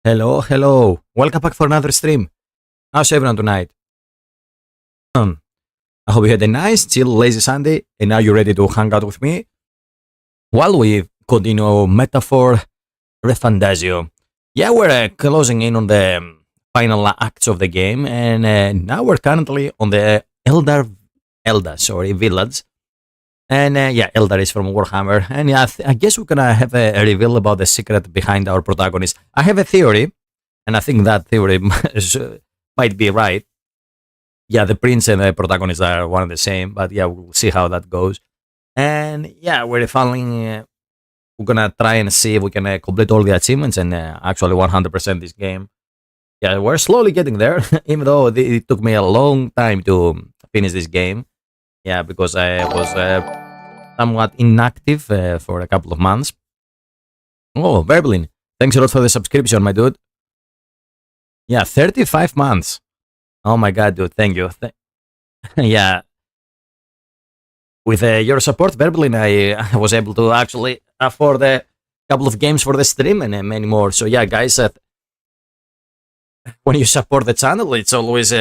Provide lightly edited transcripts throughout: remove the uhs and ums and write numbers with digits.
Hello, hello. Welcome back for another stream. How's everyone tonight? I hope you had a nice, chill, lazy Sunday, and now you're ready to hang out with me while we continue Metaphor ReFantazio. Yeah, we're closing in on the final acts of the game, and now we're currently on the Elda village. And yeah, Eldar is from Warhammer. And yeah, I guess we're gonna have a reveal about the secret behind our protagonist. I have a theory, and I think that theory might be right. Yeah, the prince and the protagonist are one and the same, but yeah, we'll see how that goes. And yeah, we're finally we're gonna try and see if we can complete all the achievements and actually 100% this game. Yeah, we're slowly getting there, even though it took me a long time to finish this game. Yeah, because I was somewhat inactive for a couple of months. Oh, Verblin, thanks a lot for the subscription, my dude. Yeah, 35 months. Oh my god, dude, thank you. Yeah. With your support, Verblin, I was able to actually afford a couple of games for the stream and many more. So yeah, guys, when you support the channel, it always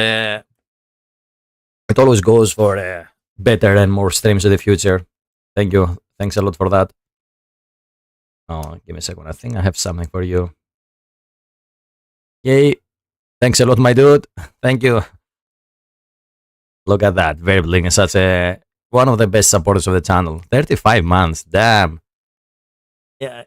goes for better and more streams in the future. Thank you. Thanks a lot for that. Oh, give me a second. I think I have something for you. Yay. Thanks a lot, my dude. Thank you. Look at that. Verbling is such one of the best supporters of the channel. 35 months. Damn. Yeah.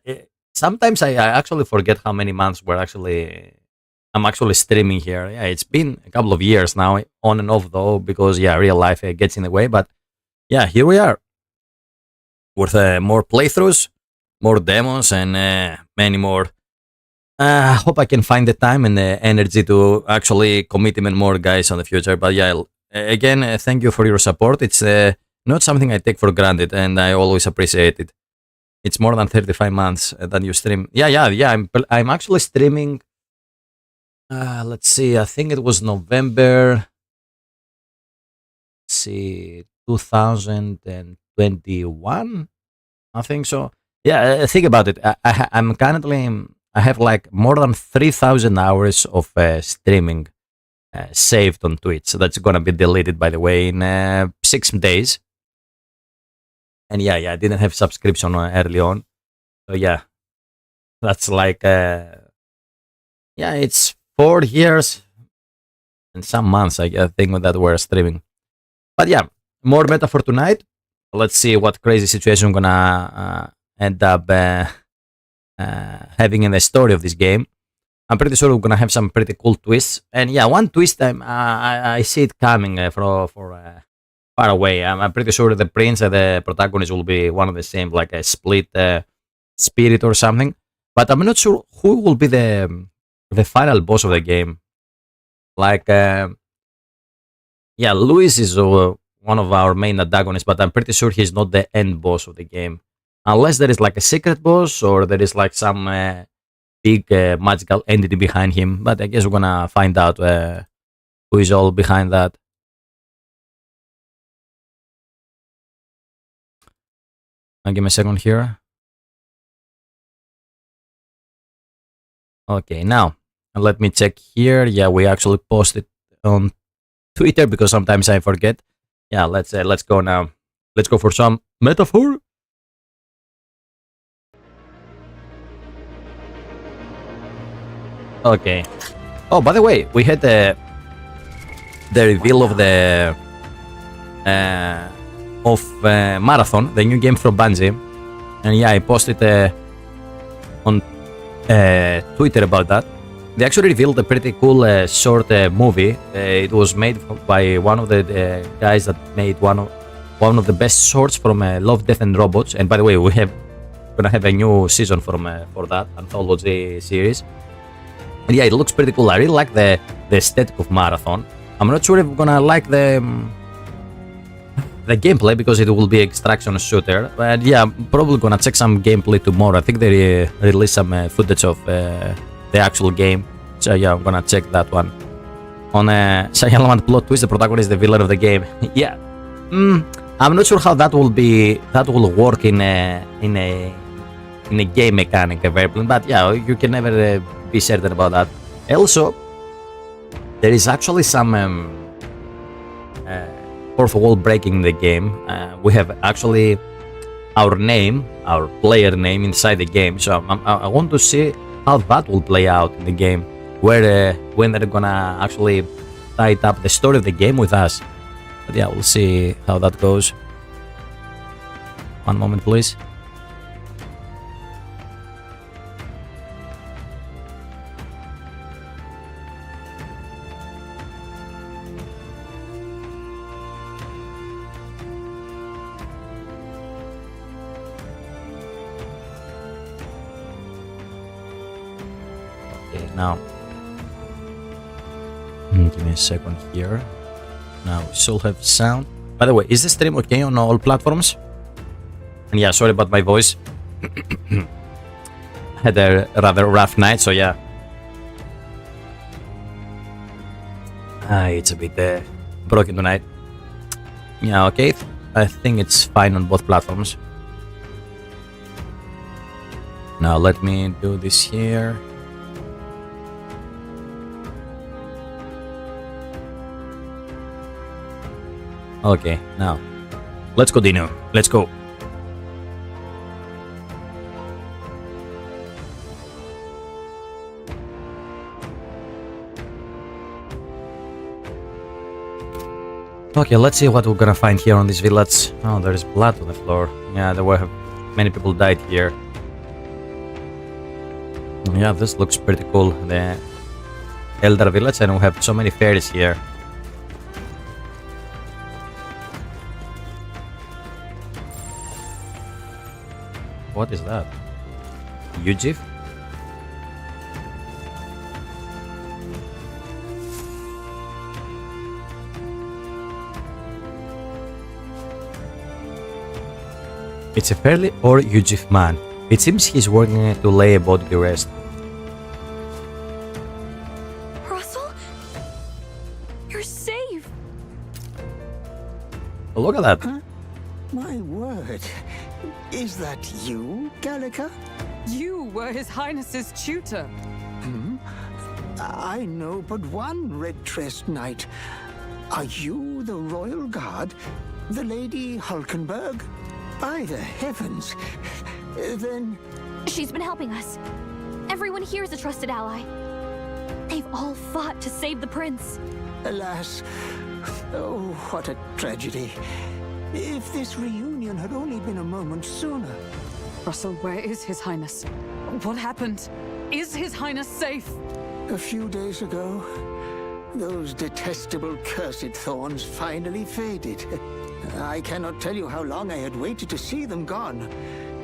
Sometimes I actually forget how many months I'm actually streaming here. Yeah, it's been a couple of years now, on and off though, because yeah, real life gets in the way. But yeah, here we are with more playthroughs, more demos, and many more. I hope I can find the time and the energy to actually commit even more guys on the future. But yeah, again, thank you for your support. It's not something I take for granted, and I always appreciate it. It's more than 35 months that you stream. Yeah. I'm actually streaming. Let's see, I think it was November, 2021, I think so. Yeah, think about it. I have like more than 3,000 hours of streaming saved on Twitch. So that's gonna be deleted, by the way, in 6 days. And yeah, I didn't have subscription early on. So yeah, that's like, it's 4 years and some months, I think, that we're streaming. But yeah, more metaphor tonight. Let's see what crazy situation I'm gonna end up having in the story of this game. I'm pretty sure we're gonna have some pretty cool twists. And yeah, one twist I see it coming for far away. I'm pretty sure the prince and the protagonist will be one of the same, like a split spirit or something. But I'm not sure who will be the final boss of the game. Like, Louis is one of our main antagonists, but I'm pretty sure he's not the end boss of the game. Unless there is like a secret boss or there is like some big magical entity behind him. But I guess we're gonna find out who is all behind that. Give me a second here. Okay, now let me check here. Yeah, we actually posted on Twitter because sometimes I forget. Yeah, let's go now. Let's go for some metaphor. Okay. Oh, by the way, we had the reveal of the Marathon, the new game from Bungie, and yeah, I posted on Twitter about that. They actually revealed a pretty cool short movie. It was made by one of the guys that made one of the best shorts from Love, Death and Robots. And by the way, we're gonna have a new season for that anthology series. And yeah, it looks pretty cool. I really like the aesthetic of Marathon. I'm not sure if we're gonna like the gameplay because it will be extraction shooter. But yeah, I'm probably gonna check some gameplay tomorrow. I think they released some footage of the actual game. So yeah, I'm gonna check that one. On Element plot twist, the protagonist is the villain of the game. Yeah. I'm not sure how that will work in a game mechanic, but yeah, you can never be certain about that. Also, there is actually some fourth wall breaking in the game. We have actually our name, our player name inside the game. So I want to see how that will play out in the game, where when they're gonna actually tie up the story of the game with us. But yeah, we'll see how that goes. One moment, please. Okay, now give me a second here. Now we still have sound. By the way, is the stream okay on all platforms? And yeah, sorry about my voice. Had a rather rough night, so yeah. It's a bit broken tonight. Yeah, okay. I think it's fine on both platforms. Now let me do this here. Okay, now let's continue. Let's go. Okay, let's see what we're gonna find here on this village. Oh, there is blood on the floor. Yeah, there were many people died here. Yeah, this looks pretty cool. The elder village, and we have so many fairies here. What is that? Ujif? It's a fairly or Ujif man. It seems he's working to lay a body to rest. Russell? You're safe! Oh, look at that. Huh? My word. Is that you, Gallica? You were His Highness's tutor. Hmm? I know but one red-dressed knight. Are you the royal guard? The Lady Hulkenberg? By the heavens. Then... She's been helping us. Everyone here is a trusted ally. They've all fought to save the prince. Alas. Oh, what a tragedy. If this reunion had only been a moment sooner. Russell, where is His Highness? What happened? Is His Highness safe? A few days ago, those detestable cursed thorns finally faded. I cannot tell you how long I had waited to see them gone.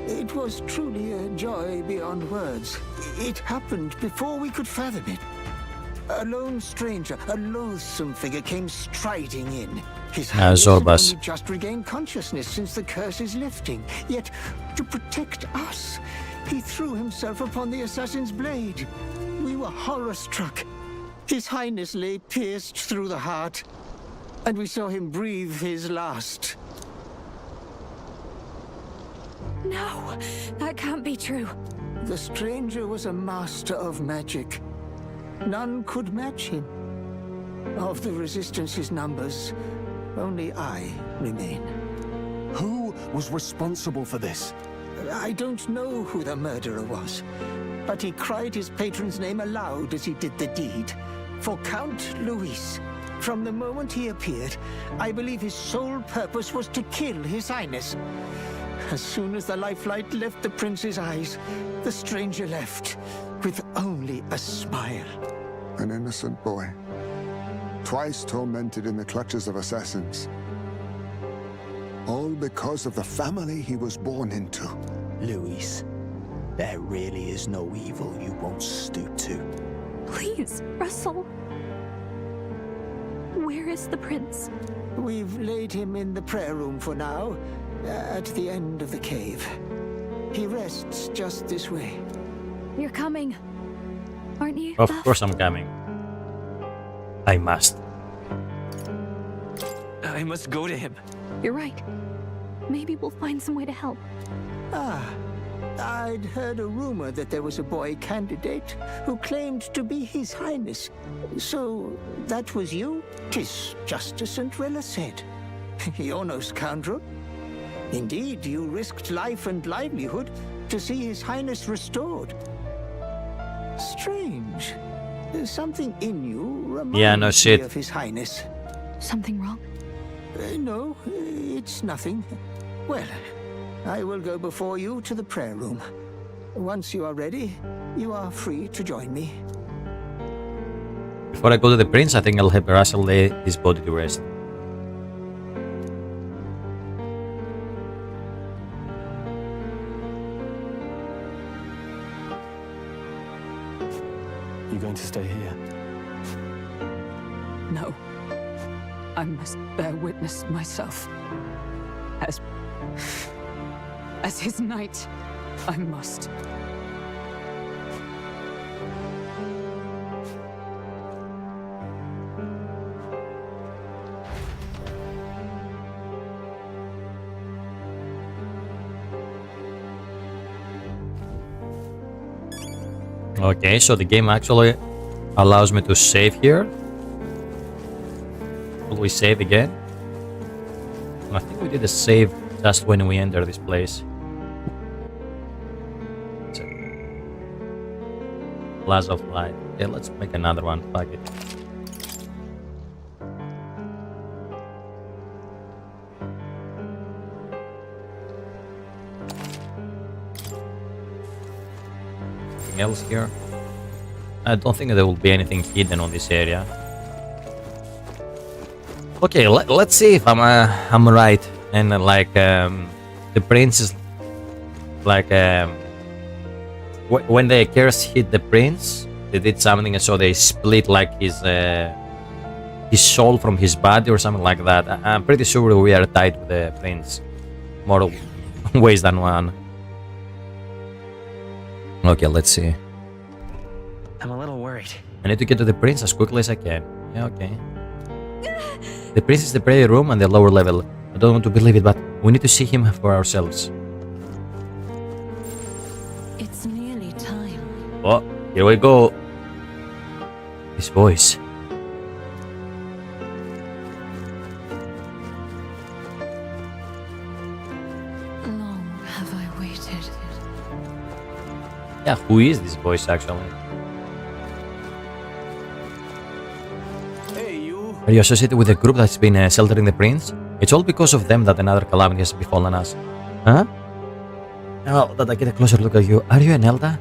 It was truly a joy beyond words. It happened before we could fathom it. A lone stranger, a loathsome figure came striding in. His Highness had only just regained consciousness since the curse is lifting. Yet, to protect us, he threw himself upon the assassin's blade. We were horror-struck. His Highness lay pierced through the heart, and we saw him breathe his last. No, that can't be true. The stranger was a master of magic. None could match him. Of the Resistance's numbers, only I remain. Who was responsible for this? I don't know who the murderer was, but he cried his patron's name aloud as he did the deed. For Count Luis. From the moment he appeared, I believe his sole purpose was to kill His Highness. As soon as the lifelight left the prince's eyes, the stranger left, with only a smile. An innocent boy, twice tormented in the clutches of assassins. All because of the family he was born into. Luis, there really is no evil you won't stoop to. Please, Russell. Where is the prince? We've laid him in the prayer room for now, at the end of the cave. He rests just this way. You're coming, aren't you? Of course I'm coming. I must. I must go to him. You're right. Maybe we'll find some way to help. Ah, I'd heard a rumor that there was a boy candidate who claimed to be His Highness. So that was you? 'Tis just as St. Rilla said. You're no scoundrel. Indeed, you risked life and livelihood to see His Highness restored. Strange. There's something in you reminds me of His Highness. Something wrong? No, it's nothing. Well, I will go before you to the prayer room. Once you are ready, you are free to join me. Before I go to the prince, I think I'll help Russell lay his body to rest. You going to stay here? No. I must bear witness myself. As his knight, I must. Okay, so the game actually allows me to save here. Will we save again? I think we did a save just when we enter this place. Flash of light. Yeah, let's make another one. Fuck it. Anything else here? I don't think there will be anything hidden on this area. Okay, let's see if I'm right. And like the prince is like when the curse hit the prince, they did something, and so they split like his soul from his body or something like that. I'm pretty sure we are tied to the prince, more ways than one. Okay, let's see. I'm a little worried. I need to get to the prince as quickly as I can. Yeah, okay. The prince is the prayer room on the lower level. I don't want to believe it, but we need to see him for ourselves. It's nearly time. Oh, here we go. His voice. Long have I waited. Yeah, who is this voice actually? Hey, you. Are you associated with a group that's been sheltering the prince? It's all because of them that another calamity has befallen us. Huh? Now that I get a closer look at you, are you an Elder?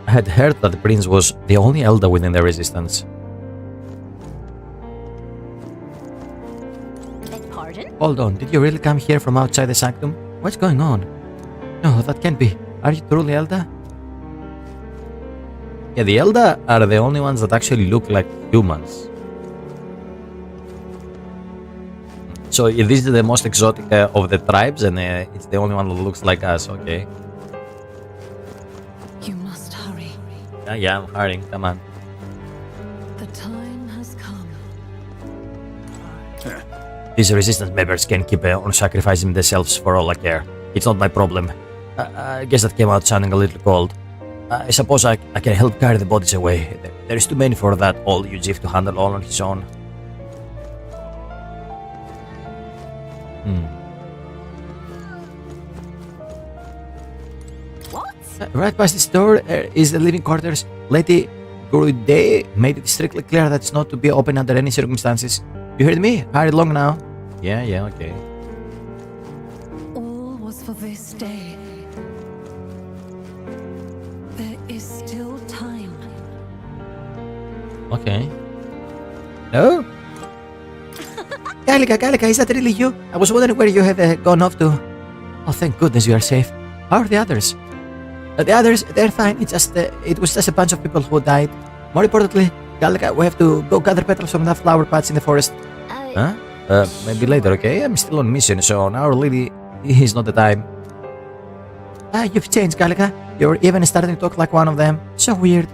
I had heard that the prince was the only Elder within the resistance. Pardon? Hold on, did you really come here from outside the sanctum? What's going on? No, that can't be. Are you truly Elder? Yeah, the Elder are the only ones that actually look like humans. So this is the most exotic of the tribes, and it's the only one that looks like us. Okay. You must hurry. Yeah, I'm hurrying. Come on. The time has come. These resistance members can keep on sacrificing themselves for all I care. It's not my problem. I guess that came out sounding a little cold. I suppose I can help carry the bodies away. There is too many for that old Ujif to handle all on his own. What? Right past this door is the living quarters. Lady Gurude made it strictly clear that it's not to be open under any circumstances. You heard me? Hurry along now. Yeah, okay. All was for this day. There is still time. Okay. No? Gallica, is that really you? I was wondering where you had gone off to. Oh, thank goodness you are safe. How are the others? The others, they're fine. It's just, it was just a bunch of people who died. More importantly, Gallica, we have to go gather petals from that flower patch in the forest. Huh? Maybe later, okay? I'm still on mission, so now really is not the time. You've changed, Gallica. You're even starting to talk like one of them. So weird.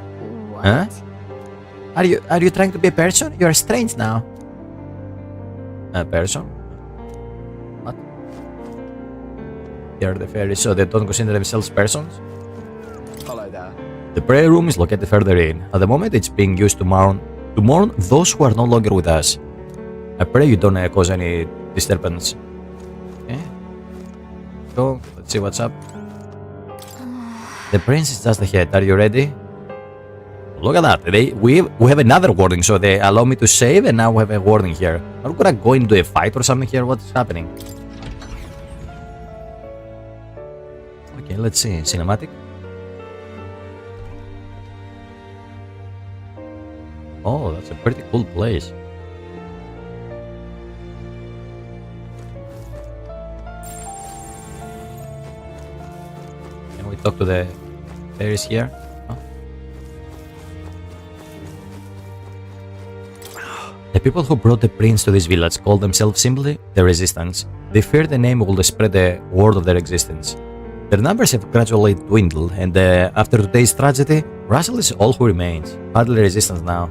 What? Huh? Are you trying to be a person? You're strange now. A person? What? Here are the fairies, so they don't consider themselves persons. Hello there. The prayer room is located further in. At the moment, it's being used to mourn those who are no longer with us. I pray you don't cause any disturbance. Okay. So, let's see what's up. The prince is just ahead. Are you ready? Look at that. We have another warning, so they allow me to save, and now we have a warning here. Are we gonna go into a fight or something here? What's happening? Okay, let's see. Cinematic. Oh, that's a pretty cool place. Can we talk to the fairies here? Oh. The people who brought the prince to this village called themselves simply the Resistance. They feared the name would spread the word of their existence. Their numbers have gradually dwindled, and after today's tragedy, Russell is all who remains. Hardly Resistance now.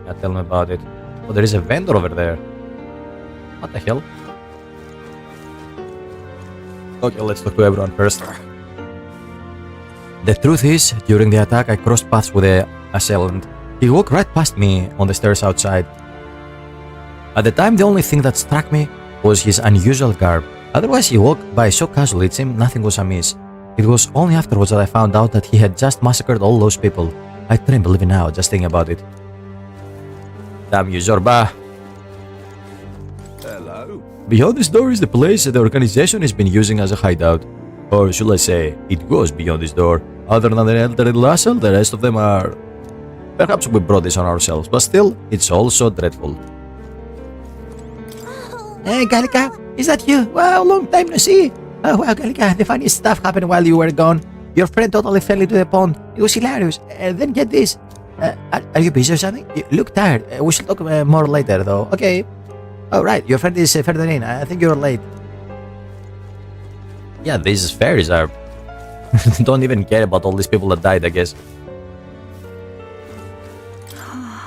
Yeah, tell me about it. Oh, there is a vendor over there. What the hell? Okay, let's talk to everyone first. The truth is, during the attack, I crossed paths with the assailant. He walked right past me on the stairs outside. At the time, the only thing that struck me was his unusual garb. Otherwise, he walked by so casually it seemed nothing was amiss. It was only afterwards that I found out that he had just massacred all those people. I tremble even now just thinking about it. Damn you, Zorba. Hello. Beyond this door is the place that the organization has been using as a hideout. Or should I say, it goes beyond this door. Other than the elderly Russell, the rest of them are... Perhaps we brought this on ourselves, but still, it's all so dreadful. Hey, Gallica, is that you? Wow, long time no see. Oh, wow, Gallica, the funniest stuff happened while you were gone. Your friend totally fell into the pond. It was hilarious. Then get this. Are you busy or something? You look tired. We should talk more later, though. Okay. Oh, right, your friend is further in. I think you're late. Yeah, these fairies are... don't even care about all these people that died, I guess.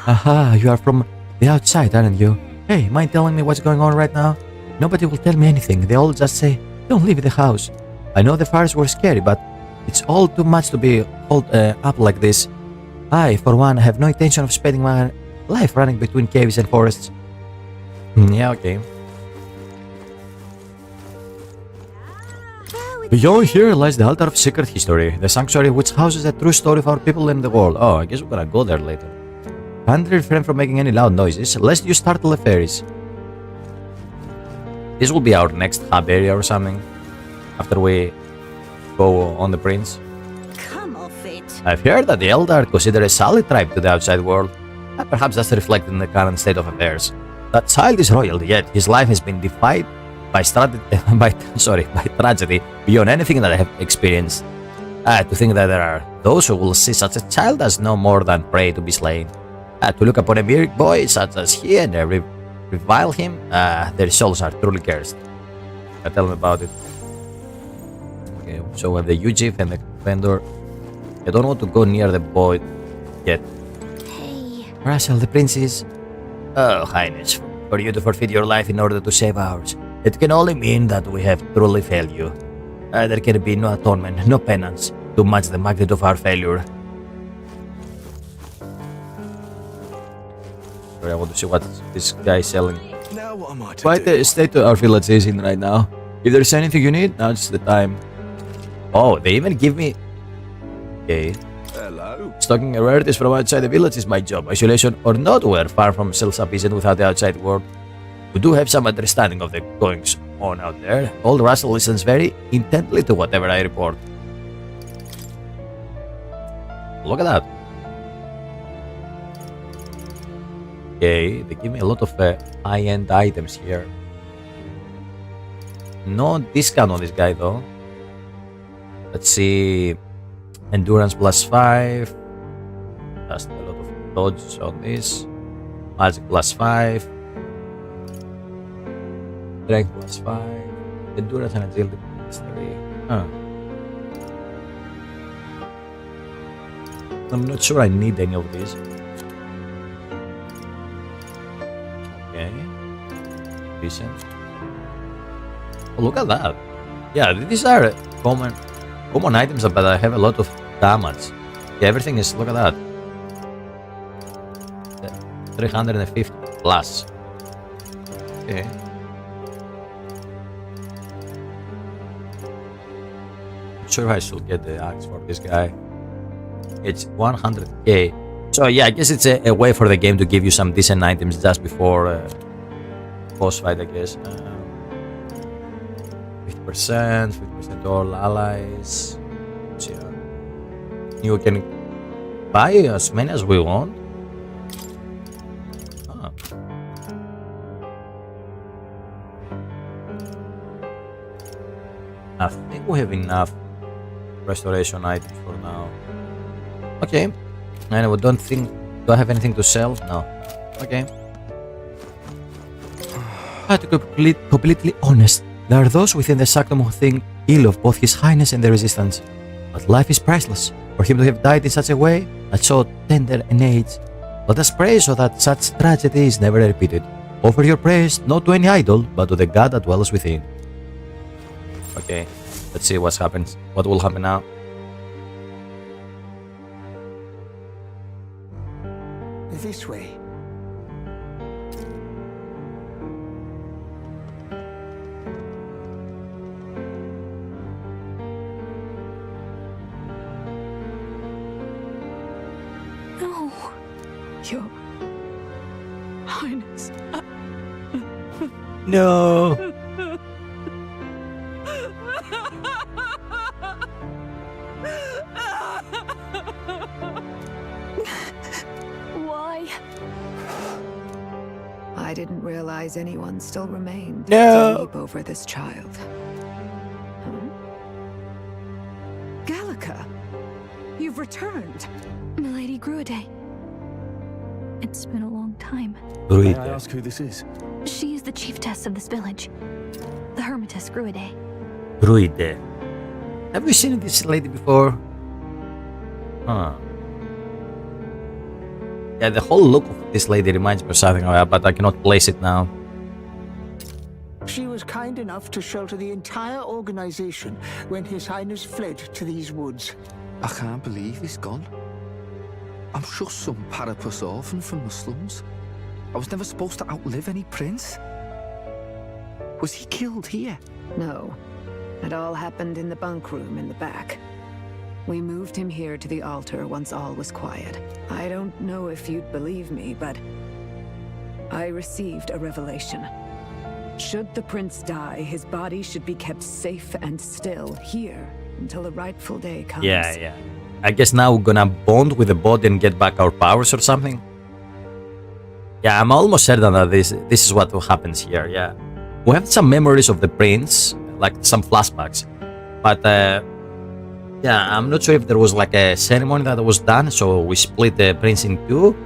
Aha, you are from the outside, aren't you? Hey, mind telling me what's going on right now? Nobody will tell me anything. They all just say, don't leave the house. I know the fires were scary, but it's all too much to be hauled up like this. I, for one, have no intention of spending my life running between caves and forests. Yeah, okay. Beyond here lies the altar of secret history, the sanctuary which houses the true story of our people and the world. Oh, I guess we're gonna go there later. Kindly refrain from making any loud noises, lest you startle the fairies. This will be our next hub area or something, after we go on the prince. Come off it. I've heard that the Eldar consider a solid tribe to the outside world. Perhaps that's reflected in the current state of affairs. That child is royal, yet his life has been defied by tragedy beyond anything that I have experienced. To think that there are those who will see such a child as no more than prey to be slain. To look upon a mere boy such as he and revile him, their souls are truly cursed. Tell me about it. Okay, so we have the UGIF and the vendor. I don't want to go near the boy yet. Hey. Russell, the princess. Oh, Highness, for you to forfeit your life in order to save ours, it can only mean that we have truly failed you. There can be no atonement, no penance, to match the magnitude of our failure. I want to see what this guy is selling. Now what am I to Quite do? the state our village is in right now. If there's anything you need, now's the time. Oh, they even give me... Okay. Hello. Stocking rarities from outside the village is my job. Isolation or not, we're far from self-sufficient without the outside world. We do have some understanding of the goings on out there. Old Russell listens very intently to whatever I report. Look at that. Okay, they give me a lot of high-end items here. No discount on this guy though. Let's see. Endurance +5. Just a lot of dodge on this. Magic +5. Strength +5. Endurance and agility +3. Huh. I'm not sure I need any of these. Okay. Decent. Oh, look at that. Yeah, these are common items, but I have a lot of damage. Yeah, everything is, look at that. 350 plus. Okay. I'm sure I should get the axe for this guy. It's 100k. So yeah, I guess it's a way for the game to give you some decent items just before boss fight, I guess. 50% all allies. So, yeah. You can buy as many as we want. Ah. I think we have enough restoration items for now. Okay. And we do I have anything to sell? No. Okay. To be completely honest, there are those within the Sanctum who think ill of both His Highness and the Resistance. But life is priceless. For him to have died in such a way, at so tender an age, let us pray so that such tragedy is never repeated. Offer your prayers not to any idol, but to the God that dwells within. Okay, let's see what happens. What will happen now? This way. No. Your Highness. No. Why? I didn't realize anyone still remained No. to weep over this child. Huh? Gallica, you've returned. Milady Gruide. It's been a long time. May I ask who this is? She is the chiefess of this village. The Hermitess Gruide. Druide. Have you seen this lady before? Huh. Yeah, the whole look of this lady reminds me of something, but I cannot place it now. She was kind enough to shelter the entire organization when His Highness fled to these woods. I can't believe he's gone. I'm just some parapus orphan from the slums. I was never supposed to outlive any prince. Was he killed here? No. It all happened in the bunk room in the back. We moved him here to the altar once all was quiet. I don't know if you'd believe me, but I received a revelation. Should the prince die, his body should be kept safe and still here until the rightful day comes. Yeah. I guess now we're gonna bond with the body and get back our powers or something. Yeah, I'm almost certain that this is what happens here. Yeah, we have some memories of the prince, like some flashbacks, but yeah, I'm not sure if there was like a ceremony that was done, so we split the prince in two,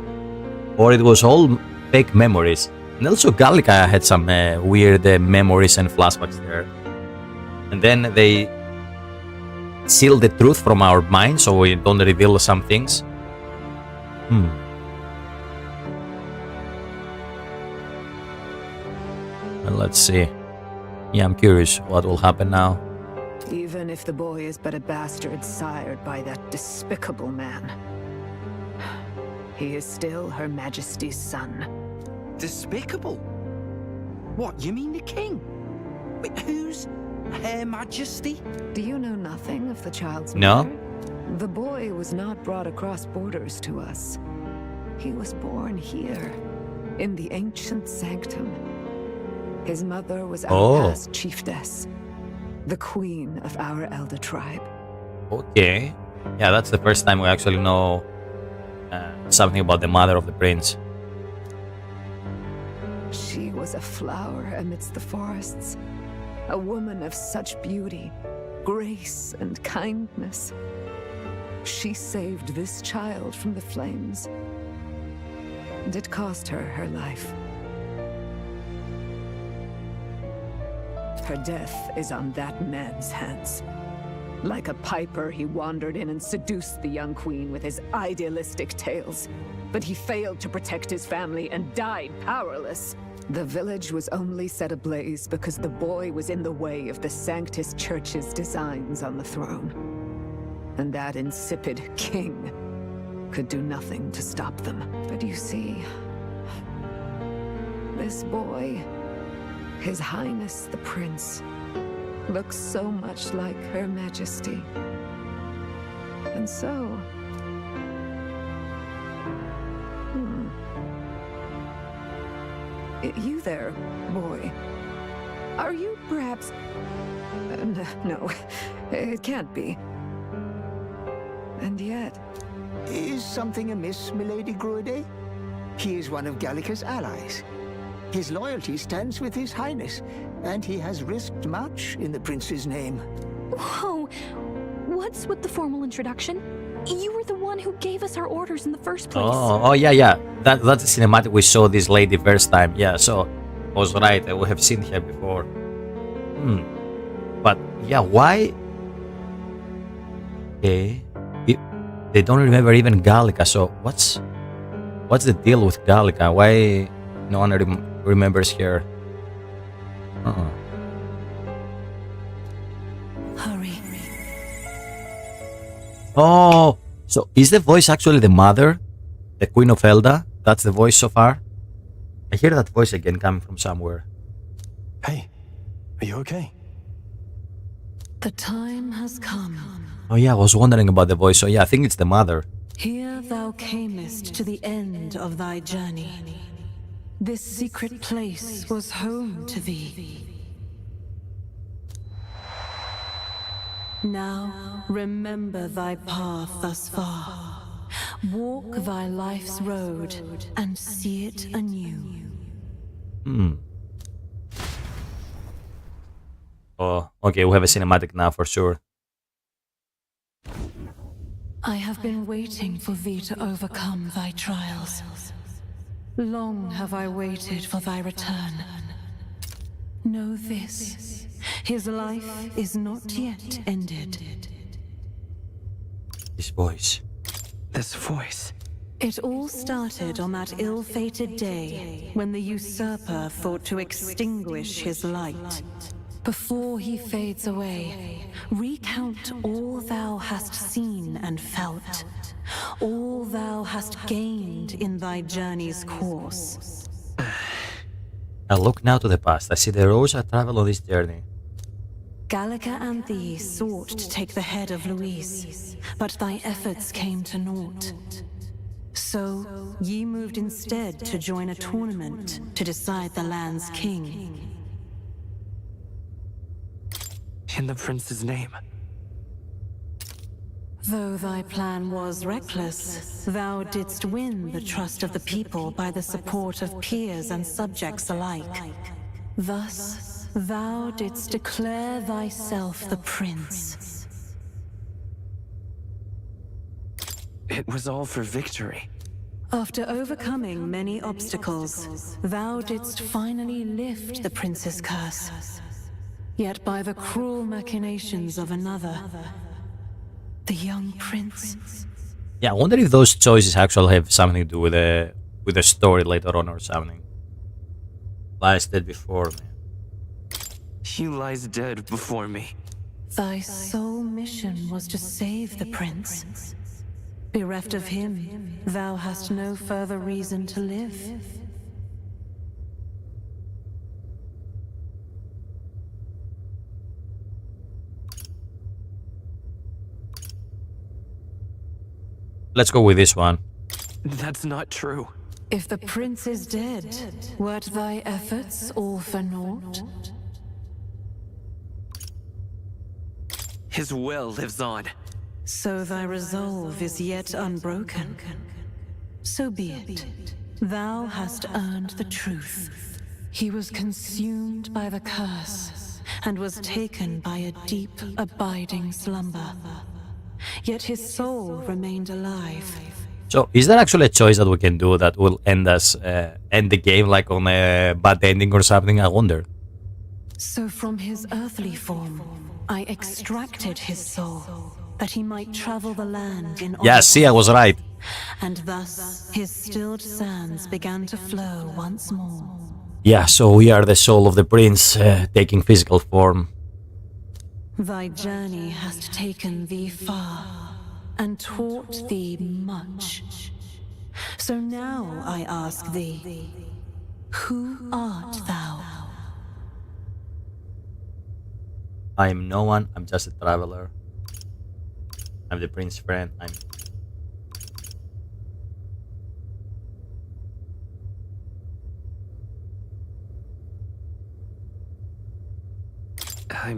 or it was all fake memories. And also Gallica had some weird memories and flashbacks there, and then they seal the truth from our minds so we don't reveal some things. Well, let's see. Yeah, I'm curious what will happen now. Even if the boy is but a bastard sired by that despicable man, he is still Her Majesty's son. Despicable? What, you mean the king? Wait, who's Her Majesty? Do you know nothing of the child's No. mother? The boy was not brought across borders to us. He was born here, in the ancient sanctum. His mother was our past chiefess, the queen of our elder tribe. Okay. Yeah, that's the first time we actually know something about the mother of the prince. She was a flower amidst the forests, a woman of such beauty, grace, and kindness. She saved this child from the flames, and it cost her her life. Her death is on that man's hands. Like a piper, he wandered in and seduced the young queen with his idealistic tales. But he failed to protect his family and died powerless. The village was only set ablaze because the boy was in the way of the Sanctus Church's designs on the throne. And that insipid king could do nothing to stop them. But you see, this boy, His Highness the Prince, looks so much like Her Majesty. And so... You there, boy. Are you perhaps... no, it can't be. And yet... Is something amiss, Milady Gruide? He is one of Gallica's allies. His loyalty stands with His Highness, and he has risked much in the prince's name. Whoa! What's with the formal introduction? You were the one who gave us our orders in the first place. Oh, yeah. That's the cinematic we saw this lady first time. Yeah, so I was right. We have seen her before. But yeah, why? Okay, they don't remember even Gallica. So what's the deal with Gallica? Why no one remembers her? Hurry. Oh, so is the voice actually the mother? The Queen of Elda? That's the voice so far? I hear that voice again coming from somewhere. Hey, are you okay? The time has come. Oh yeah, I was wondering about the voice. So yeah, I think it's the mother. Here thou camest to the end of thy journey. This secret place was home to thee. Now remember thy path thus far. Walk thy life's road and see it anew. Oh, okay, we have a cinematic now for sure. I have been waiting for thee to overcome thy trials. Long have I waited for thy return. Know this, his life is not yet ended. His voice. This voice. It all started on that ill-fated day when the usurper thought to extinguish his light. Before he fades away, recount all thou hast seen and felt, all thou hast gained in thy journey's course. I look now to the past. I see the roads I travel on this journey. Gallica and thee sought to take the head of Louise, but thy efforts came to naught. So, ye moved instead to join a tournament to decide the land's king. In the prince's name. Though thy plan was reckless, thou didst win the trust of the people by the support of peers and subjects alike. Thus, thou didst declare thyself the prince. It was all for victory. After overcoming many obstacles, thou didst finally lift the prince's curse. Yet by the cruel machinations of another, the young prince. Yeah, I wonder if those choices actually have something to do with the story later on or something. Lies dead before me. He lies dead before me. Thy sole mission was to save the prince. Bereft of him, thou hast no further reason to live. Let's go with this one. That's not true. If the prince is dead, wert thy efforts all for naught? His will lives on. So thy resolve is yet unbroken. So be it. Thou hast earned the truth. He was consumed by the curse, and was taken by a deep, abiding slumber. Yet his soul remained alive. So, is there actually a choice that we can do that will end the game like on a bad ending or something? I wonder. So from his earthly form, I extracted his soul, that he might travel the land in Yeah, see, I was right. And thus his stilled sands began to flow once more. Yeah, so we are the soul of the prince taking physical form. Thy journey hast taken thee far, and taught thee much. So now I ask thee, who art thou? I am no one, I'm just a traveler. I'm the prince's friend, I'm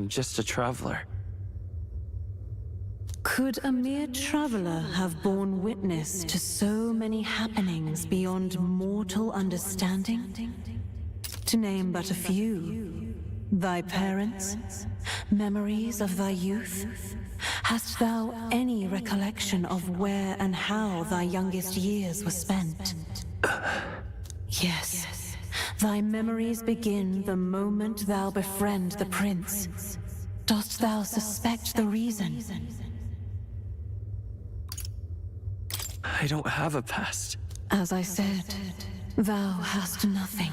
just a traveler. Could a mere traveler have borne witness to so many happenings beyond mortal understanding? To name but a few, thy parents, memories of thy youth? Hast thou any recollection of where and how thy youngest years were spent? Yes. Thy memories begin the moment thou befriend the prince. Dost thou suspect the reason? I don't have a past. As I said, thou hast nothing.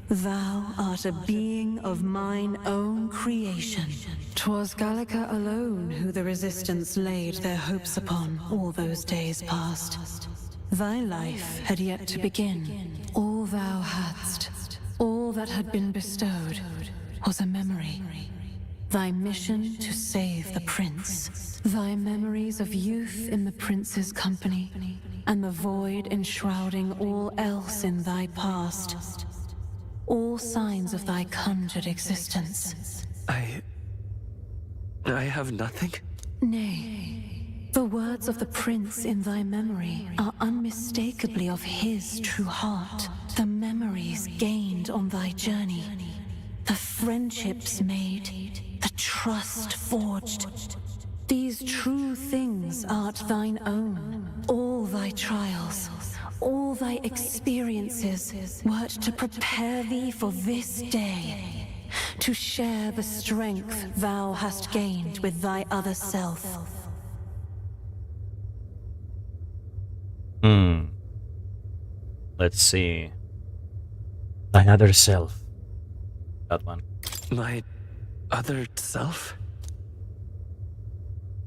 Thou art a being of mine own creation. 'Twas Gallica alone who the resistance laid their hopes upon all those days past. Thy life had yet to begin. All thou hadst, all that had been bestowed, was a memory. Thy mission to save the prince. Thy memories of youth in the prince's company, and the void enshrouding all else in thy past. All signs of thy conjured existence. I have nothing? Nay, the words of the prince in thy memory are unmistakably of his true heart. The memories gained on thy journey, the friendships made, the trust forged. These true things art thine own. All thy trials, all thy experiences wert to prepare thee for this day, to share the strength thou hast gained with thy other self. Let's see. Thy other self. That one. My other self?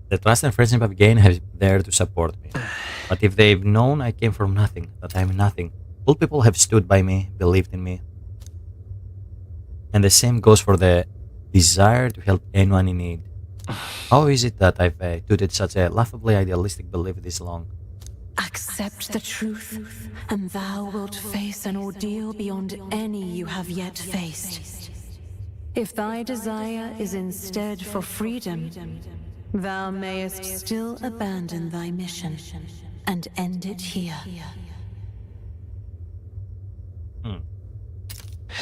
The trust and friendship I've gained have there to support me. But if they've known I came from nothing, that I'm nothing, all people have stood by me, believed in me. And the same goes for the desire to help anyone in need. How is it that I've tutored such a laughably idealistic belief this long? Accept the truth, and thou wilt face an ordeal beyond any you have yet faced. If thy desire is instead for freedom, thou mayest still abandon thy mission and end it here.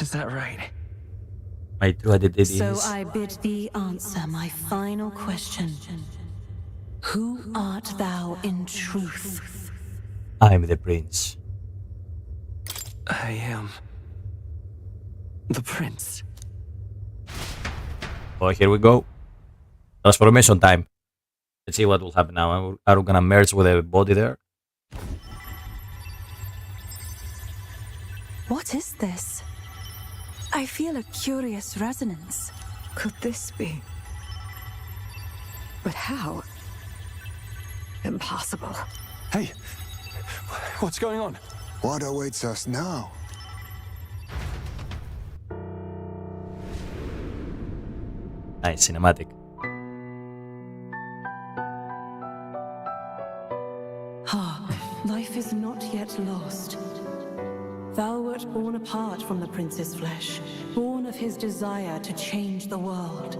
Is that right? My true identity So is... I bid thee answer my final question. Who art thou in truth? I'm the prince. I am... the prince. Oh, here we go. Transformation time. Let's see what will happen now. Are we gonna merge with a body there? What is this? I feel a curious resonance. Could this be? But how? Impossible. Hey! What's going on? What awaits us now? Nice, cinematic. Life is not yet lost. Thou wert born apart from the prince's flesh, born of his desire to change the world.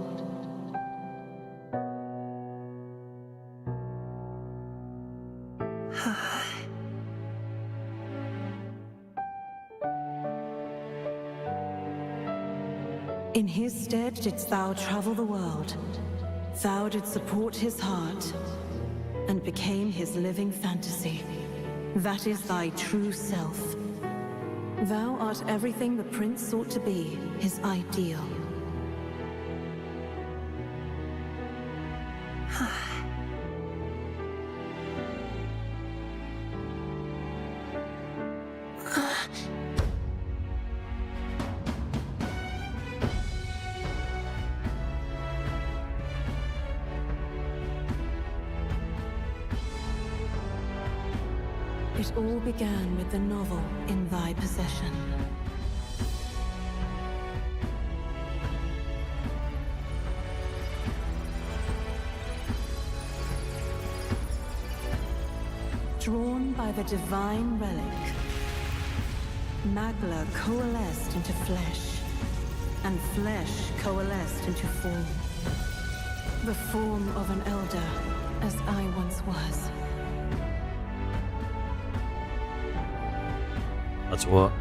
In his stead didst thou travel the world. Thou didst support his heart, and became his living fantasy. That is thy true self. Thou art everything the prince sought to be, his ideal. It all began with the novel in thy possession. Drawn by the divine relic, Magla coalesced into flesh, and flesh coalesced into form. The form of an elder, as I once was.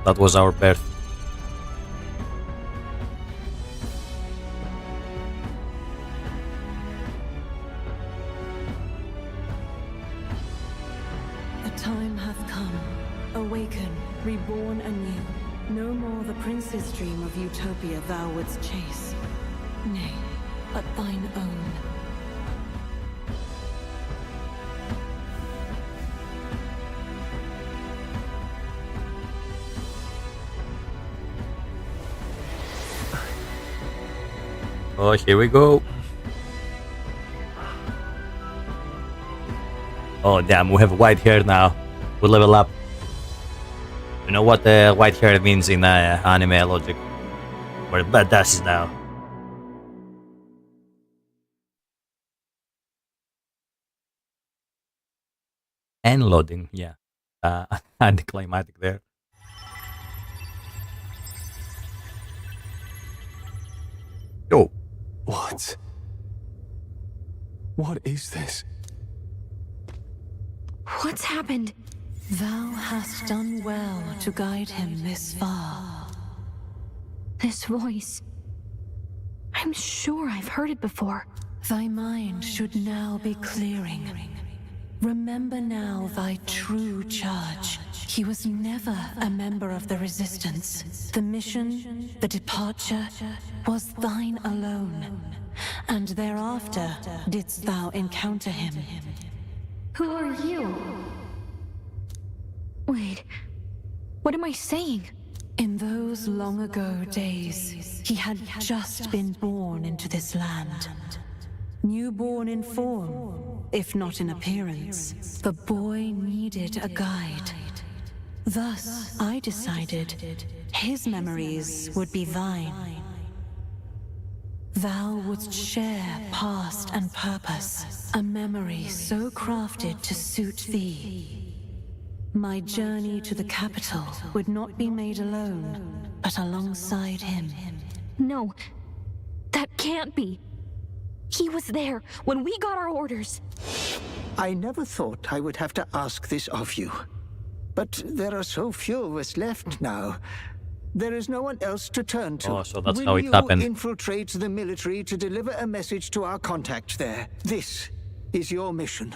That was our birth. The time hath come. Awaken, reborn anew. No more the prince's dream of utopia thou wouldst chase. Nay, but thine own. Oh, here we go. Oh, damn, we have white hair now. We level up. You know what white hair means in anime logic? We're badasses now. And loading, yeah. Anticlimactic there. Yo. What? What is this? What's happened? Thou hast done well to guide him this far. This voice. I'm sure I've heard it before. Thy mind should now be clearing. Remember now thy true charge. He was never a member of the Resistance. The mission, the departure, was thine alone. And thereafter didst thou encounter him. Who are you? Wait, what am I saying? In those long ago days, he had just been born into this land. Newborn in form, if not in appearance, the boy needed a guide. Thus, I decided his memories would be thine. Thou wouldst share past and purpose, a memory so crafted to suit thee. My journey to the capital would not be made alone, but alongside him. No, that can't be. He was there when we got our orders. I never thought I would have to ask this of you. But there are so few of us left now. There is no one else to turn to. Oh, so that's Will how it happened. you infiltrate the military to deliver a message to our contact there? This is your mission.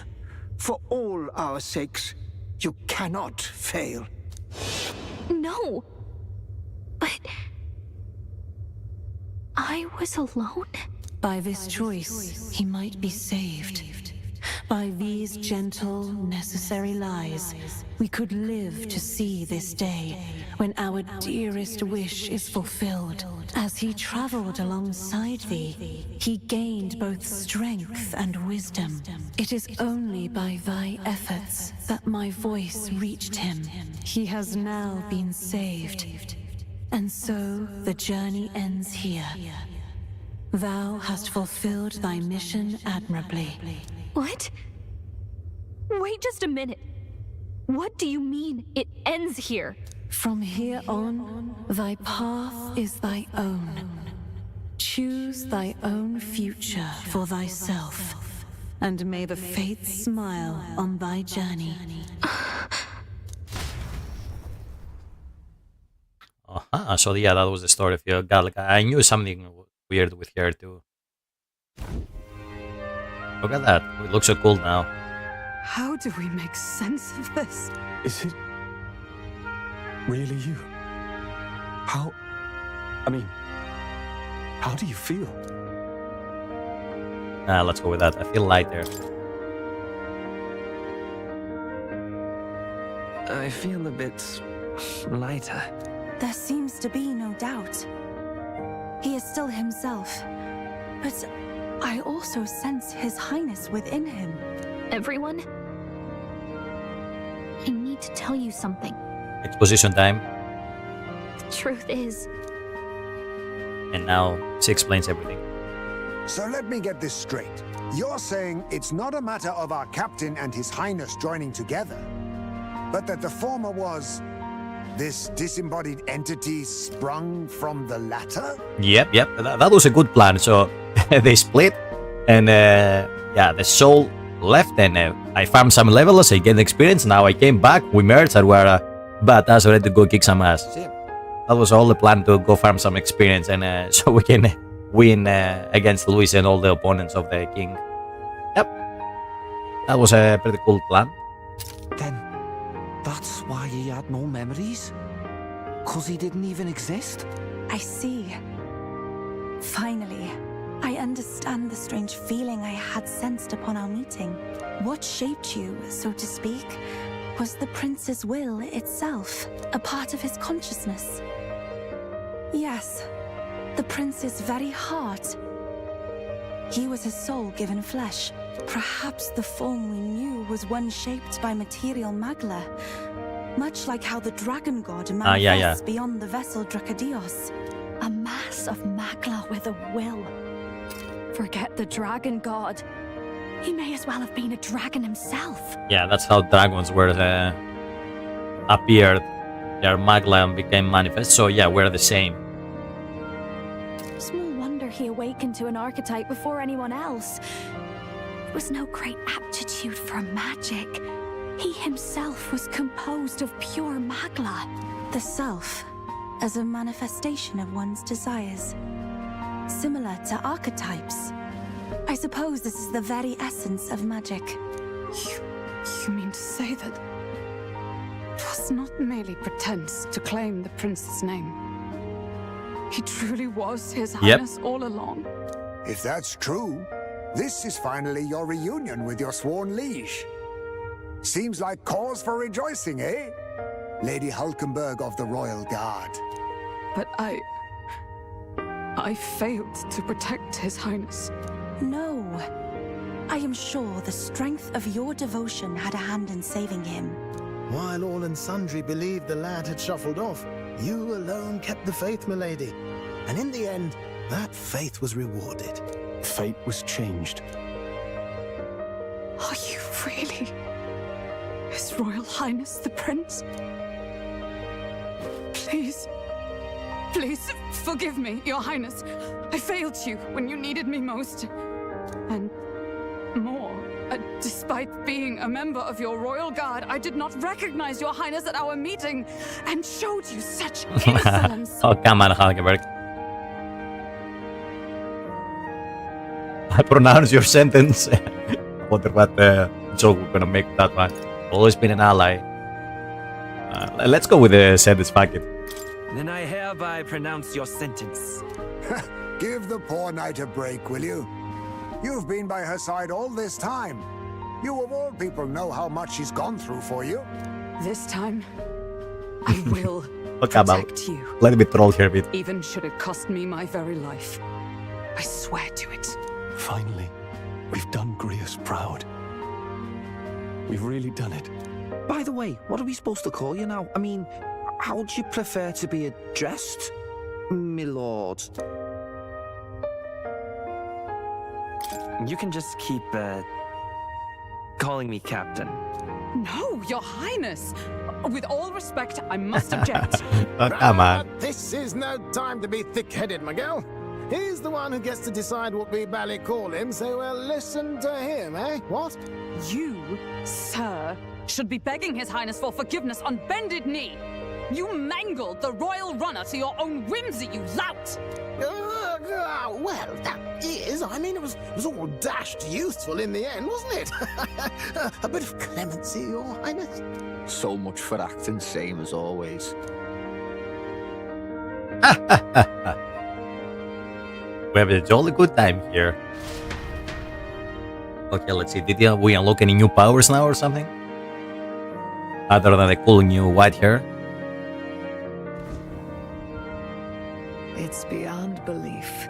For all our sakes, you cannot fail. No. But I was alone? By this choice, he might be saved. By these gentle, necessary lies, we could live to see this day, when our dearest wish is fulfilled. As he traveled alongside thee, he gained both strength and wisdom. It is only by thy efforts that my voice reached him. He has now been saved. And so the journey ends here. Thou hast fulfilled thy mission admirably. What? Wait just a minute. What do you mean, it ends here? From here on, thy path is thy own. Choose thy own future for thyself, and may the fates smile on thy journey. So yeah, that was the story of Gallica. I knew something weird with her too. Look at that, it looks so cool now. How do we make sense of this? Is it really you? How do you feel? Let's go with that. I feel lighter. I feel a bit lighter. There seems to be no doubt. He is still himself, but I also sense His Highness within him. Everyone? I need to tell you something. Exposition time. The truth is... And now she explains everything. So let me get this straight. You're saying it's not a matter of our captain and His Highness joining together, but that the former was this disembodied entity sprung from the latter? Yep. That was a good plan. So they split, and yeah, the soul left, and I farmed some levels, I gained experience, now I came back, we merged, and we're badass ready to go kick some ass. That was all the plan, to go farm some experience, and so we can win against Luis and all the opponents of the king. Yep. That was a pretty cool plan. Then, that's why he had no memories? 'Cause he didn't even exist? I see. Finally, I understand the strange feeling I had sensed upon our meeting. What shaped you, so to speak, was the prince's will itself, a part of his consciousness. Yes, the prince's very heart. He was his soul given flesh. Perhaps the form we knew was one shaped by material magla, much like how the dragon god manifests beyond the vessel Drakadios. A mass of magla with a will. Forget the dragon god. He may as well have been a dragon himself. Yeah, that's how dragons were appeared. Their magla and became manifest. So yeah, we're the same. Small wonder he awakened to an archetype before anyone else. It was no great aptitude for magic. He himself was composed of pure magla. The self, as a manifestation of one's desires. Similar to archetypes. I suppose this is the very essence of magic. You mean to say that it was not merely pretense to claim the prince's name? He truly was His Highness all along. If that's true, this is finally your reunion with your sworn liege. Seems like cause for rejoicing, eh? Lady Hulkenberg of the Royal Guard. But I failed to protect His Highness. No. I am sure the strength of your devotion had a hand in saving him. While all and sundry believed the lad had shuffled off, you alone kept the faith, milady. And in the end, that faith was rewarded. Fate was changed. Are you really His Royal Highness the Prince? Please, forgive me, Your Highness. I failed you when you needed me most. And more, despite being a member of your Royal Guard, I did not recognize Your Highness at our meeting and showed you such insolence. Oh, come on, Hulkenberg. I pronounce your sentence. I wonder what joke we're gonna make with that one. Always been an ally. Let's go with the sentence, fuck it. Then I hereby pronounce your sentence. Give the poor knight a break, will you? You've been by her side all this time. You of all people know how much she's gone through for you. This time, I will Okay, protect you. Let me troll here a bit. Even should it cost me my very life. I swear to it. Finally, we've done Grius proud. We've really done it. By the way, what are we supposed to call you now? I mean, how would you prefer to be addressed, my lord? You can just keep, calling me Captain. No, Your Highness! With all respect, I must object. Oh, come on. This is no time to be thick-headed, Miguel. He's the one who gets to decide what we bally call him, so we'll listen to him, eh? What? You, sir, should be begging His Highness for forgiveness on bended knee. You mangled the royal runner to your own whimsy, you lout! Well, that is, I mean, it was all dashed useful in the end, wasn't it? A bit of clemency, Your Highness. So much for acting same as always. We have a jolly good time here. Okay, let's see. Did we unlock any new powers now or something? Other than the cool new white hair? It's beyond belief.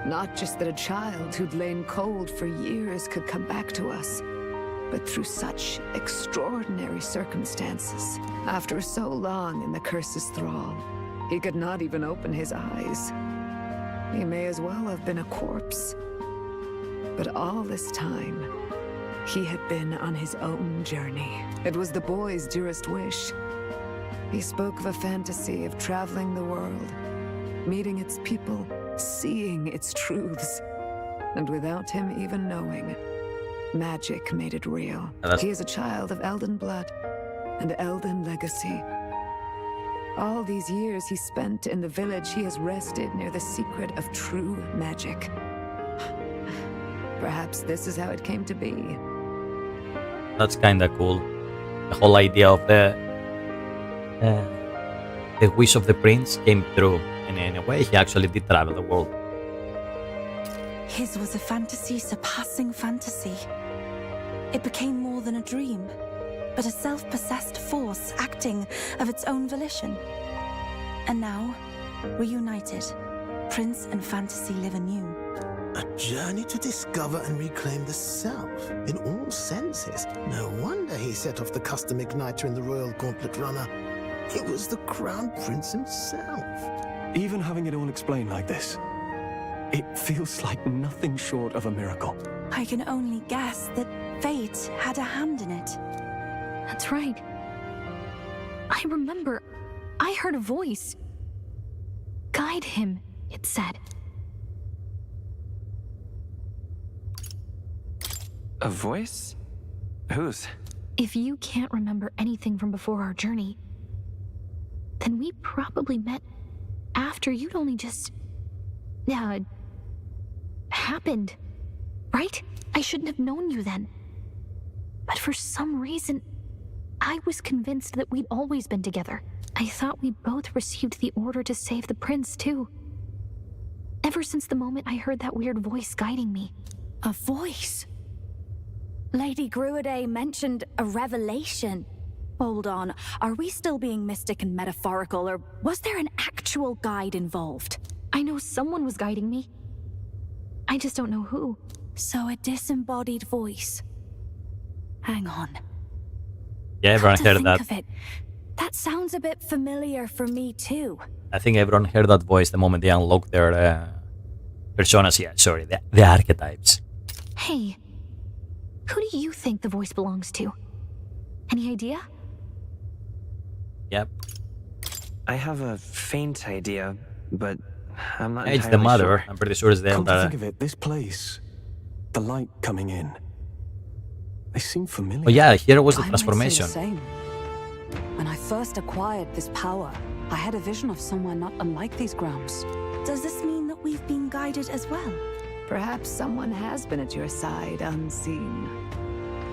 Not just that a child who'd lain cold for years could come back to us, but through such extraordinary circumstances. After so long in the curse's thrall, he could not even open his eyes. He may as well have been a corpse. But all this time, he had been on his own journey. It was the boy's dearest wish. He spoke of a fantasy of traveling the world, meeting its people, seeing its truths. And without him even knowing, magic made it real. He is a child of Elden blood and Elden legacy. All these years he spent in the village, he has rested near the secret of true magic. Perhaps this is how it came to be. That's kinda cool. The whole idea of the wish of the prince came true. And in a way, he actually did travel the world. His was a fantasy surpassing fantasy. It became more than a dream, but a self-possessed force acting of its own volition. And now, reunited, Prince and Fantasy live anew. A journey to discover and reclaim the self, in all senses. No wonder he set off the custom igniter in the Royal Gauntlet Runner. It was the Crown Prince himself. Even having it all explained like this, it feels like nothing short of a miracle. I can only guess that fate had a hand in it. That's right. I remember, I heard a voice. Guide him, it said. A voice? Whose? If you can't remember anything from before our journey, then we probably met after you'd only just... happened. Right? I shouldn't have known you then. But for some reason, I was convinced that we'd always been together. I thought we both received the order to save the prince, too. Ever since the moment I heard that weird voice guiding me. A voice? Lady Gruaday mentioned a revelation. Hold on, are we still being mystic and metaphorical, or was there an actual guide involved? I know someone was guiding me. I just don't know who. So a disembodied voice. Hang on. Yeah, everyone heard that. Of it, that sounds a bit familiar for me too. I think everyone heard that voice the moment they unlocked their personas. Yeah, sorry, the archetypes. Hey, who do you think the voice belongs to? Any idea? Yep. I have a faint idea, but I'm not It's the mother. sure. I'm pretty sure it's the Come to elder. think of it, this place, the light coming in, they seem familiar. Oh yeah, here was the I might say transformation. the same. When I first acquired this power, I had a vision of somewhere not unlike these grounds. Does this mean that we've been guided as well? Perhaps someone has been at your side unseen,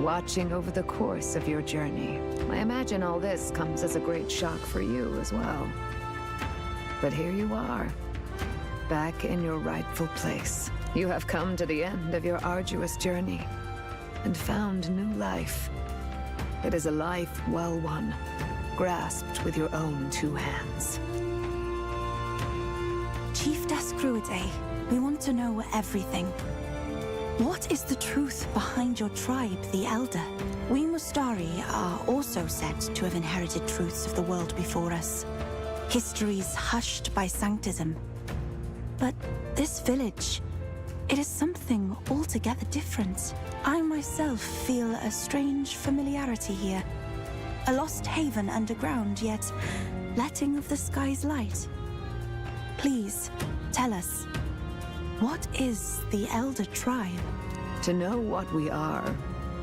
watching over the course of your journey. I imagine all this comes as a great shock for you as well. But here you are, back in your rightful place. You have come to the end of your arduous journey and found new life. It is a life well won, grasped with your own two hands. Chiefess Gruaday, we want to know everything. What is the truth behind your tribe, the Elder? We Mustari are also said to have inherited truths of the world before us. Histories hushed by sanctism. But this village, it is something altogether different. I myself feel a strange familiarity here. A lost haven underground, yet letting of the sky's light. Please, tell us, what is the Elder Tribe? To know what we are,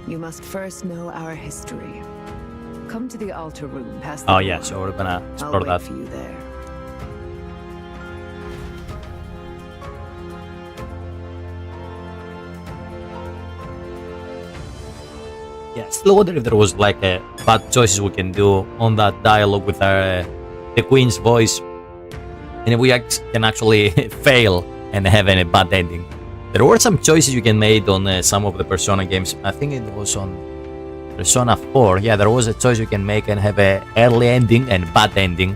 you must first know our history. Come to the altar room past the Oh door. yeah, so we're gonna I'll explore wait that. for you there. Yeah, still wonder if there was like bad choices we can do on that dialogue with our the queen's voice, and if we can actually fail and have any bad ending. There were some choices you can make on some of the Persona games. I think it was on Persona 4. Yeah, there was a choice you can make and have a early ending and bad ending.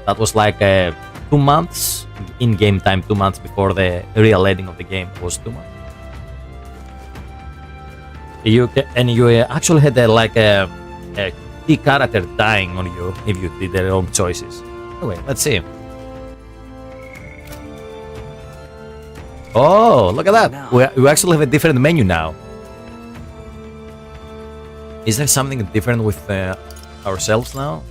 That was like 2 months in game time, 2 months before the real ending of the game was 2 months. You actually had like a key character dying on you if you did the wrong choices. Anyway, let's see. Oh, look at that! We actually have a different menu now. Is there something different with ourselves now?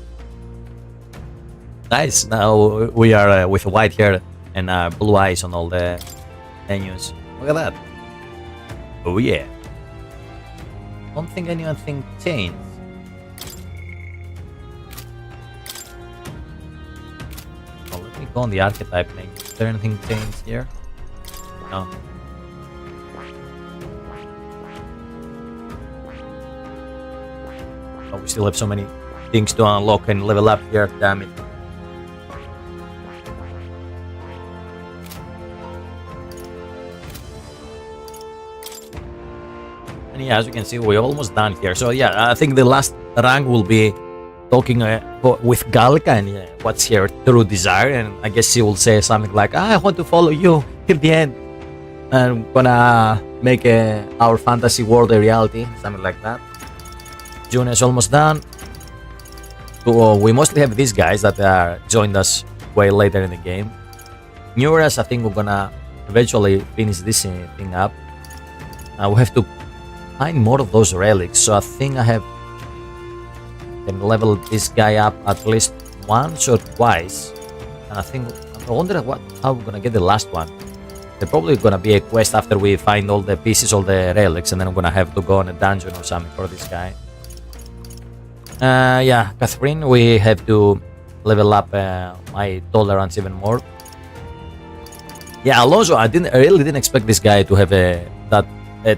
Nice. Now we are with white hair and blue eyes on all the menus. Look at that. Oh yeah. Don't think anything changed. Oh, let me go on the archetype menu. Is there anything changed here? No. Oh, we still have so many things to unlock and level up here, damn it. And yeah, as you can see, we're almost done here. So yeah, I think the last rank will be talking with Gallica and what's her true desire. And I guess she will say something like, I want to follow you till the end. And I'm gonna make our fantasy world a reality, something like that. June is almost done. So we mostly have these guys that joined us way later in the game. Neuras, I think we're gonna eventually finish this thing up. We have to find more of those relics, so I think I can level this guy up at least once or twice. And I wonder how we're gonna get the last one. There's probably gonna be a quest after we find all the pieces, all the relics, and then I'm gonna have to go on a dungeon or something for this guy. Yeah, Catherine, we have to level up my tolerance even more. Yeah, Alonso, I really didn't expect this guy to have that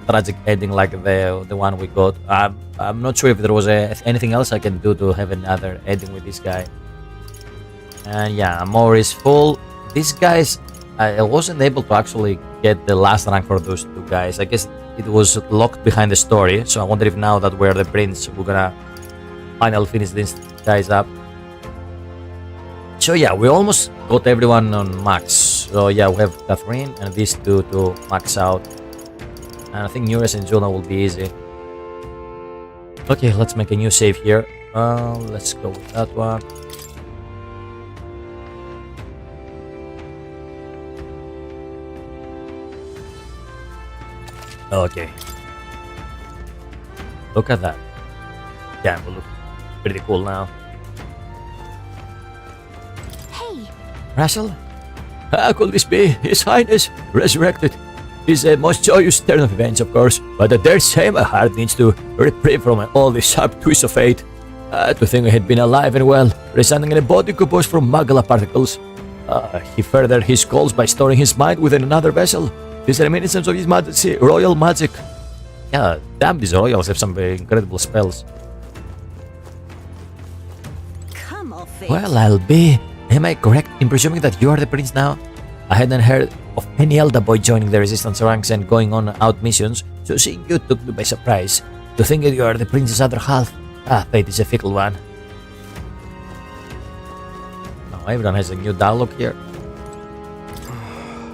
tragic ending like the one we got. I'm not sure if there was anything else I can do to have another ending with this guy. And yeah, more is full. These guys, I wasn't able to actually get the last rank for those two guys. I guess it was locked behind the story, so I wonder if now that we're the prince, we're gonna finally finish these guys up. So yeah, we almost got everyone on max. So yeah, we have Catherine and these two to max out. And I think Neuras and Juno will be easy. Okay, let's make a new save here. Let's go with that one. Okay. Look at that. Yeah, we look pretty cool now. Hey! Russell? How could this be? His Highness resurrected. It's a most joyous turn of events, of course, but I dare say my heart needs to reprieve from all this sharp twist of fate. To think I had been alive and well, residing in a body composed from magala particles. He furthered his goals by storing his mind within another vessel. This reminiscence of his majesty, royal magic. Yeah, damn, these royals have some very incredible spells. Come off it. Well, I'll be. Am I correct in presuming that you are the prince now? I hadn't heard of any elder boy joining the resistance ranks and going on out missions, so seeing you took me by surprise. To think that you are the prince's other half. Fate is a fickle one. Oh, everyone has a new dialogue here.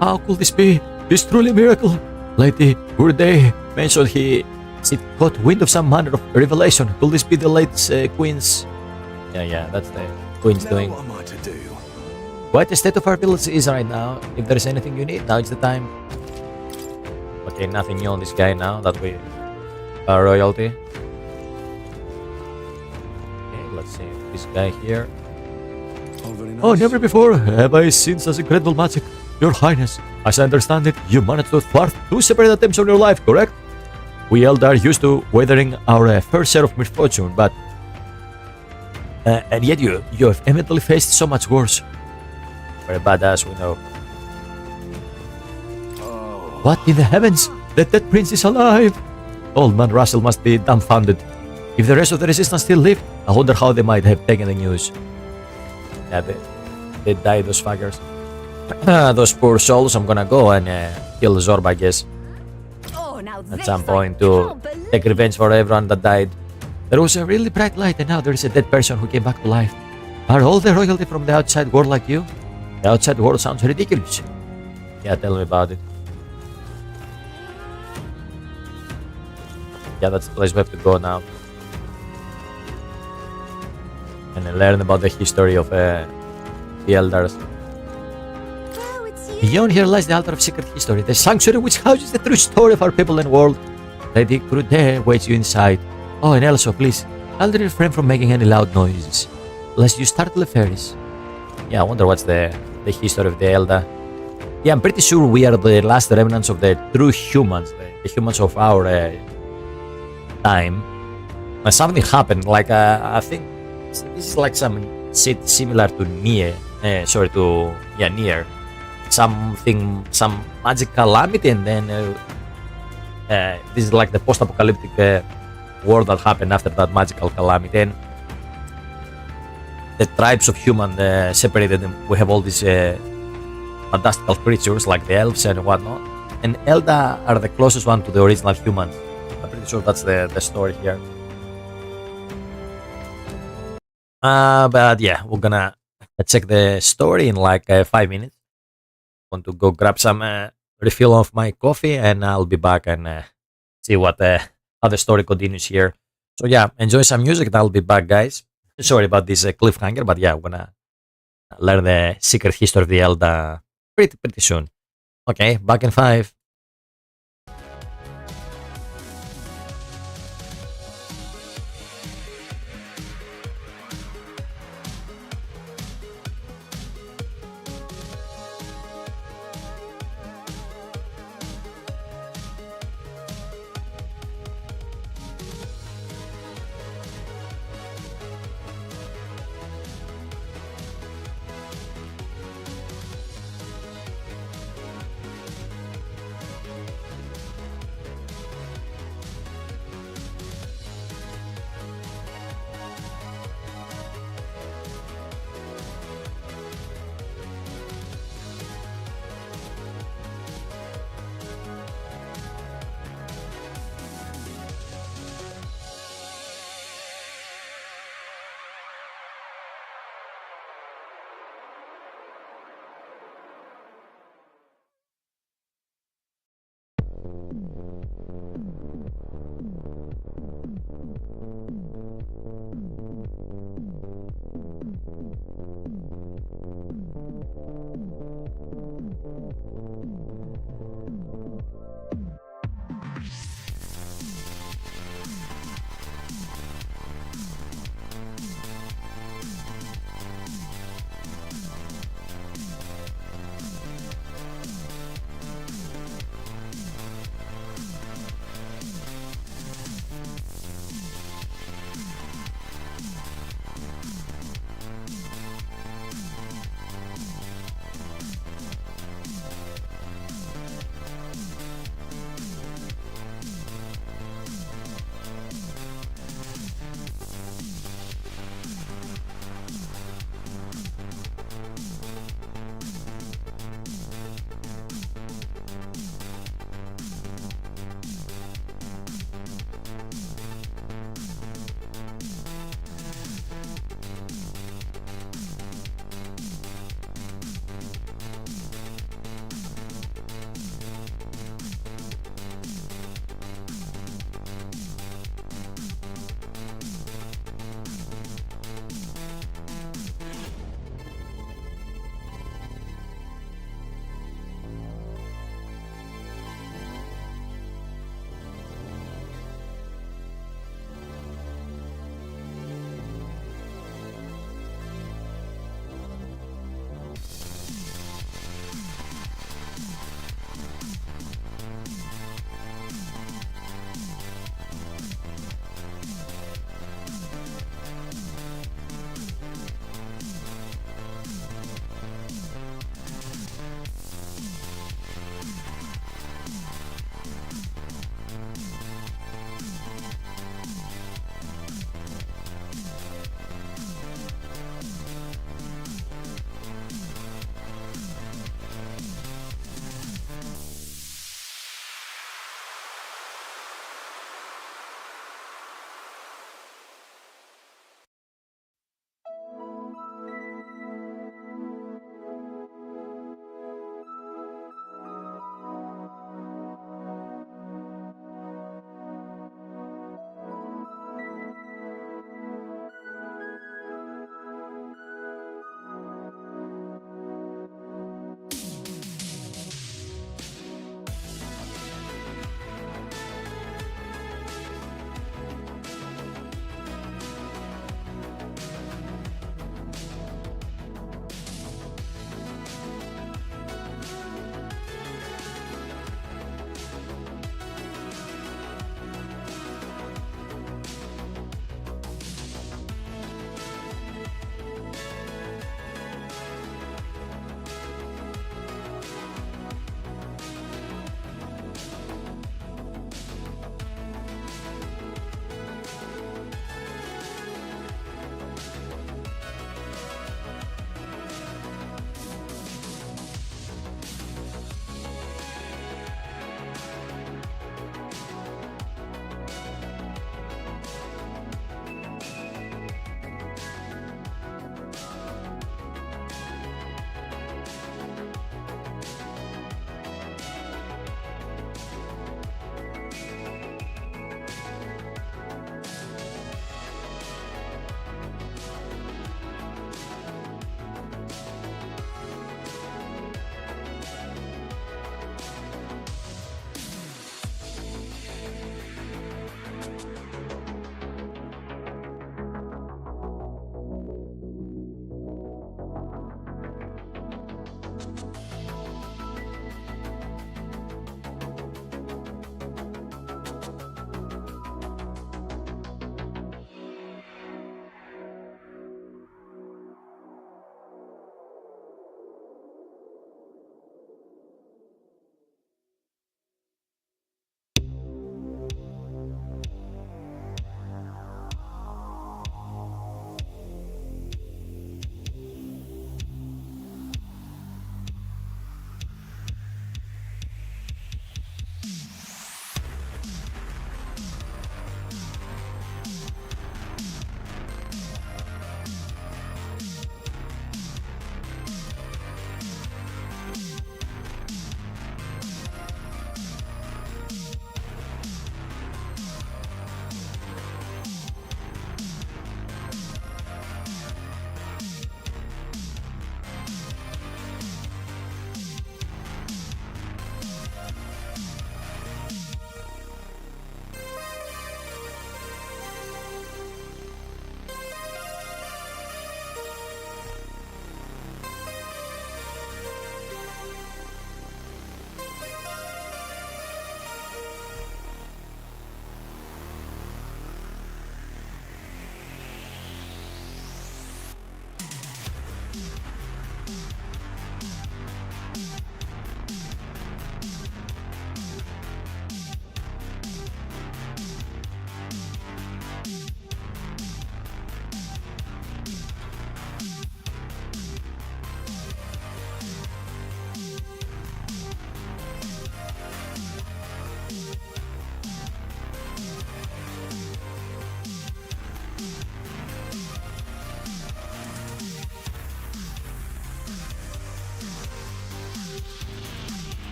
How could this be? It's truly a miracle. Lady Urde mentioned he caught wind of some manner of revelation. Could this be the late queen's? Yeah, that's the queen's doing. What am I to do? Quite the state of our village is right now. If there is anything you need, now it's the time. Okay, nothing new on this guy now that we are royalty. Okay, let's see this guy here. Oh, never before have I seen such incredible magic. Your Highness, as I understand it, you managed to thwart 2 separate attempts on your life, correct? We Eldar are used to weathering our fair share of misfortune, but... and yet you have evidently faced so much worse. We're a badass, we know. What in the heavens? That prince is alive! Old man Russell must be dumbfounded. If the rest of the resistance still lived, I wonder how they might have taken the news. Yeah, they died, those fuckers. Those poor souls. I'm gonna go and kill Zorba, I guess, Oh, now at some point to take revenge for everyone that died. There was a really bright light, and now there is a dead person who came back to life. Are all the royalty from the outside world like you? The outside world sounds ridiculous. Yeah, tell me about it. Yeah, that's the place we have to go now. And learn about the history of the elders. Beyond here lies the altar of secret history, the sanctuary which houses the true story of our people and world. Lady Crude waits you inside. Oh, and also, please, I'll refrain from making any loud noises, lest you startle the fairies. Yeah, I wonder what's the history of the Elder. Yeah, I'm pretty sure we are the last remnants of the true humans, the humans of our time. And something happened, like, I think this is like some shit similar to Nier. Nier. Some magic calamity, and then this is like the post-apocalyptic world that happened after that magical calamity. And the tribes of humans separated, and we have all these fantastical creatures like the elves and whatnot. And Elda are the closest one to the original humans. I'm pretty sure that's the story here. But yeah, we're gonna check the story in like 5 minutes. Want to go grab some refill of my coffee, and I'll be back and see what how the story continues here. So yeah, enjoy some music, and I'll be back, guys. Sorry about this cliffhanger, but yeah, I'm gonna learn the secret history of the Elda pretty soon. Okay, back in 5.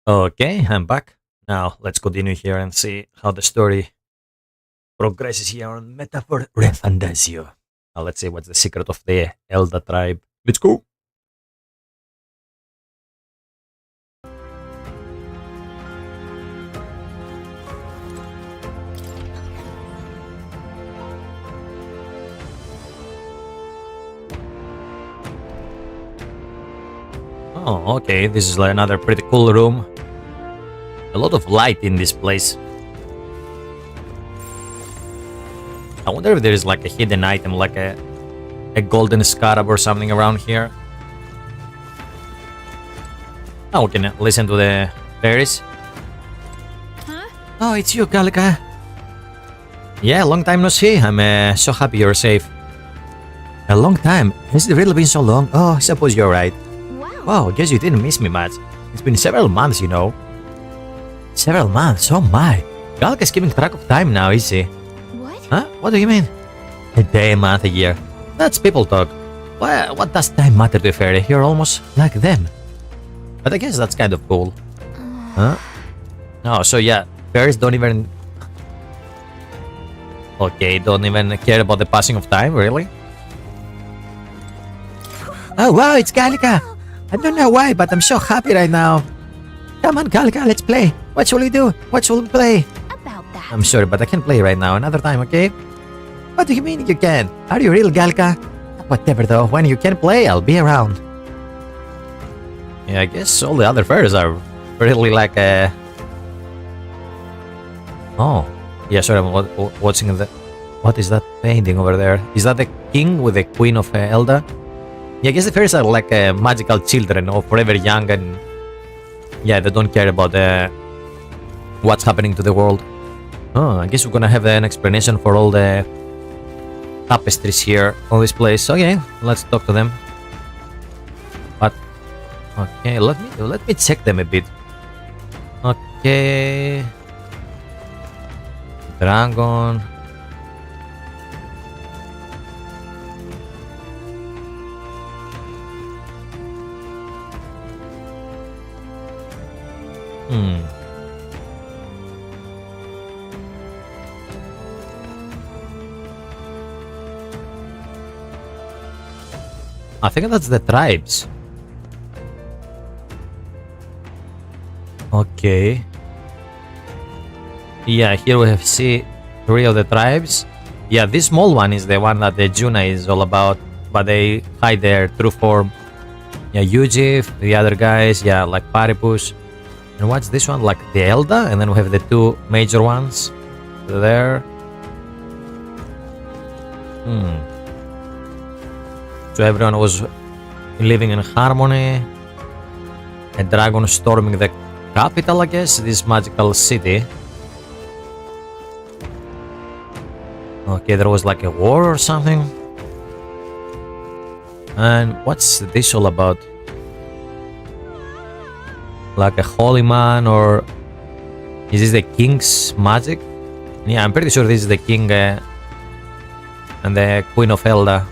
Okay, I'm back. Now let's continue here and see how the story progresses here on Metaphor ReFantazio. Now let's see what's the secret of the Elder tribe. Let's go! Oh, okay, this is like another pretty cool room. A lot of light in this place. I wonder if there is like a hidden item, like a golden scarab or something around here. Oh, we can listen to the fairies. Huh? Oh, it's you, Gallica. Yeah, long time no see. I'm so happy you're safe. A long time? Has it really been so long? Oh, I suppose you're right. Wow, guess you didn't miss me much. It's been several months, you know. Several months? Oh my. Gallica's keeping track of time now, is she? What? Huh? What do you mean? A day, a month, a year. That's people talk. What does time matter to a fairy? You're almost like them. But I guess that's kind of cool. Huh? Oh, so yeah, fairies don't even... Okay, don't even care about the passing of time, really? Oh wow, it's Gallica! I don't know why, but I'm so happy right now. Come on, Gallica, let's play. What shall we do? What shall we play? About that. I'm sorry, but I can't play right now. Another time, okay? What do you mean you can? Are you real, Gallica? Whatever though, when you can play, I'll be around. Yeah, I guess all the other fairies are really like Oh. Yeah, sorry, I'm watching the... What is that painting over there? Is that the king with the queen of Elda? Yeah, I guess the fairies are like magical children, or forever young, and yeah, they don't care about what's happening to the world. Oh, I guess we're gonna have an explanation for all the tapestries here on this place. Okay, let's talk to them. But okay, let me check them a bit. Okay, dragon. I think that's the tribes. Okay. Yeah, here we have three of the tribes. Yeah, this small one is the one that the Juna is all about, but they hide their true form. Yeah, Yuji, the other guys, yeah, like Paripus. And what's this one? Like the Elda, and then we have the two major ones there. So everyone was living in harmony. A dragon storming the capital, I guess, this magical city. Okay, there was like a war or something. And what's this all about? Like a holy man, or is this the king's magic? Yeah, I'm pretty sure this is the king and the queen of Elda.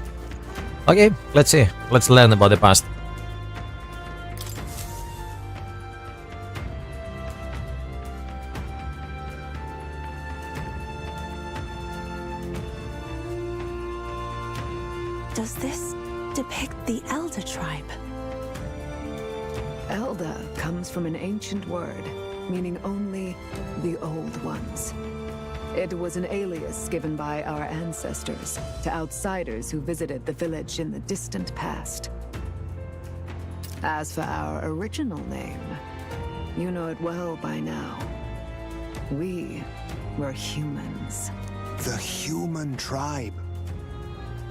Okay, let's see. Let's learn about the past. Does this depict the Elder tribe? Elda comes from an ancient word, meaning only the old ones. It was an alias given by our ancestors to outsiders who visited the village in the distant past. As for our original name, you know it well by now. We were humans. The human tribe.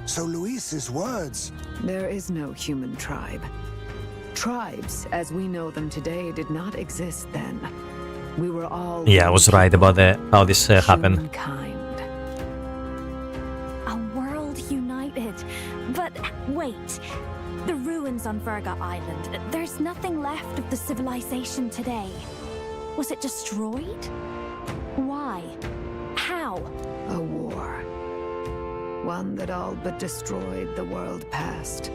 So Luis's words... There is no human tribe. Tribes, as we know them today, did not exist then. We were all... Yeah, I was right about how this happened. Humankind. A world united. But wait, the ruins on Virga Island, there's nothing left of the civilization today. Was it destroyed? Why? How? A war. One that all but destroyed the world past.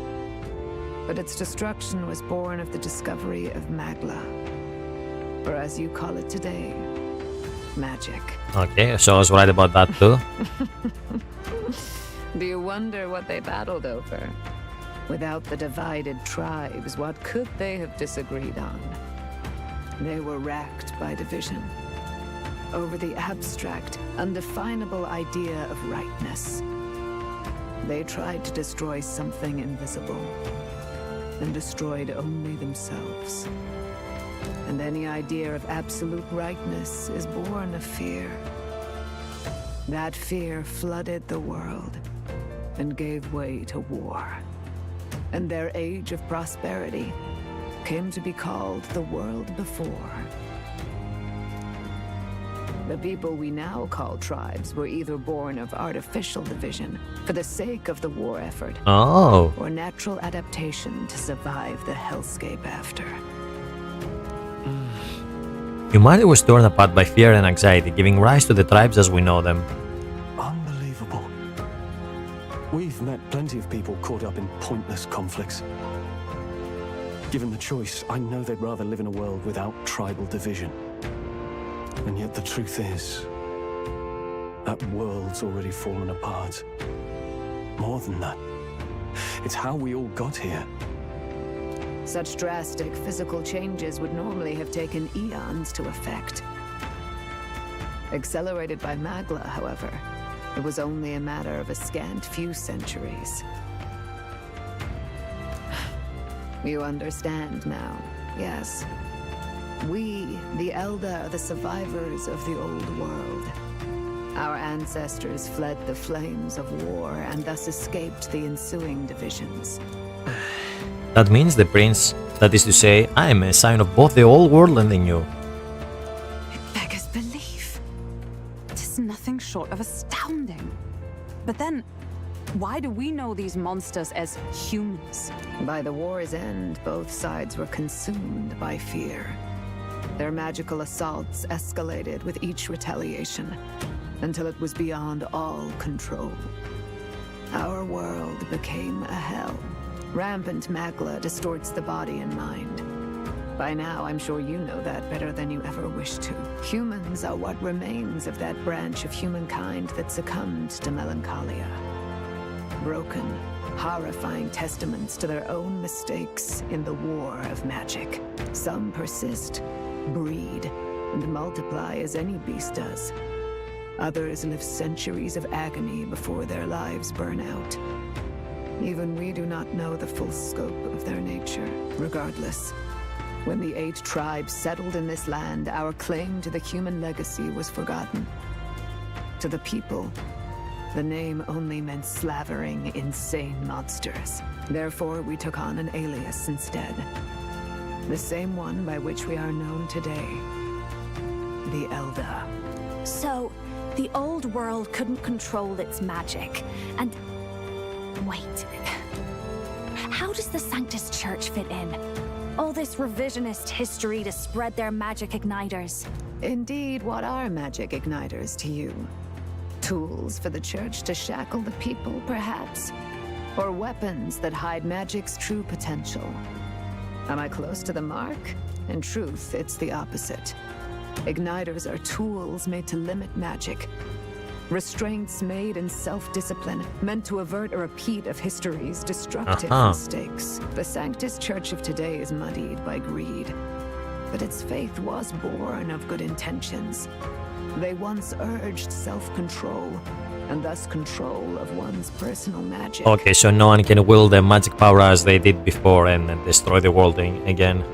But its destruction was born of the discovery of Magla. or as you call it today, magic. Okay, so I was right about that too. Do you wonder what they battled over? Without the divided tribes, what could they have disagreed on? They were racked by division over the abstract, undefinable idea of rightness. They tried to destroy something invisible, and destroyed only themselves. And any idea of absolute rightness is born of fear. That fear flooded the world and gave way to war. And their age of prosperity came to be called the world before. The people we now call tribes were either born of artificial division for the sake of the war effort, or natural adaptation to survive the hellscape after. Humanity was torn apart by fear and anxiety, giving rise to the tribes as we know them. Unbelievable. We've met plenty of people caught up in pointless conflicts. Given the choice, I know they'd rather live in a world without tribal division. And yet the truth is, that world's already fallen apart. More than that, it's how we all got here. Such drastic physical changes would normally have taken eons to effect. Accelerated by Magla, however, it was only a matter of a scant few centuries. You understand now, yes? We, the Elder, are the survivors of the old world. Our ancestors fled the flames of war and thus escaped the ensuing divisions. That means the prince, that is to say, I am a sign of both the old world and the new. It beggars belief. It is nothing short of astounding. But then, why do we know these monsters as humans? By the war's end, both sides were consumed by fear. Their magical assaults escalated with each retaliation, until it was beyond all control. Our world became a hell. Rampant Magla distorts the body and mind. By now, I'm sure you know that better than you ever wished to. Humans are what remains of that branch of humankind that succumbed to melancholia. Broken, horrifying testaments to their own mistakes in the war of magic. Some persist, breed, and multiply as any beast does. Others live centuries of agony before their lives burn out. Even we do not know the full scope of their nature. Regardless, when the 8 tribes settled in this land, our claim to the human legacy was forgotten. To the people, the name only meant slavering, insane monsters. Therefore, we took on an alias instead. The same one by which we are known today. The Elder. So, the old world couldn't control its magic, and... Wait. How does the Sanctus Church fit in? All this revisionist history to spread their magic igniters. Indeed, what are magic igniters to you? Tools for the Church to shackle the people, perhaps? Or weapons that hide magic's true potential? Am I close to the mark? In truth, it's the opposite. Igniters are tools made to limit magic. Restraints made in self-discipline, meant to avert a repeat of history's destructive mistakes. The Sanctus Church of today is muddied by greed, but its faith was born of good intentions. They once urged self-control, and thus control of one's personal magic. Okay, so no one can wield their magic power as they did before and destroy the world again.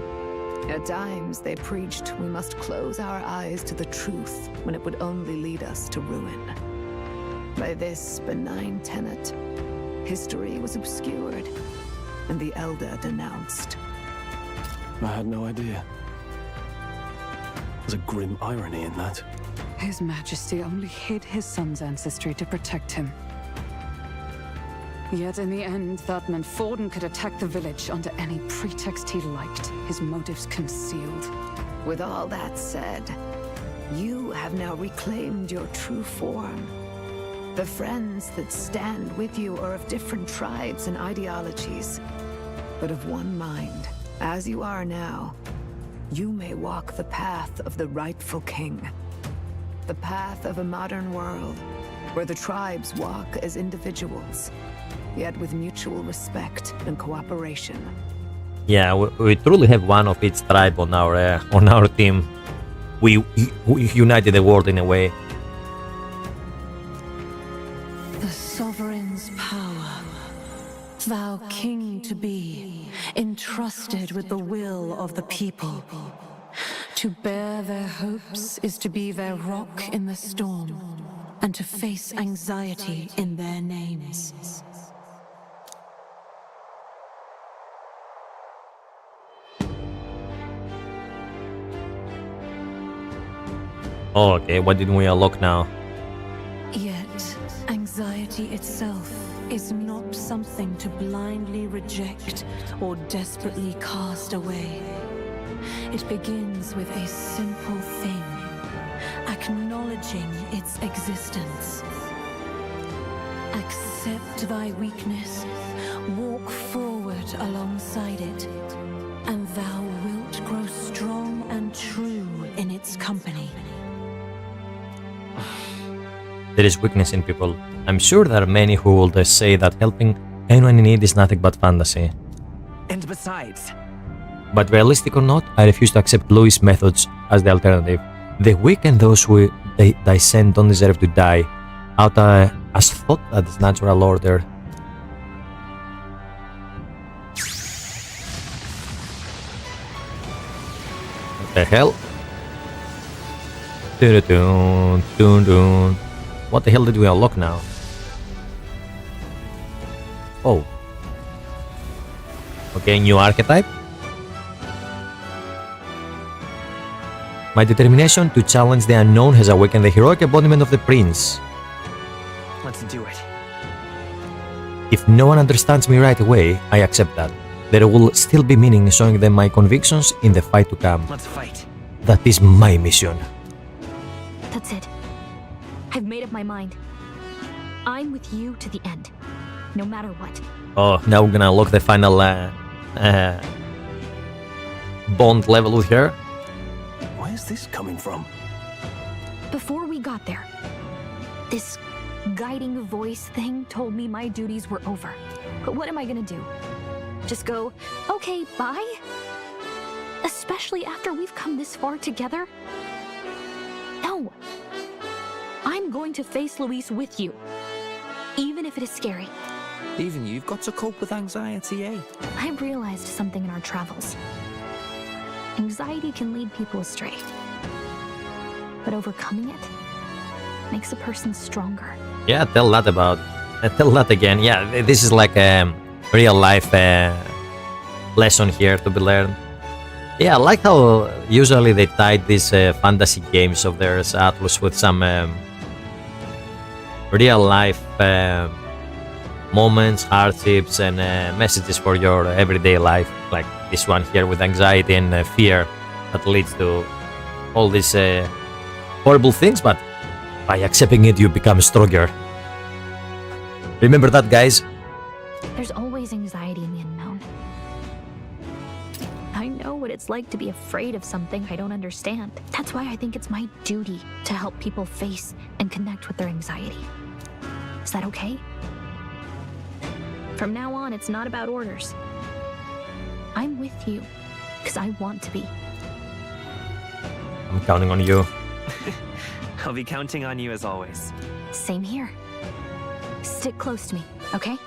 At times, they preached we must close our eyes to the truth when it would only lead us to ruin. By this benign tenet, history was obscured, and the Elder denounced. I had no idea. There's a grim irony in that. His Majesty only hid his son's ancestry to protect him. Yet in the end, that meant Forden could attack the village under any pretext he liked, his motives concealed. With all that said, you have now reclaimed your true form. The friends that stand with you are of different tribes and ideologies, but of one mind. As you are now, You may walk the path of the rightful king. The path of a modern world, where the tribes walk as individuals, yet with mutual respect and cooperation. Yeah, we truly have one of each tribe on our team. We united the world in a way. The sovereign's power, thou king to be, entrusted with the will of the people. To bear their hopes is to be their rock in the storm, and to face anxiety in their names. Oh, okay, what did we unlock now? Yet, anxiety itself is not something to blindly reject or desperately cast away. It begins with a simple thing, acknowledging its existence. Accept thy weakness, walk forward alongside it, and thou wilt grow strong and true in its company. There is weakness in people. I'm sure there are many who will say that helping anyone in need is nothing but fantasy. And besides... But realistic or not, I refuse to accept Louis' methods as the alternative. The weak and those who they send don't deserve to die, out as thought that is natural order. What the hell? What the hell did we unlock now? Oh. Okay, new archetype. My determination to challenge the unknown has awakened the heroic embodiment of the prince. Let's do it. If no one understands me right away, I accept that. There will still be meaning in showing them my convictions in the fight to come. Let's fight. That is my mission. That's it. I've made up my mind. I'm with you to the end, no matter what. Oh, now we're gonna unlock the final bond level with her. Where's this coming from? Before we got there, this guiding voice thing told me my duties were over. But what am I gonna do? Just go, okay, bye? Especially after we've come this far together? No. I'm going to face Luis with you, even if it is scary. Even you've got to cope with anxiety, eh? I've realized something in our travels. Anxiety can lead people astray, but overcoming it makes a person stronger. Yeah, tell that again. Yeah, this is like a real life lesson here to be learned. Yeah, I like how usually they tied these fantasy games of theirs, Atlus, with some real life moments, hardships, and messages for your everyday life, like this one here with anxiety and fear that leads to all these horrible things, but by accepting it, you become stronger. Remember that, guys? There's always anxiety in the unknown. I know what it's like to be afraid of something I don't understand. That's why I think it's my duty to help people face and connect with their anxiety. Is that okay? From now on, it's not about orders. I'm with you, because I want to be. I'm counting on you. I'll be counting on you as always. Same here. Stick close to me, okay?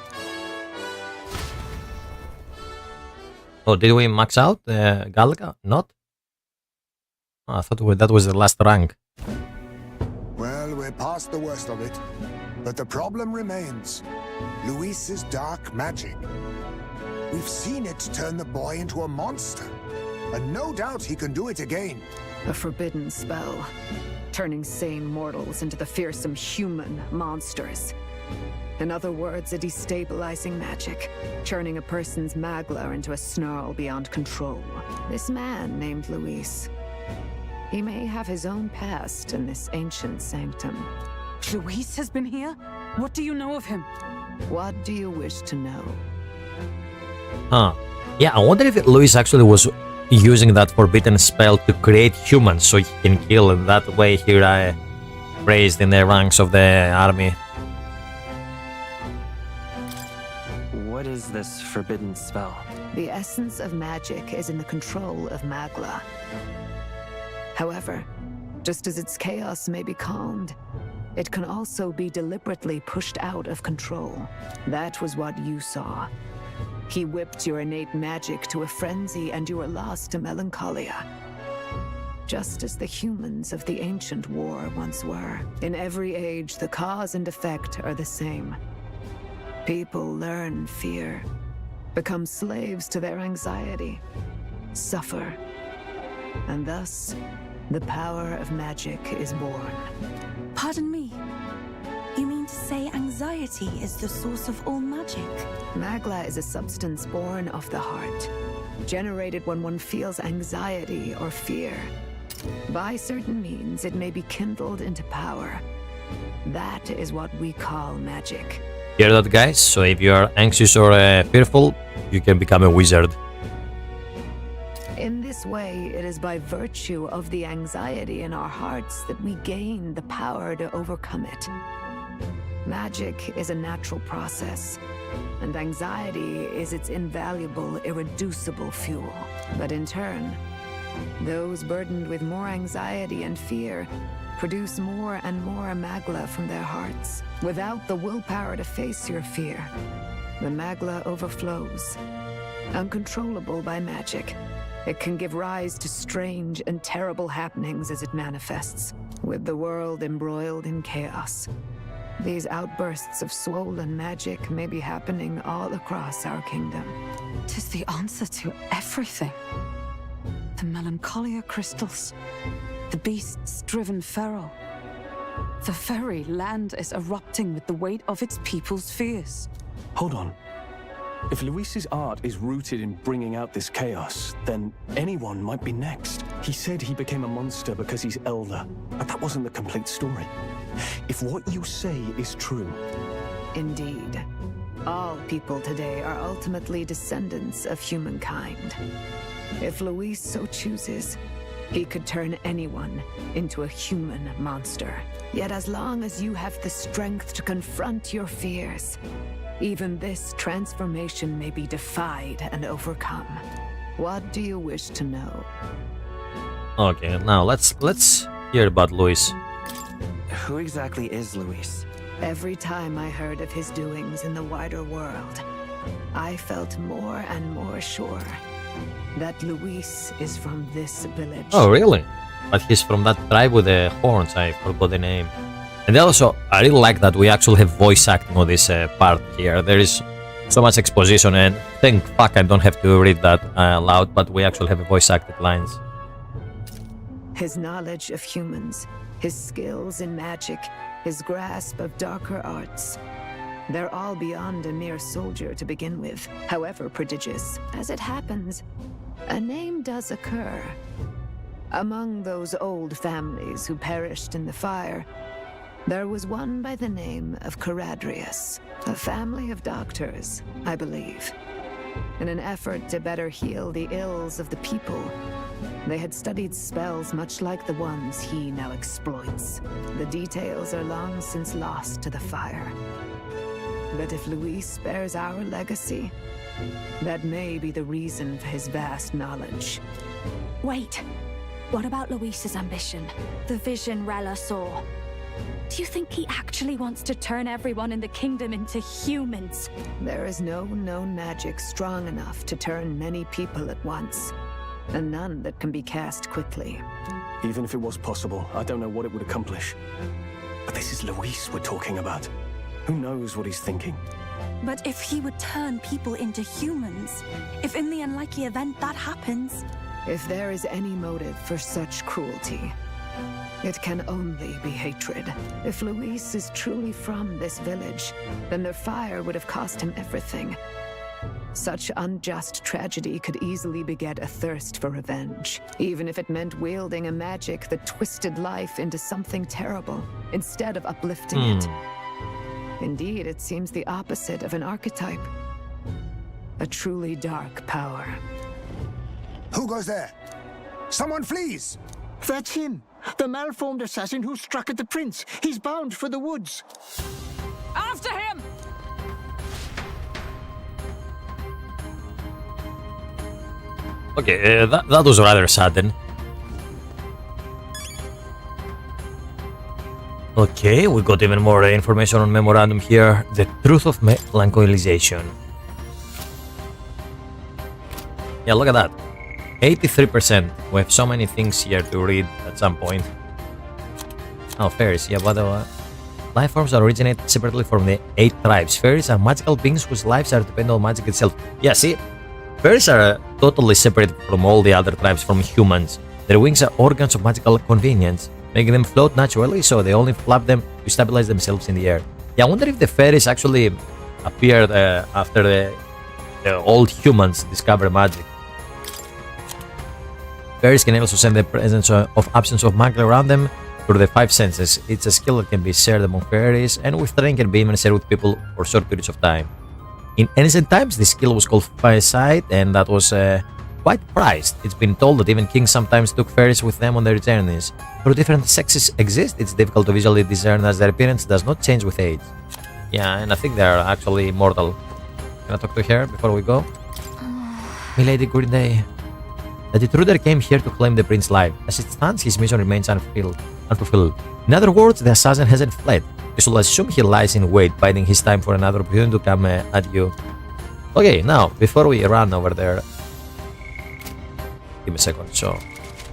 Oh, did we max out Gallica? Not? Oh, I thought that was the last rank. Well, we're past the worst of it. But the problem remains. Luis's dark magic. We've seen it turn the boy into a monster. And no doubt he can do it again. A forbidden spell, turning sane mortals into the fearsome human monsters. In other words, a destabilizing magic, turning a person's magla into a snarl beyond control. This man named Luis, he may have his own past in this ancient sanctum. Luis has been here? What do you know of him? What do you wish to know? Huh. Yeah, I wonder if Luis actually was using that forbidden spell to create humans so he can kill, and that way he raised in the ranks of the army. What is this forbidden spell? The essence of magic is in the control of Magla. However, just as its chaos may be calmed, it can also be deliberately pushed out of control. That was what you saw. He whipped your innate magic to a frenzy and you were lost to melancholia. Just as the humans of the ancient war once were. In every age, the cause and effect are the same. People learn fear, become slaves to their anxiety, suffer, and thus, the power of magic is born. Pardon me. You mean to say anxiety is the source of all magic? Magla is a substance born of the heart, generated when one feels anxiety or fear. By certain means, it may be kindled into power. That is what we call magic. Hear that, guys? So if you are anxious or fearful, you can become a wizard. In this way, it is by virtue of the anxiety in our hearts that we gain the power to overcome it. Magic is a natural process, and anxiety is its invaluable, irreducible fuel. But in turn, those burdened with more anxiety and fear produce more and more Magla from their hearts. Without the willpower to face your fear, the Magla overflows. Uncontrollable by magic, it can give rise to strange and terrible happenings as it manifests, with the world embroiled in chaos. These outbursts of swollen magic may be happening all across our kingdom. 'Tis the answer to everything. The melancholia crystals, the beasts driven feral. The very land is erupting with the weight of its people's fears. Hold on. If Luis's art is rooted in bringing out this chaos, then anyone might be next. He said he became a monster because he's elder, but that wasn't the complete story. If what you say is true... Indeed. All people today are ultimately descendants of humankind. If Luis so chooses, he could turn anyone into a human monster. Yet as long as you have the strength to confront your fears, even this transformation may be defied and overcome. What do you wish to know? Okay, now let's hear about Luis. Who exactly is Luis? Every time I heard of his doings in the wider world, I felt more and more sure that Luis is from this village. Oh, really? But he's from that tribe with the horns, I forgot the name. And also, I really like that we actually have voice acting on this part here. There is so much exposition, and thank fuck I don't have to read that loud, but we actually have voice acted lines. His knowledge of humans, his skills in magic, his grasp of darker arts. They're all beyond a mere soldier to begin with, however prodigious. As it happens, a name does occur. Among those old families who perished in the fire, there was one by the name of Caradrius, a family of doctors, I believe. In an effort to better heal the ills of the people, they had studied spells much like the ones he now exploits. The details are long since lost to the fire. But if Luis bears our legacy, that may be the reason for his vast knowledge. Wait, what about Luis's ambition? The vision Rella saw? Do you think he actually wants to turn everyone in the kingdom into humans? There is no known magic strong enough to turn many people at once, and none that can be cast quickly. Even if it was possible, I don't know what it would accomplish. But this is Luis we're talking about. Who knows what he's thinking? But if he would turn people into humans, if in the unlikely event that happens... If there is any motive for such cruelty, it can only be hatred. If Luis is truly from this village, then their fire would have cost him everything. Such unjust tragedy could easily beget a thirst for revenge, even if it meant wielding a magic that twisted life into something terrible, instead of uplifting it. Indeed, it seems the opposite of an archetype. A truly dark power. Who goes there? Someone flees! That's him! The malformed assassin who struck at the prince. He's bound for the woods. After him! Okay, that was rather sudden. Okay, we got even more information on memorandum here. The truth of melancholization. Yeah, look at that. 83%. We have so many things here to read at some point. Oh, fairies. Yeah, but life forms originate separately from the 8 tribes. Fairies are magical beings whose lives are dependent on magic itself. Yeah, see? Fairies are totally separate from all the other tribes, from humans. Their wings are organs of magical convenience, making them float naturally, so they only flap them to stabilize themselves in the air. Yeah, I wonder if the fairies actually appeared after the old humans discovered magic. Fairies can also sense the presence of absence of magic around them through the 5 senses. It's a skill that can be shared among fairies, and with training can be even shared with people for short periods of time. In ancient times, this skill was called Firesight, and that was quite prized. It's been told that even kings sometimes took fairies with them on their journeys. Though different sexes exist, it's difficult to visually discern as their appearance does not change with age. Yeah, and I think they are actually immortal. Can I talk to her before we go? Milady, good day. The intruder came here to claim the prince's life. As it stands, his mission remains unfulfilled. In other words, the assassin hasn't fled. You should assume he lies in wait, biding his time for another opportunity to come at you. Okay, now, before we run over there... Give me a second, so...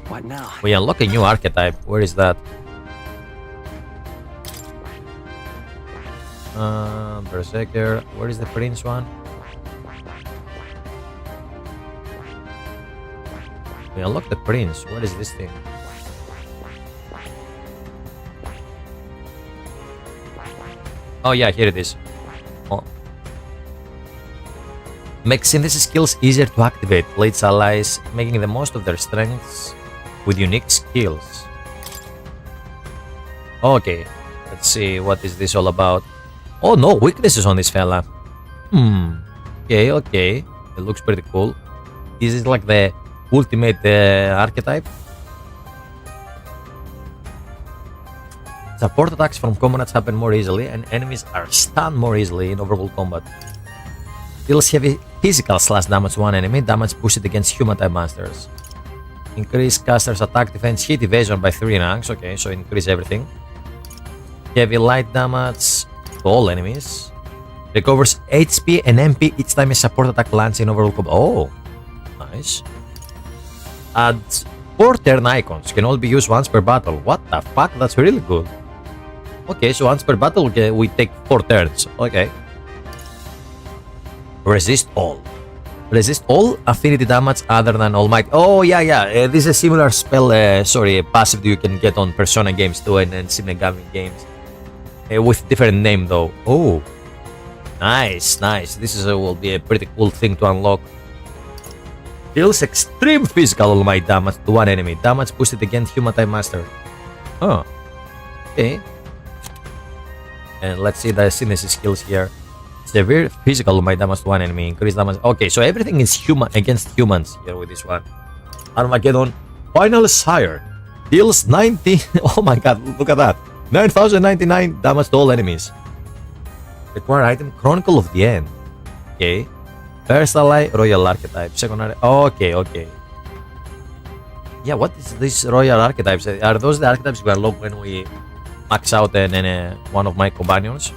What now? We unlock a new archetype. Where is that? Berserker. Where is the prince one? We unlock the prince. What is this thing? Oh yeah, here it is. Oh. Makes synthesis skills easier to activate. Plates allies, making the most of their strengths with unique skills. Okay, let's see what is this all about. Oh, no weaknesses on this fella. Okay. It looks pretty cool. This is like the ultimate archetype. Support attacks from combatants happen more easily, and enemies are stunned more easily in overworld combat. Deals heavy physical slash damage to one enemy, damage boosted against human type monsters. Increase caster's attack, defense, hit, evasion by 3 ranks. Okay, so increase everything. Heavy light damage to all enemies. Recovers HP and MP each time a support attack lands in overworld combat. Oh, nice. Adds 4 turn icons, can all be used once per battle. What the fuck? That's really good. Okay, so once per battle we take 4 turns. Okay. Resist all. Resist all affinity damage other than All Might. Oh, yeah. This is a similar spell, passive you can get on Persona games too and Shin Megami games. With different name though. Oh, nice. This will be a pretty cool thing to unlock. Deals extreme physical All Might damage to one enemy. Damage boosted against human type master. Oh, okay. And let's see the synthesis skills here. Severe physical All Might damage to one enemy. Increased damage. Okay, so everything is human against humans here with this one. Armageddon. Final Sire. Deals 90. Oh my god, look at that. 9,099 damage to all enemies. Require item Chronicle of the End. Okay. First ally, Royal Archetype. Second ally, okay. Yeah, what is these Royal Archetypes? Are those the archetypes we unlock when we max out one of my companions?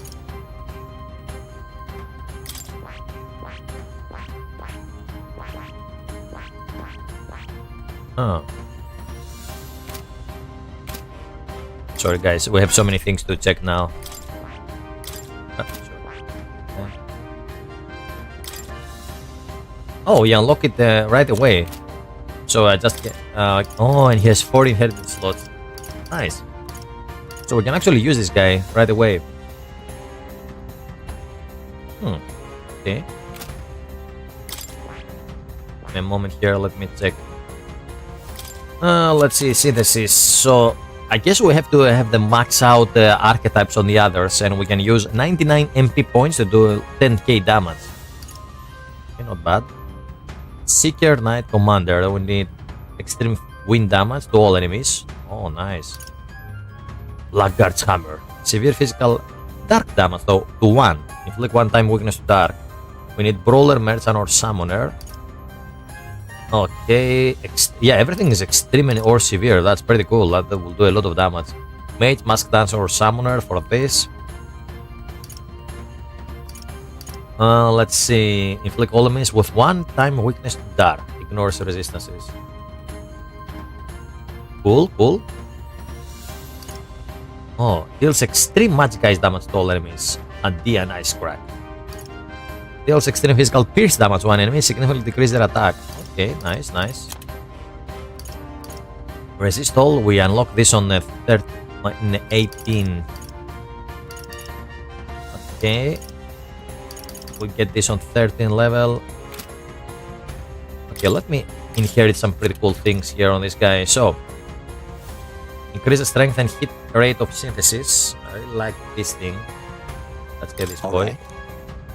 Oh. Sorry guys, we have so many things to check now. Oh, you unlock it right away. So I just get... oh, and he has 4 inheritance slots. Nice. So we can actually use this guy right away. Okay. A moment here, let me check. Let's see, synthesis. So I guess we have to have the max out archetypes on the others, and we can use 99 MP points to do 10k damage. Okay, not bad. Seeker Knight Commander. We need extreme wind damage to all enemies. Oh, nice. Blackguard's Hammer. Severe physical dark damage though to 1. Inflict 1-time weakness to dark. We need Brawler, Merchant, or Summoner. Okay. Yeah, everything is extreme or severe. That's pretty cool. That will do a lot of damage. Mage, Mask Dancer, or Summoner for this. Let's see. Inflict all enemies with 1-time weakness to dark. Ignores resistances. Cool, cool. Oh, deals extreme magic ice damage to all enemies. And D and Ice Crack. Deals extreme physical pierce damage to one enemy, significantly decrease their attack. Okay, nice, nice. Resist all, we unlock this on the 18. Okay. We get this on 13 level. Okay, let me inherit some pretty cool things here on this guy. So, increase the strength and hit rate of synthesis. I really like this thing. Let's get this boy. Okay.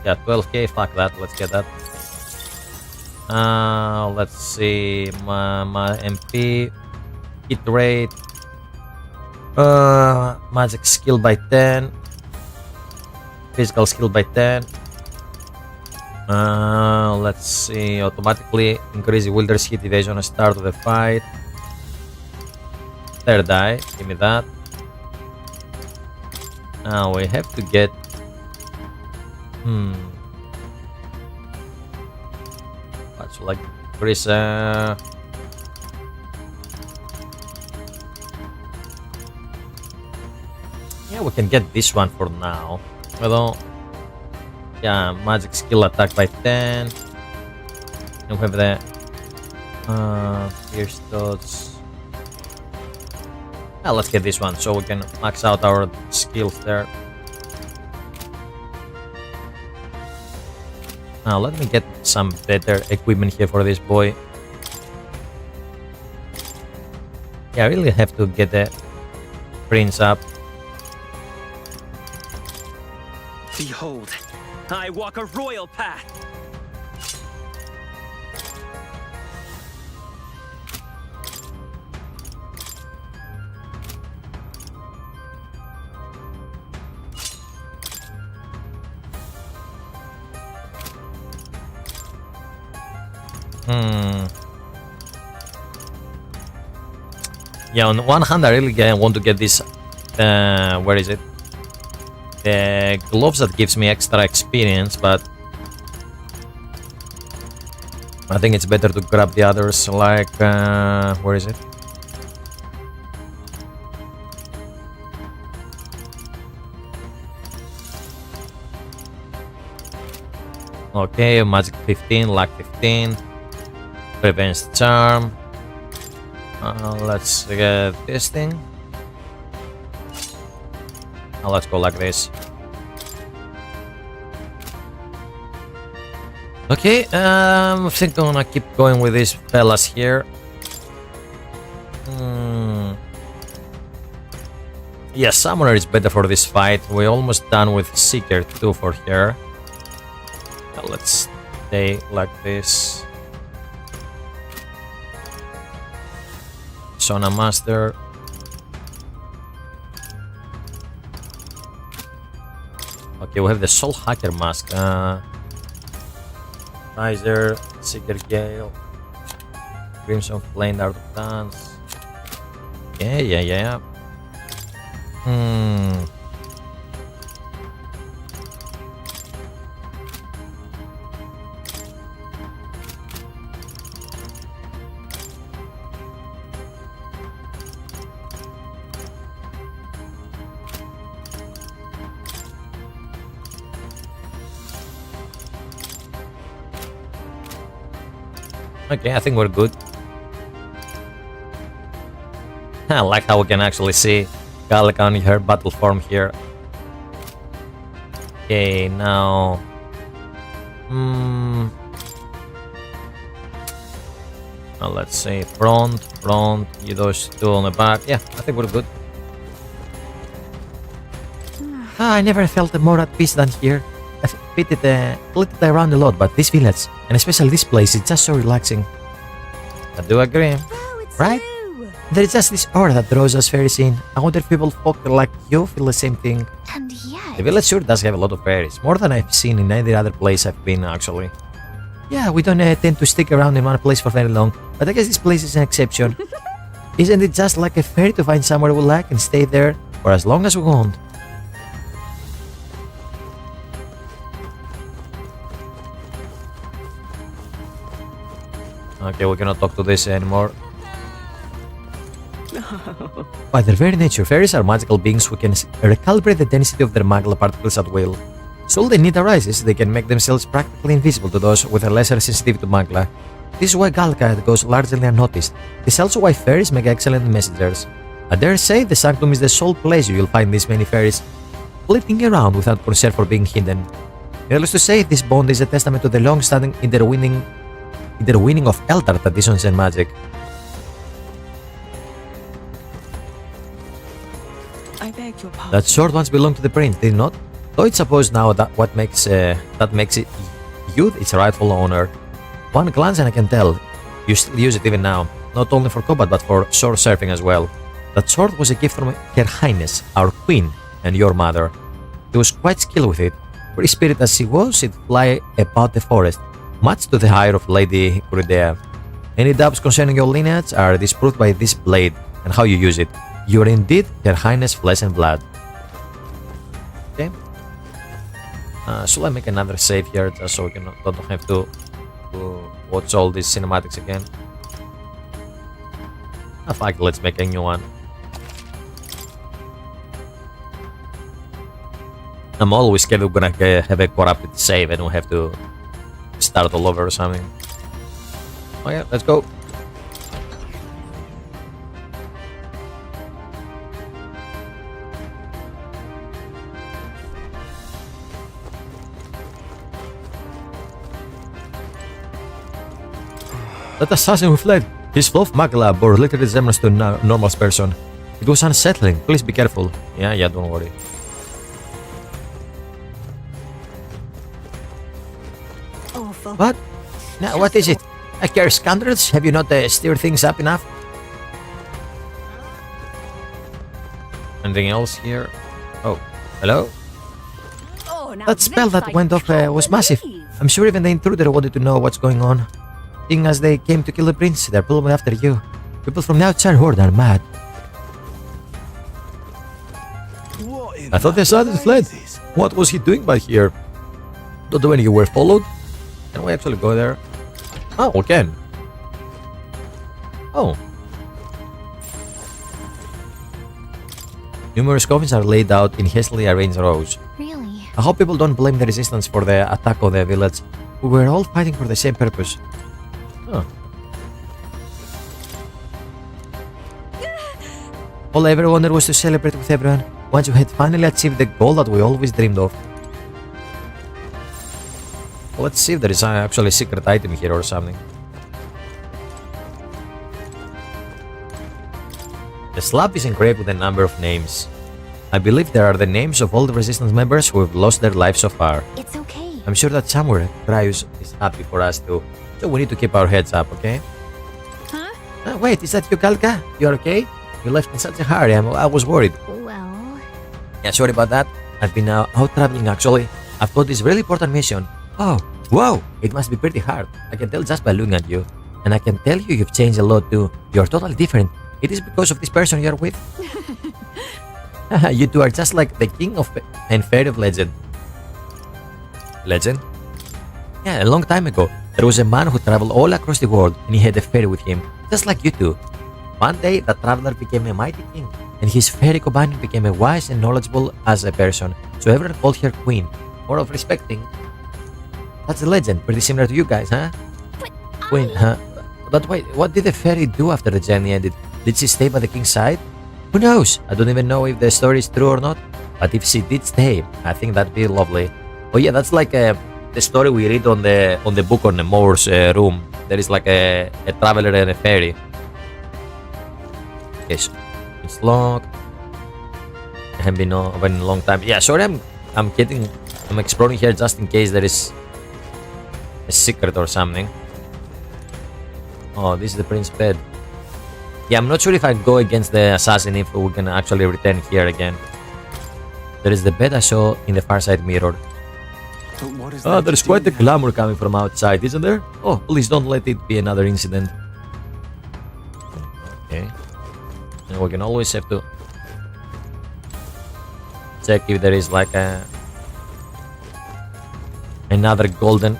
Yeah, 12k, fuck that, let's get that. Let's see, my MP, hit rate, magic skill by 10, physical skill by 10. Let's see, automatically increase the wielder's hit evasion at start of the fight. Third die, give me that. Now we have to get what's like increase yeah, we can get this one for now. Although yeah, magic skill attack by 10. And we have the fierce thoughts. Yeah, let's get this one so we can max out our skills there. Now let me get some better equipment here for this boy. Yeah, I really have to get the prince up. Behold, I walk a royal path. Yeah, on one hand, I really want to get this. Where is it? The gloves that gives me extra experience, but I think it's better to grab the others. Like, where is it? Okay, magic 15, luck 15, revenge charm. Let's get this thing. Let's go like this. Okay, I think I'm gonna keep going with these fellas here. Yeah, Summoner is better for this fight. We're almost done with Seeker too for her. Let's stay like this. Sona Master. Okay, we have the Soul Hacker Mask. Riser, Seeker Gale, Crimson Flame, Art of Dance. Yeah. Okay, I think we're good. I like how we can actually see Gallica in her battle form here. Okay, now... Now let's say front, you those two on the back. Yeah, I think we're good. I never felt more at peace than here. I've flitted around a lot, but this village, And especially this place is just so relaxing. I do agree. Right? There is just this aura that draws us fairies in. I wonder if people folk like you feel the same thing. And yet... The village sure does have a lot of fairies. More than I've seen in any other place I've been, actually. Yeah, we don't tend to stick around in one place for very long. But I guess this place is an exception. Isn't it just like a fairy to find somewhere we like and stay there for as long as we want? Okay, we cannot talk to this anymore. By their very nature, fairies are magical beings who can recalibrate the density of their magla particles at will. So the need arises, they can make themselves practically invisible to those with a lesser sensitivity to magla. This is why Gallica goes largely unnoticed. This is also why fairies make excellent messengers. I dare say the Sanctum is the sole place you'll find these many fairies flitting around without concern for being hidden. Needless to say, this bond is a testament to the long-standing interweaving of elder traditions and magic. I beg your pardon. That sword once belonged to the prince, did it not? Though it's supposed now that what makes it you its rightful owner. One glance and I can tell, you still use it even now, not only for combat but for sword surfing as well. That sword was a gift from Her Highness, our queen, and your mother. She was quite skilled with it. Free spirit as she was, she'd fly about the forest, much to the ire of Lady Grudea. Any doubts concerning your lineage are disproved by this blade and how you use it. You are indeed Her Highness flesh and blood. Okay. Should I make another save here just so we don't have to watch all these cinematics again? Fuck, let's make a new one. I'm always scared we're gonna have a corrupted save and we'll have to start all over or something. Oh yeah, let's go. That assassin who fled, his flow of magla bore little resemblance to a normal person. It was unsettling. Please be careful. Yeah, don't worry. Awful. What? Now, what is it? I carry scoundrels? Have you not stirred things up enough? Anything else here? Oh, hello? Oh, now That spell this that I went off can't was massive. believe. I'm sure even the intruder wanted to know what's going on. Seeing as they came to kill the prince, they're probably after you. People from the outside world are mad. I thought the assassin fled. What was he doing back here? Don't know when you were followed? Can we actually go there? Oh, we can. Oh. Numerous coffins are laid out in hastily arranged rows. Really? I hope people don't blame the resistance for the attack on the village. We were all fighting for the same purpose. Huh. All I ever wanted was to celebrate with everyone once we had finally achieved the goal that we always dreamed of. Let's see if there is actually a secret item here or something. The slab is engraved with a number of names. I believe there are the names of all the resistance members who have lost their lives so far. It's okay. I'm sure that somewhere Cryus is happy for us too, so we need to keep our heads up, okay? Huh? Wait, is that you, Gallica? You're okay? You left in such a hurry, I was worried. Well... Yeah, sorry about that. I've been out traveling actually. I've got this really important mission. Oh, wow! It must be pretty hard. I can tell just by looking at you. And I can tell you've changed a lot too. You're totally different. It is because of this person you're with. You two are just like the king of and fairy of legend. Legend? Yeah, a long time ago, there was a man who traveled all across the world and he had a fairy with him, just like you two. One day, that traveler became a mighty king, and his fairy companion became a wise and knowledgeable as a person, so everyone called her queen. More of respecting. That's a legend, pretty similar to you guys, huh? But Queen, huh? But wait, what did the fairy do after the journey ended? Did she stay by the king's side? Who knows? I don't even know if the story is true or not, but if she did stay, I think that'd be lovely. Oh yeah, that's like the story we read on the book on the Moore's room. There is like a traveler and a fairy. Yes, it's locked. I haven't been over in a long time. Yeah, sorry, I'm exploring here just in case there is a secret or something. Oh, this is the prince's bed. Yeah, I'm not sure if I go against the assassin if we can actually return here again. There is the bed I saw in the far side mirror. Oh, there's quite a glamour coming from outside, isn't there? Oh, please don't let it be another incident. Okay. And we can always have to check if there is like another golden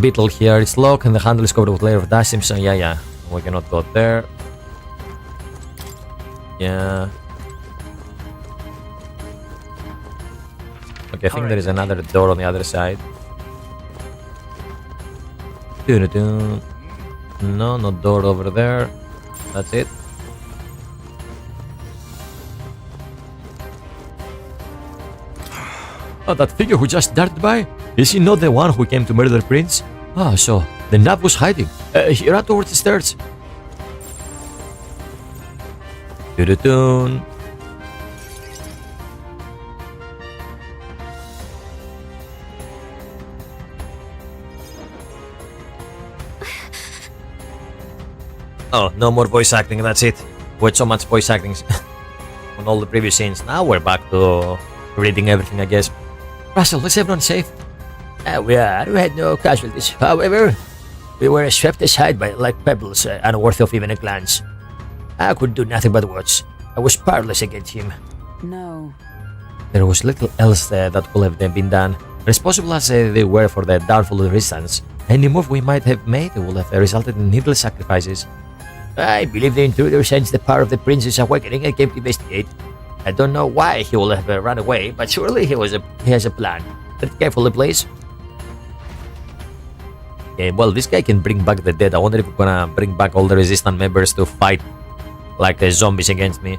beetle here. It's locked and the handle is covered with a layer of dust. So yeah, we cannot go there. Yeah. Okay, I think there is another door on the other side. No, no door over there. That's it. Oh, that figure who just darted by? Is he not the one who came to murder the prince? Ah, so the nav was hiding. He ran towards the stairs. Oh, no more voice acting, that's it. With so much voice acting on all the previous scenes. Now we're back to reading everything, I guess. Russell, is everyone safe? We had no casualties. However, we were swept aside by like pebbles, unworthy of even a glance. I could do nothing but watch. I was powerless against him. No. There was little else that could have been done. Responsible as they were for the downfall of the resistance, any move we might have made would have resulted in needless sacrifices. I believe the intruder sensed the power of the prince's awakening and came to investigate. I don't know why he will have run away, but surely he has a plan. Tread carefully, please. Okay, well, this guy can bring back the dead. I wonder if we're gonna bring back all the resistant members to fight like zombies against me.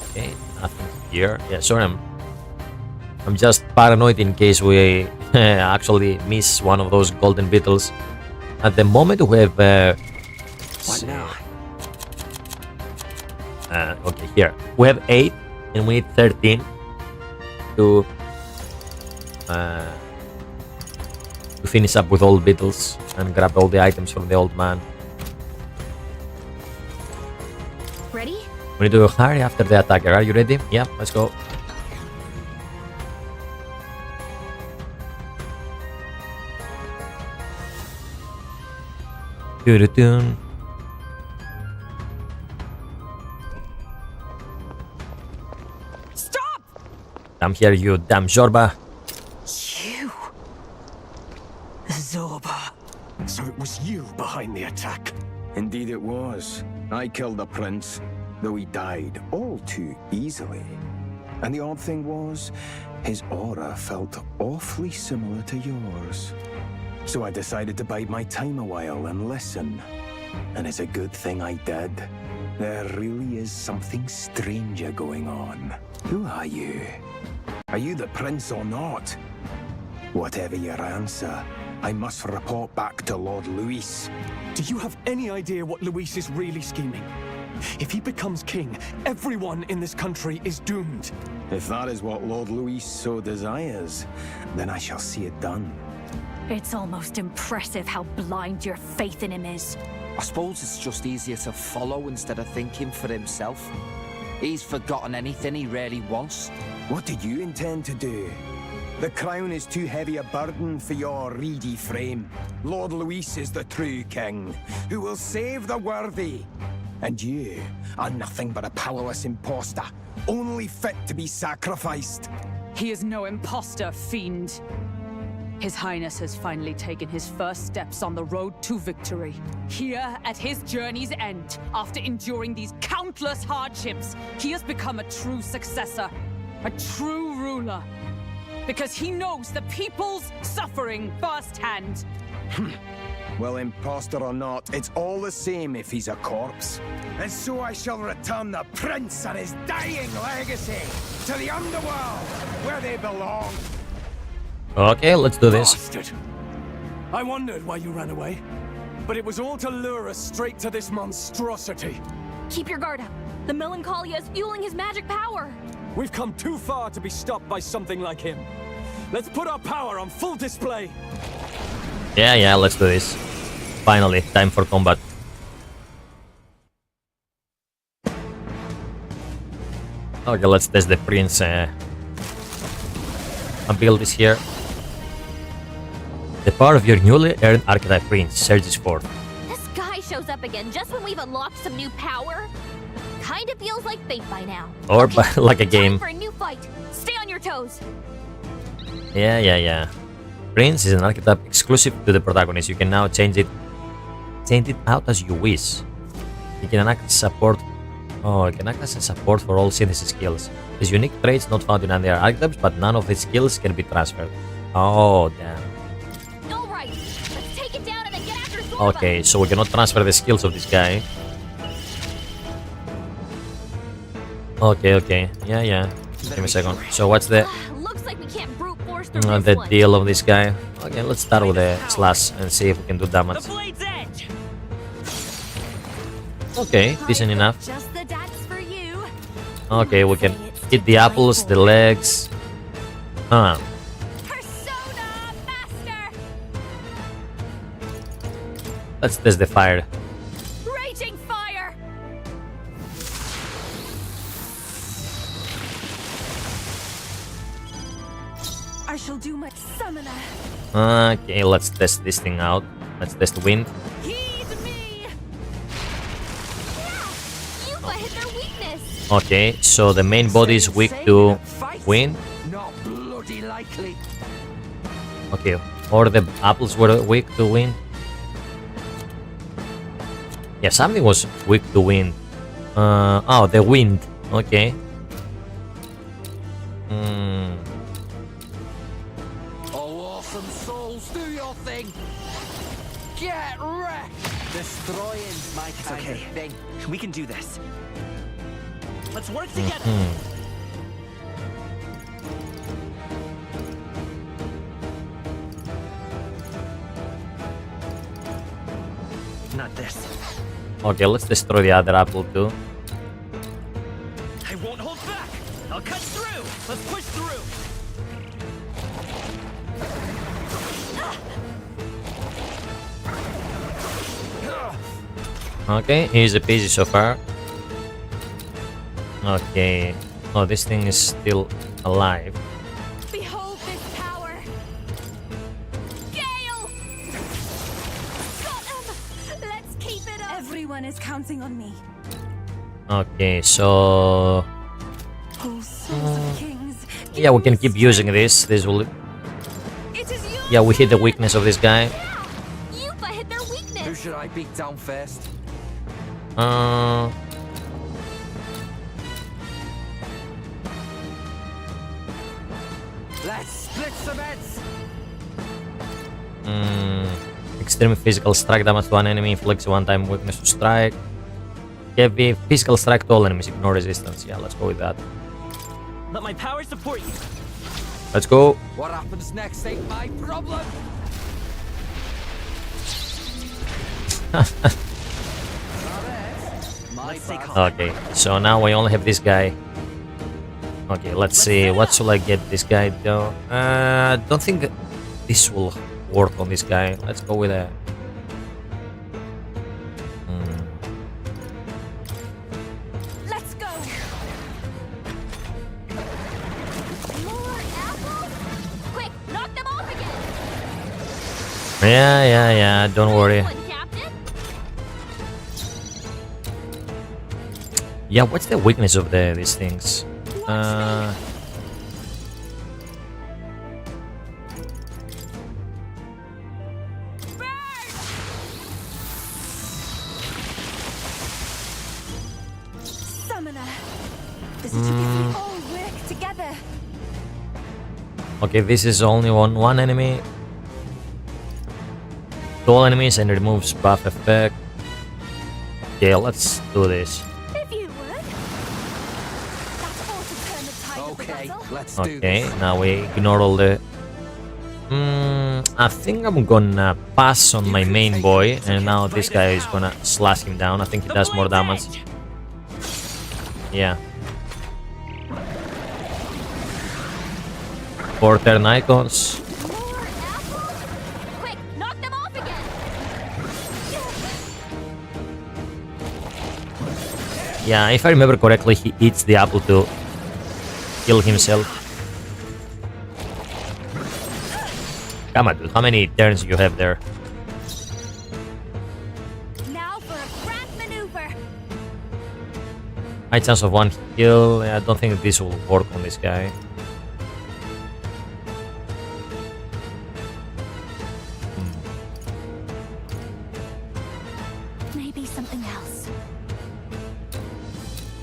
Okay, nothing here. Yeah, sorry, I'm just paranoid in case we actually miss one of those golden beetles. At the moment we have what now? Okay, here we have 8 and we need 13 to finish up with all beetles and grab all the items from the old man. Ready? We need to hurry after the attacker. Are you ready? Yeah, let's go. Stop! Come here, you damn Zorba. You? Zorba. So it was you behind the attack? Indeed it was. I killed the prince, though he died all too easily. And the odd thing was, his aura felt awfully similar to yours. So I decided to bide my time a while and listen. And it's a good thing I did. There really is something stranger going on. Who are you? Are you the prince or not? Whatever your answer, I must report back to Lord Luis. Do you have any idea what Luis is really scheming? If he becomes king, everyone in this country is doomed. If that is what Lord Luis so desires, then I shall see it done. It's almost impressive how blind your faith in him is. I suppose it's just easier to follow instead of thinking for himself. He's forgotten anything he really wants. What do you intend to do? The crown is too heavy a burden for your reedy frame. Lord Luis is the true king, who will save the worthy. And you are nothing but a powerless imposter, only fit to be sacrificed. He is no imposter, fiend. His Highness has finally taken his first steps on the road to victory. Here, at his journey's end, after enduring these countless hardships, he has become a true successor, a true ruler. Because he knows the people's suffering firsthand. Well, imposter or not, it's all the same if he's a corpse. And so I shall return the prince and his dying legacy to the underworld, where they belong. Okay, let's do this. Bastard. I wondered why you ran away, but it was all to lure us straight to this monstrosity. Keep your guard up. The Melancholia is fueling his magic power. We've come too far to be stopped by something like him. Let's put our power on full display. Yeah, let's do this. Finally, time for combat. Okay, let's test the prince abilities here. The power of your newly earned Archetype prince surges forth. This guy shows up again just when we've unlocked some new power. Kinda feels like fate by now. Or Okay, like a game. time for a new fight. Stay on your toes. Yeah. Prince is an archetype exclusive to the protagonist. You can now change it out as you wish. You can act as support. Oh, it can act as a support for all synthesis skills. His unique traits not found in other archetypes, but none of the skills can be transferred. Oh, damn. Alright, let's take it down and then get after Zorba. Okay, so we cannot transfer the skills of this guy. Okay. Yeah. Give me a second. So what's the Looks like we can't brute force through this the one. deal of this guy? Okay, let's start with the slash and see if we can do damage. Okay, decent enough. Just the dance for you. Okay, we can hit the apples, the legs. Persona Master. Let's test the fire. Raging fire. I shall do my summoner. Okay, let's test this thing out. Let's test the wind. Heed me. You hit their weakness. Okay, so the main body is weak to wind. Not bloody likely. Okay, or the apples were weak to wind. Yeah, something was weak to wind. Oh, the wind. Okay. Oh, awesome souls, do your thing. Get wrecked. Destroying's my kind of thing. We can do this. Let's work together. Not this. Okay, let's destroy the other apple too. I won't hold back. I'll cut through. Let's push through. Okay, easy peasy so far. Okay. Oh, this thing is still alive. Behold this power. Gale. Got him. Let's keep it up. Everyone is counting on me. Okay, so Oh, sons of kings. yeah, we can keep using this. This will. It is you. Yeah, we hit the weakness of this guy. Yupa hit their Who weakness. should I beat down first? Let's split some heads. Extreme physical strike damage to an enemy, inflicts one-time weakness to strike. Heavy physical strike to all enemies, ignore resistance. Yeah, let's go with that. Let my power support you. Let's go. What happens next ain't my problem. Okay, so now we only have this guy. Okay, let's see. What should I get this guy though? Don't think this will work on this guy. Let's go with a. Let's go. More apples. Quick, knock them off again. Yeah. Don't worry. One, Captain. Yeah, what's the weakness of these things? Summoner. This is if we all work together. Okay, this is only one enemy. To all enemies and removes buff effect. Okay, let's do this. If you would. That's all to turn the tide of the Okay, battle. let's do Okay, this. now we ignore all the. I think I'm gonna pass on my main boy, and now this guy is gonna slash him down. I think he does more damage. Yeah. 4 turn icons. Quick, knock them off again. Yeah, if I remember correctly, he eats the apple to kill himself. Come on, dude. How many turns you have there? Now for a grand maneuver. High chance of 1 kill. I don't think this will work on this guy. Maybe something else.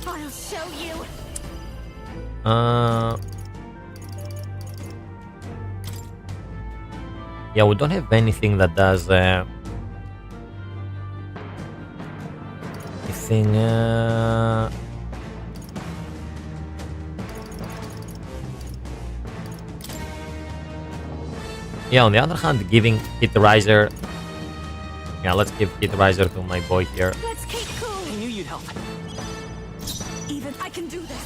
I'll show you. Yeah, we don't have anything that does anything. Yeah, on the other hand, giving Hit Riser. Yeah, let's give Hit Riser to my boy here. Let's keep cool. I knew you'd help. Even I can do this.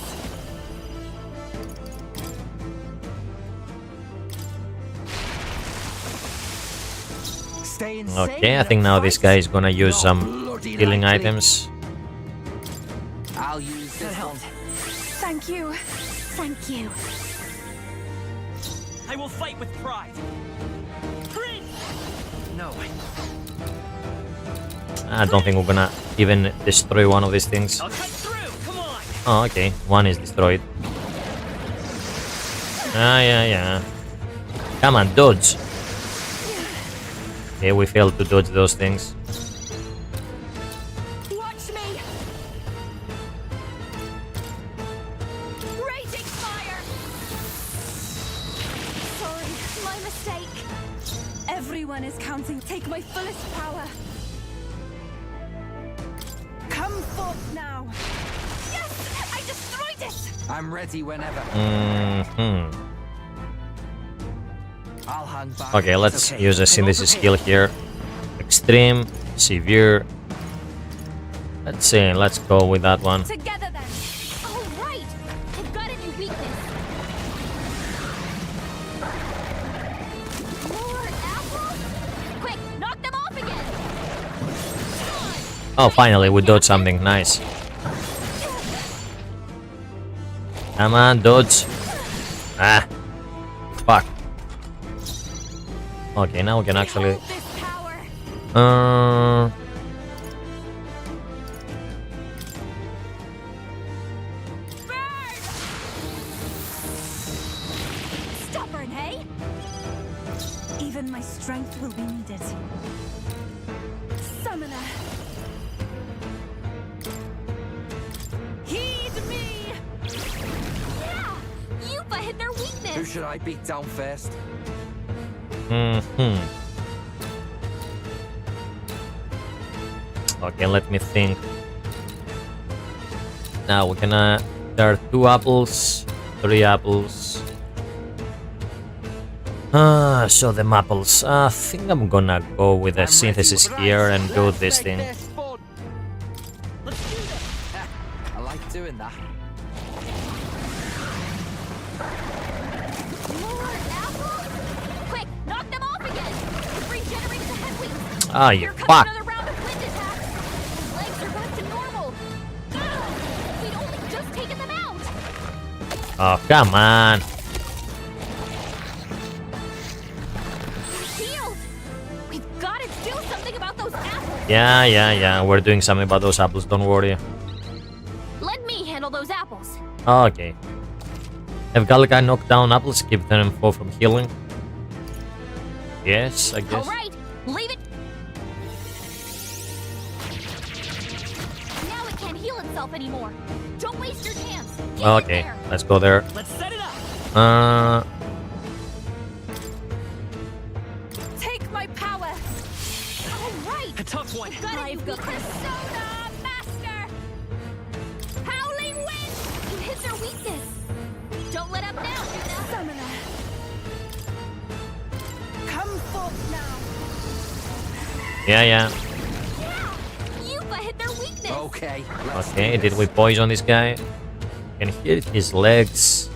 Stay insane. Okay, I think now this guy is gonna use some healing items. I'll use this one. Thank you. Thank you. I will fight with pride. No. I don't think we're gonna even destroy one of these things. I'll cut through. Come on. Oh, okay. One is destroyed. Yeah. Come on, dodge. Okay, we failed to dodge those things. Watch me. Raging fire. Sorry, my mistake. Everyone is counting. Take my fullest power. Come forth now. Yes, I destroyed it. I'm ready whenever. I'll hang back. Okay, let's use a synthesis skill here. Extreme, severe. Let's see, let's go with that one. Together then. All right. I've got a new weakness. More apples? Quick, knock them off again. Oh, finally, we dodged something. Nice. Come on, dodge. Ah. Fuck. Okay, now we can actually... Stubborn, hey? Even my strength will be needed. Summoner. Heed me! Yeah! You've hit their weakness! Who should I beat down first? Okay, let me think. Now we're gonna... There are 2 apples, 3 apples. So the apples. I think I'm gonna go with a synthesis here and do this thing. Let's do this. I like doing that. More apples? Quick, knock them off again! We've regenerated the head wings! Ah, you Here comes fuck! another round of wind attacks! His legs are back to normal! Ugh, we'd only just taken them out! Oh, come on! Healed! We've got to do something about those apples! Yeah. We're doing something about those apples, don't worry. Let me handle those apples! Okay. Have Gallica knocked down apples, keep them 4 from healing. Yes, I guess. Alright, leave it! Now it can't heal itself anymore! Don't waste your chance! Get in Okay, there. let's go there. Let's set it up. Take my power. Alright! A tough one. I've got Persona Master. Howling wind! You hit their weakness! Don't let up now, Yuna! Summoner. Come forth now. Yeah. Yeah! You've hit their weakness! Okay. Okay, did we poison this guy? Can hit his legs.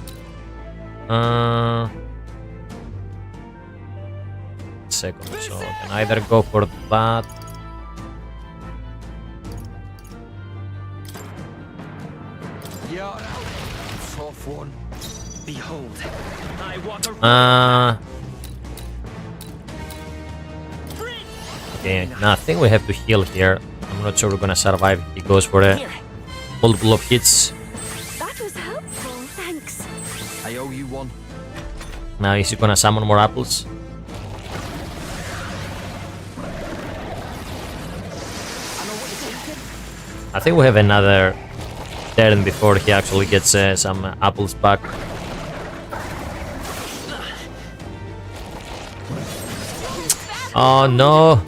second, so I can either go for that. Tough one. Behold, I walk Okay, now I think we have to heal here. I'm not sure we're gonna survive if he goes for a multiple of hits. That was helpful, thanks. I owe you one. Now is he gonna summon more apples? I think we have another turn before he actually gets some apples back. Oh no!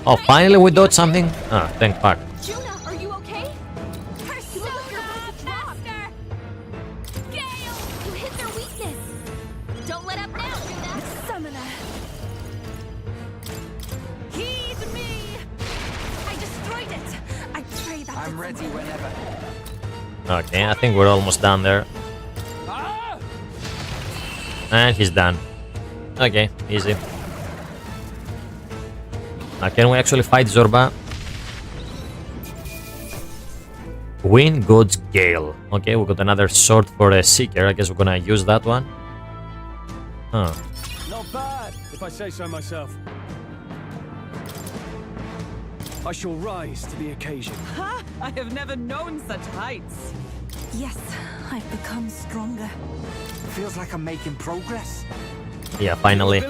Oh, finally we dodged something? Ah, thank fuck. Juna, are you okay? Faster! Gale! You hit their weakness! Don't let up now, Juna! Summoner. Heed me! I destroyed it! I pray that I'm ready whenever. Okay, I think we're almost done there. And he's done. Okay, easy. Now can we actually fight Zorba? Win God's Gale. Okay, we got another sword for a Seeker. I guess we're gonna use that one. Huh. Not bad, if I say so myself. I shall rise to the occasion. Ha! I have never known such heights. Yes, I've become stronger. Feels like I'm making progress. Yeah, finally.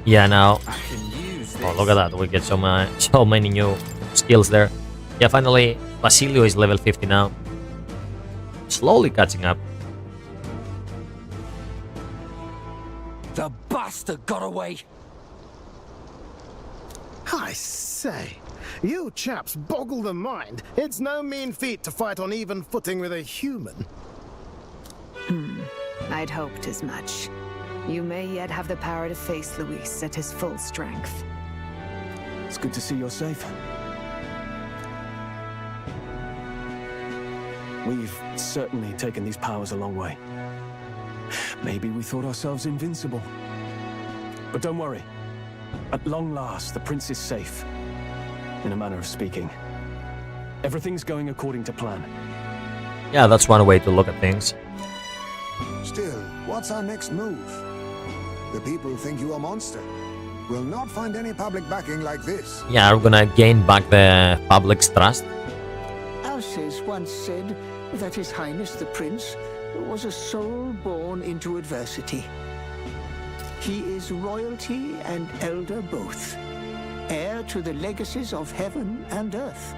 Yeah, now. I can use this. Oh, look at that. We get so many new skills there. Yeah, finally, Basilio is level 50 now. Slowly catching up. The bastard got away. I say, you chaps boggle the mind. It's no mean feat to fight on even footing with a human. I'd hoped as much. You may yet have the power to face Luis at his full strength. It's good to see you're safe. We've certainly taken these powers a long way. Maybe we thought ourselves invincible. But don't worry. At long last, the prince is safe. In a manner of speaking. Everything's going according to plan. Yeah, that's one way to look at things. Still, what's our next move? The people think you a monster. We'll not find any public backing like this. Yeah, we're gonna gain back the public's trust. Alces once said that His Highness the Prince was a soul born into adversity. He is royalty and elder both, heir to the legacies of heaven and earth.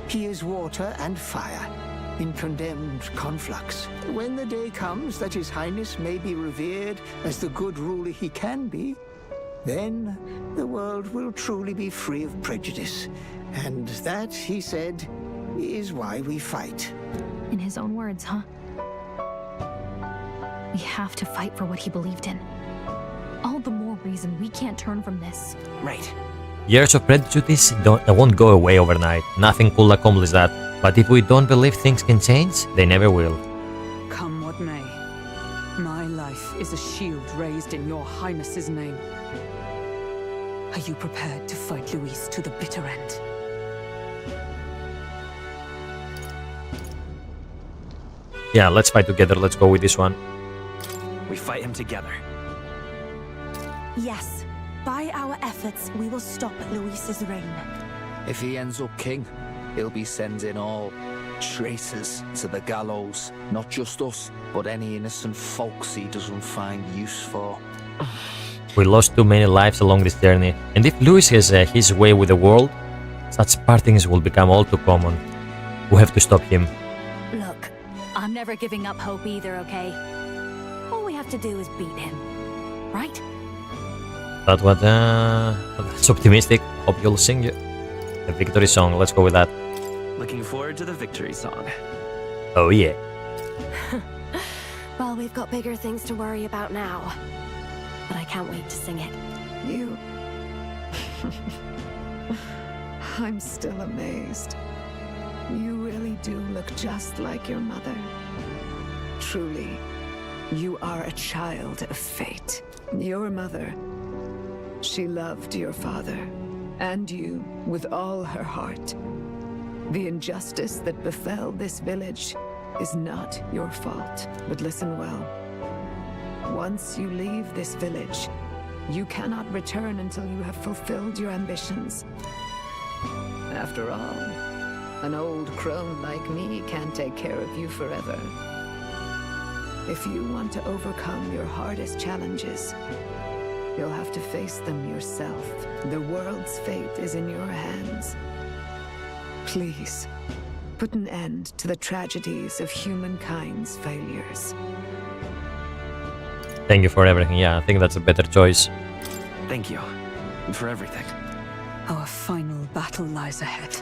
He is water and fire, in condemned conflux. When the day comes that His Highness may be revered as the good ruler he can be, then the world will truly be free of prejudice. And that, he said, is why we fight. In his own words, huh? We have to fight for what he believed in. All the more reason we can't turn from this. Right. Years of prejudice won't go away overnight. Nothing could accomplish that. But if we don't believe things can change, they never will. Come what may. My life is a shield raised in your highness's name. Are you prepared to fight Luis to the bitter end? Yeah, let's fight together. Let's go with this one. We fight him together. Yes, by our efforts, we will stop Luis's reign. If he ends up king, he'll be sending all traitors to the gallows. Not just us, but any innocent folks he doesn't find use for. We lost too many lives along this journey, and if Luis has his way with the world, such partings will become all too common. We have to stop him. Look, I'm never giving up hope either, okay? All we have to do is beat him, right? That's optimistic. Hope you'll sing the victory song. Let's go with that. Looking forward to the victory song. Oh yeah. Well, we've got bigger things to worry about now. But I can't wait to sing it. You... I'm still amazed. You really do look just like your mother. Truly, You are a child of fate. Your mother, she loved your father, and you with all her heart. The injustice that befell this village is not your fault. But listen well. Once you leave this village, you cannot return until you have fulfilled your ambitions. After all, an old crone like me can't take care of you forever. If you want to overcome your hardest challenges, you'll have to face them yourself. The world's fate is in your hands. Please, put an end to the tragedies of humankind's failures. Thank you for everything. Yeah, I think that's a better choice. Thank you for everything. Our final battle lies ahead.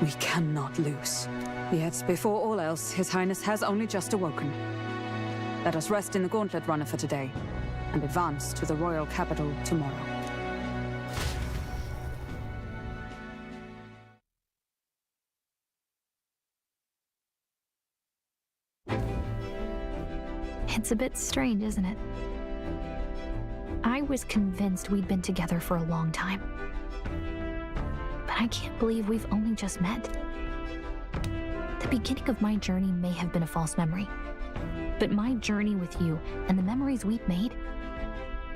We cannot lose. Yet, before all else, His Highness has only just awoken. Let us rest in the gauntlet runner for today, and advance to the royal capital tomorrow. It's a bit strange, isn't it? I was convinced we'd been together for a long time. But I can't believe we've only just met. The beginning of my journey may have been a false memory. But my journey with you and the memories we've made,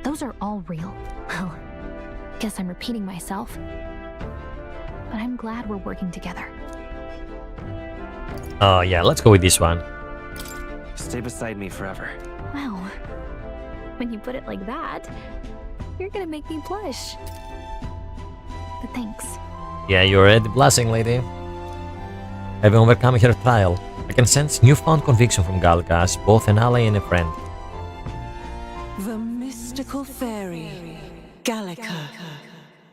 those are all real. Well, guess I'm repeating myself. But I'm glad we're working together. Oh yeah, let's go with this one. Stay beside me forever. Well, when you put it like that, you're gonna make me blush. But thanks. Yeah, you're already blushing, lady. Having overcome her trial, I can sense newfound conviction from Gallica as both an ally and a friend. The mystical fairy, Gallica.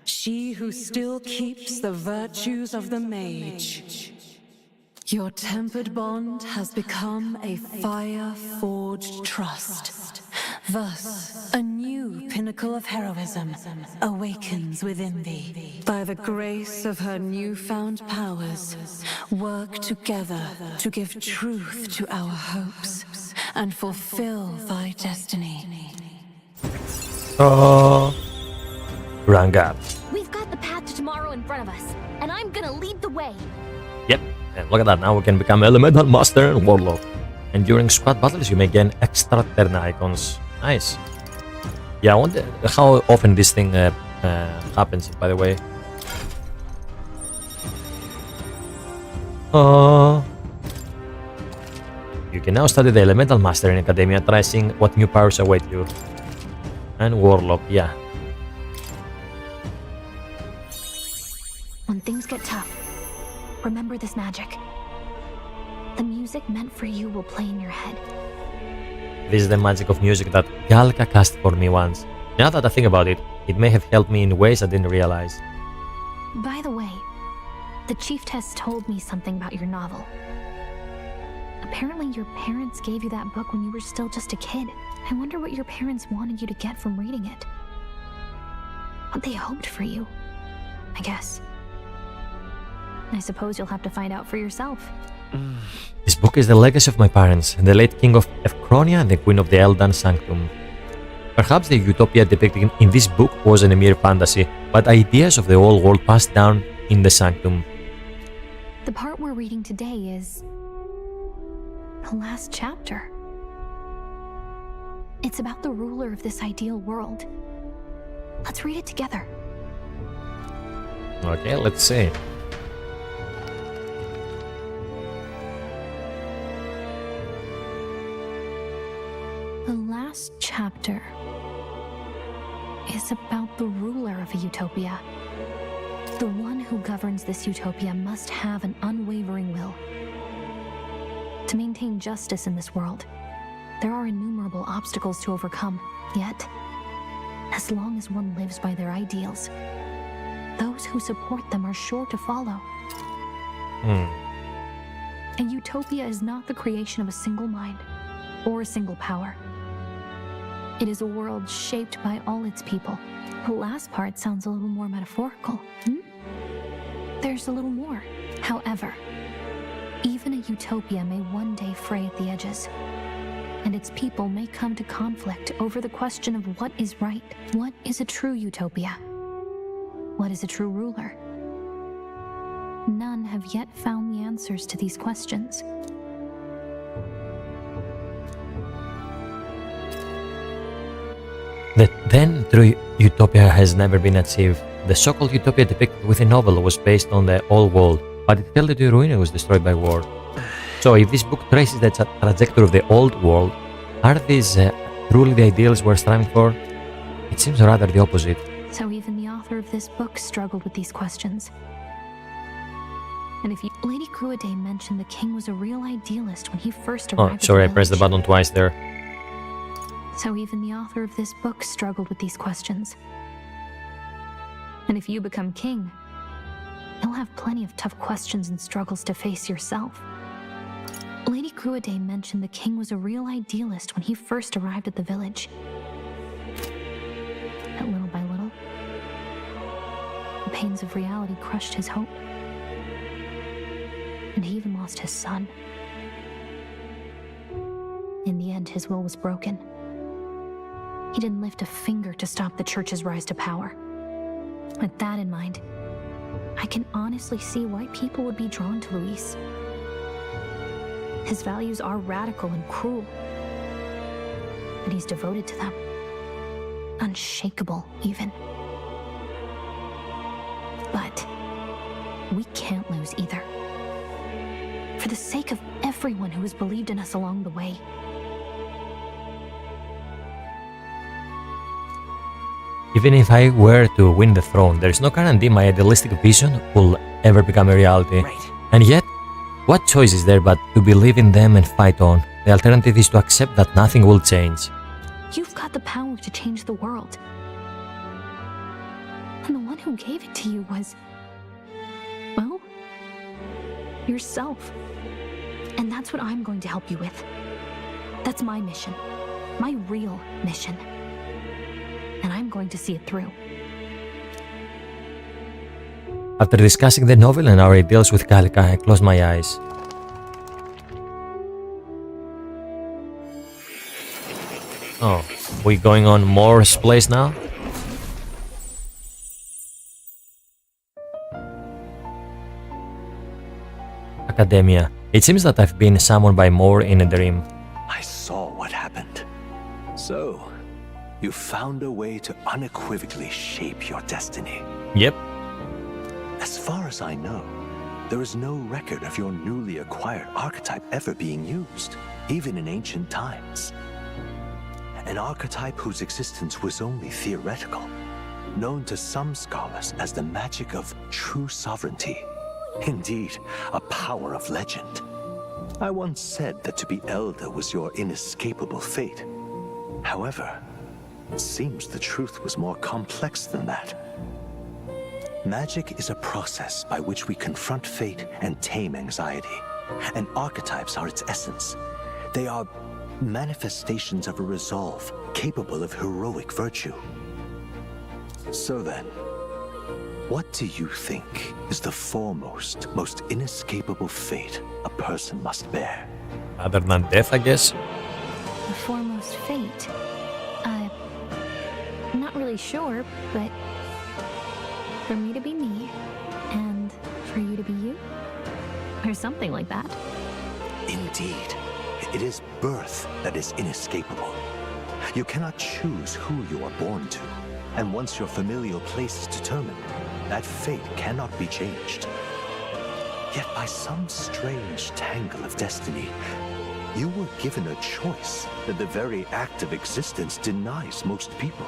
She who still keeps the virtues of the mage. Your tempered bond has become a fire-forged trust. Thus, a new pinnacle of heroism awakens within thee. By the grace of her newfound powers, work together to give truth to our hopes and fulfill thy destiny. Oh, rank up. We've got the path to tomorrow in front of us, and I'm gonna lead the way. Yep, and look at that, now we can become Elemental Master and Warlock. And during squad battles you may gain extra turn icons. Nice. Yeah, I wonder how often this thing happens, by the way. You can now study the Elemental Master in Academia, try seeing what new powers await you. And Warlock, yeah. When things get tough, remember this magic. The music meant for you will play in your head. This is the magic of music that Gallica cast for me once. Now that I think about it, it may have helped me in ways I didn't realize. By the way, the chiefess told me something about your novel. Apparently your parents gave you that book when you were still just a kid. I wonder what your parents wanted you to get from reading it. What they hoped for you, I guess. I suppose you'll have to find out for yourself. This book is the legacy of my parents, the late king of Efchronia and the queen of the Eldan Sanctum. Perhaps the utopia depicted in this book wasn't a mere fantasy, but ideas of the old world passed down in the Sanctum. The part we're reading today is the last chapter. It's about the ruler of this ideal world. Let's read it together. Okay, let's see. The last chapter is about the ruler of a utopia. The one who governs this utopia must have an unwavering will. To maintain justice in this world, there are innumerable obstacles to overcome. Yet, as long as one lives by their ideals, those who support them are sure to follow. A utopia is not the creation of a single mind or a single power. It is a world shaped by all its people. The last part sounds a little more metaphorical. There's a little more. However, even a utopia may one day fray at the edges. and its people may come to conflict over the question of what is right. What is a true utopia? What is a true ruler? None have yet found the answers to these questions. The then true utopia has never been achieved. The so-called utopia depicted within the novel was based on the old world, but it fell to ruin and was destroyed by war. So if this book traces the trajectory of the old world, are these truly the ideals we're striving for? It seems rather the opposite. So even the author of this book struggled with these questions. And if you... Lady Gruaday mentioned the king was a real idealist when he first arrived. Oh, sorry, I pressed the button twice there. So even the author of this book struggled with these questions. And if you become king, you'll have plenty of tough questions and struggles to face yourself. Lady Gruaday mentioned the king was a real idealist when he first arrived at the village. But little by little, the pains of reality crushed his hope. And he even lost his son. In the end, his will was broken. He didn't lift a finger to stop the church's rise to power. With that in mind, I can honestly see why people would be drawn to Luis. His values are radical and cruel, but he's devoted to them. Unshakable, even. But we can't lose either. For the sake of everyone who has believed in us along the way. Even if I were to win the throne, there is no guarantee my idealistic vision will ever become a reality. Right. And yet, what choice is there but to believe in them and fight on? The alternative is to accept that nothing will change. You've got the power to change the world. And the one who gave it to you was... well, yourself. And that's what I'm going to help you with. That's my mission. My real mission. And I'm going to see it through. After discussing the novel and our ideals with Gallica, I closed my eyes. Oh, we going on Moore's place now? Academia. It seems that I've been summoned by Moore in a dream. I saw what happened. So, you found a way to unequivocally shape your destiny. Yep. As far as I know, there is no record of your newly acquired archetype ever being used, even in ancient times. An archetype whose existence was only theoretical, known to some scholars as the magic of true sovereignty. Indeed, a power of legend. I once said that to be elder was your inescapable fate. However, it seems the truth was more complex than that. Magic is a process by which we confront fate and tame anxiety, and archetypes are its essence. They are manifestations of a resolve capable of heroic virtue. So then, what do you think is the foremost, most inescapable fate a person must bear? Other than death, I guess? The foremost fate? I'm not really sure, but for me to be me, and for you to be you? Or something like that. Indeed. It is birth that is inescapable. You cannot choose who you are born to, and once your familial place is determined, that fate cannot be changed. Yet by some strange tangle of destiny, you were given a choice that the very act of existence denies most people.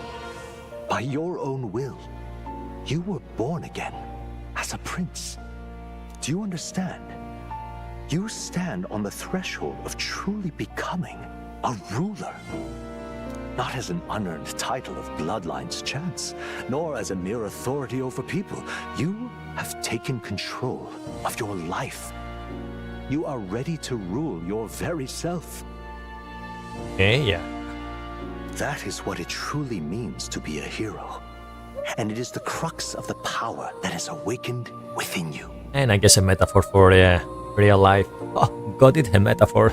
By your own will, you were born again as a prince. Do you understand? You stand on the threshold of truly becoming a ruler. Not as an unearned title of bloodline's chance, nor as a mere authority over people. You have taken control of your life. You are ready to rule your very self. Yeah. That is what it truly means to be a hero. And it is the crux of the power that is awakened within you. And I guess a metaphor for real life. Oh, got it, a metaphor.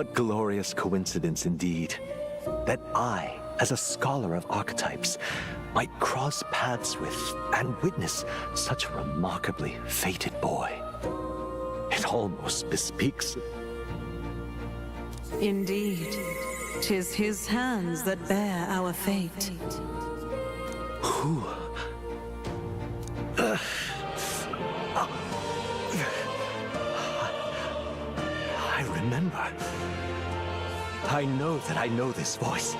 What glorious coincidence indeed, that I, as a scholar of archetypes, might cross paths with and witness such a remarkably fated boy. It almost bespeaks. Indeed, 'tis his hands that bear our fate. Who? I remember. I know that I know this voice.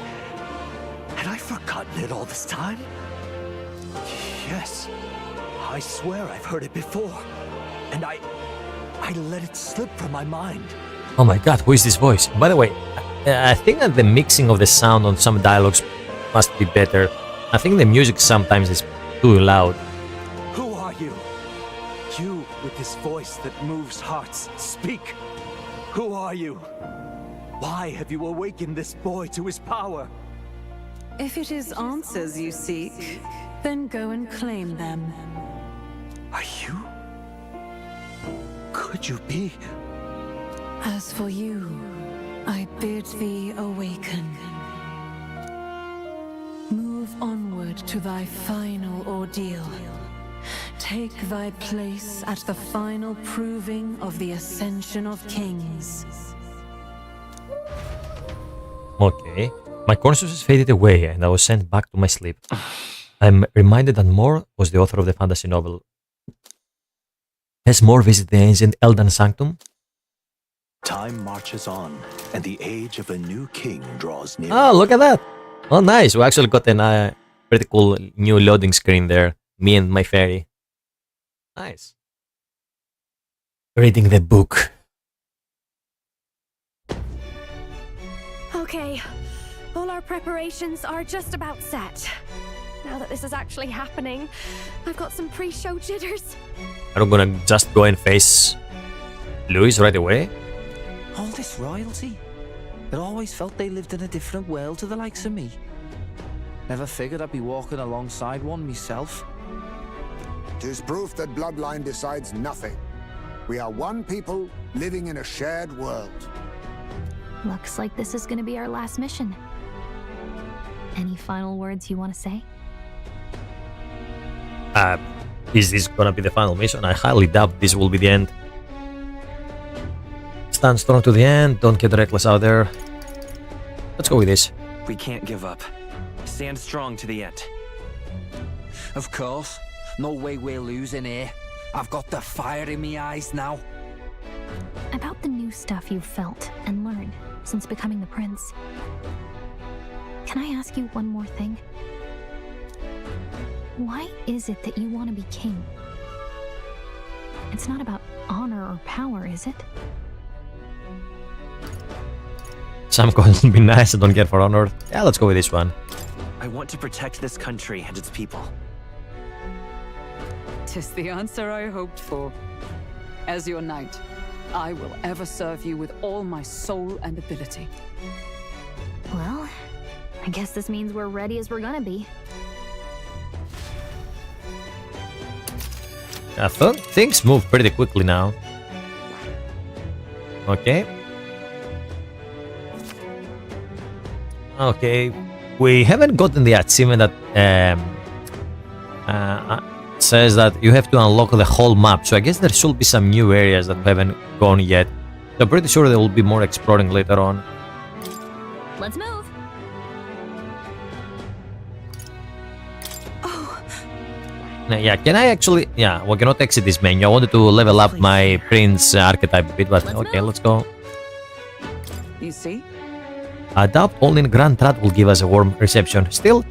Had I forgotten it all this time? Yes. I swear I've heard it before. And I let it slip from my mind. Oh my god, who is this voice? By the way, I think that the mixing of the sound on some dialogues must be better. I think the music sometimes is too loud. Who are you? You with this voice that moves hearts. Speak. Who are you? Why have you awakened this boy to his power? If it is answers you seek, then go and claim them. Are you? Could you be? As for you, I bid thee awaken. Move onward to thy final ordeal. Take thy place at the final proving of the ascension of kings. Okay. My consciousness faded away and I was sent back to my sleep. I'm reminded that Moore was the author of the fantasy novel. Has Moore visited the ancient Eldan Sanctum? Time marches on, and the age of a new king draws near. Oh, look at that! Oh, nice. We actually got a pretty cool new loading screen there. Me and my fairy. Nice. Reading the book. Okay, all our preparations are just about set. Now that this is actually happening, I've got some pre-show jitters. Are you gonna just go and face Louis right away? All this royalty? It always felt they lived in a different world to the likes of me. Never figured I'd be walking alongside one myself. 'Tis proof that bloodline decides nothing. We are one people living in a shared world. Looks like this is gonna be our last mission. Any final words you want to say? Is this gonna be the final mission? I highly doubt this will be the end. Stand strong to the end, don't get reckless out there. Let's go with this. We can't give up. Stand strong to the end. Of course. No way we're losing here. I've got the fire in my eyes now. About the new stuff you've felt and learned since becoming the prince. Can I ask you one more thing? Why is it that you want to be king? It's not about honor or power, is it? Some calls will be nice and don't get for honor. Yeah, let's go with this one. I want to protect this country and its people. 'Tis the answer I hoped for. As your knight, I will ever serve you with all my soul and ability. Well, I guess this means we're ready as we're gonna be. I thought things move pretty quickly now. Okay. Okay, we haven't gotten the achievement that says that you have to unlock the whole map, so I guess there should be some new areas that we haven't gone yet. So I'm pretty sure there will be more exploring later on. Let's move. Now, yeah, can I actually... Yeah, we cannot exit this menu. I wanted to level up my prince archetype a bit, but okay, let's go. You see? I doubt only in Grand Trad will give us a warm reception. Still,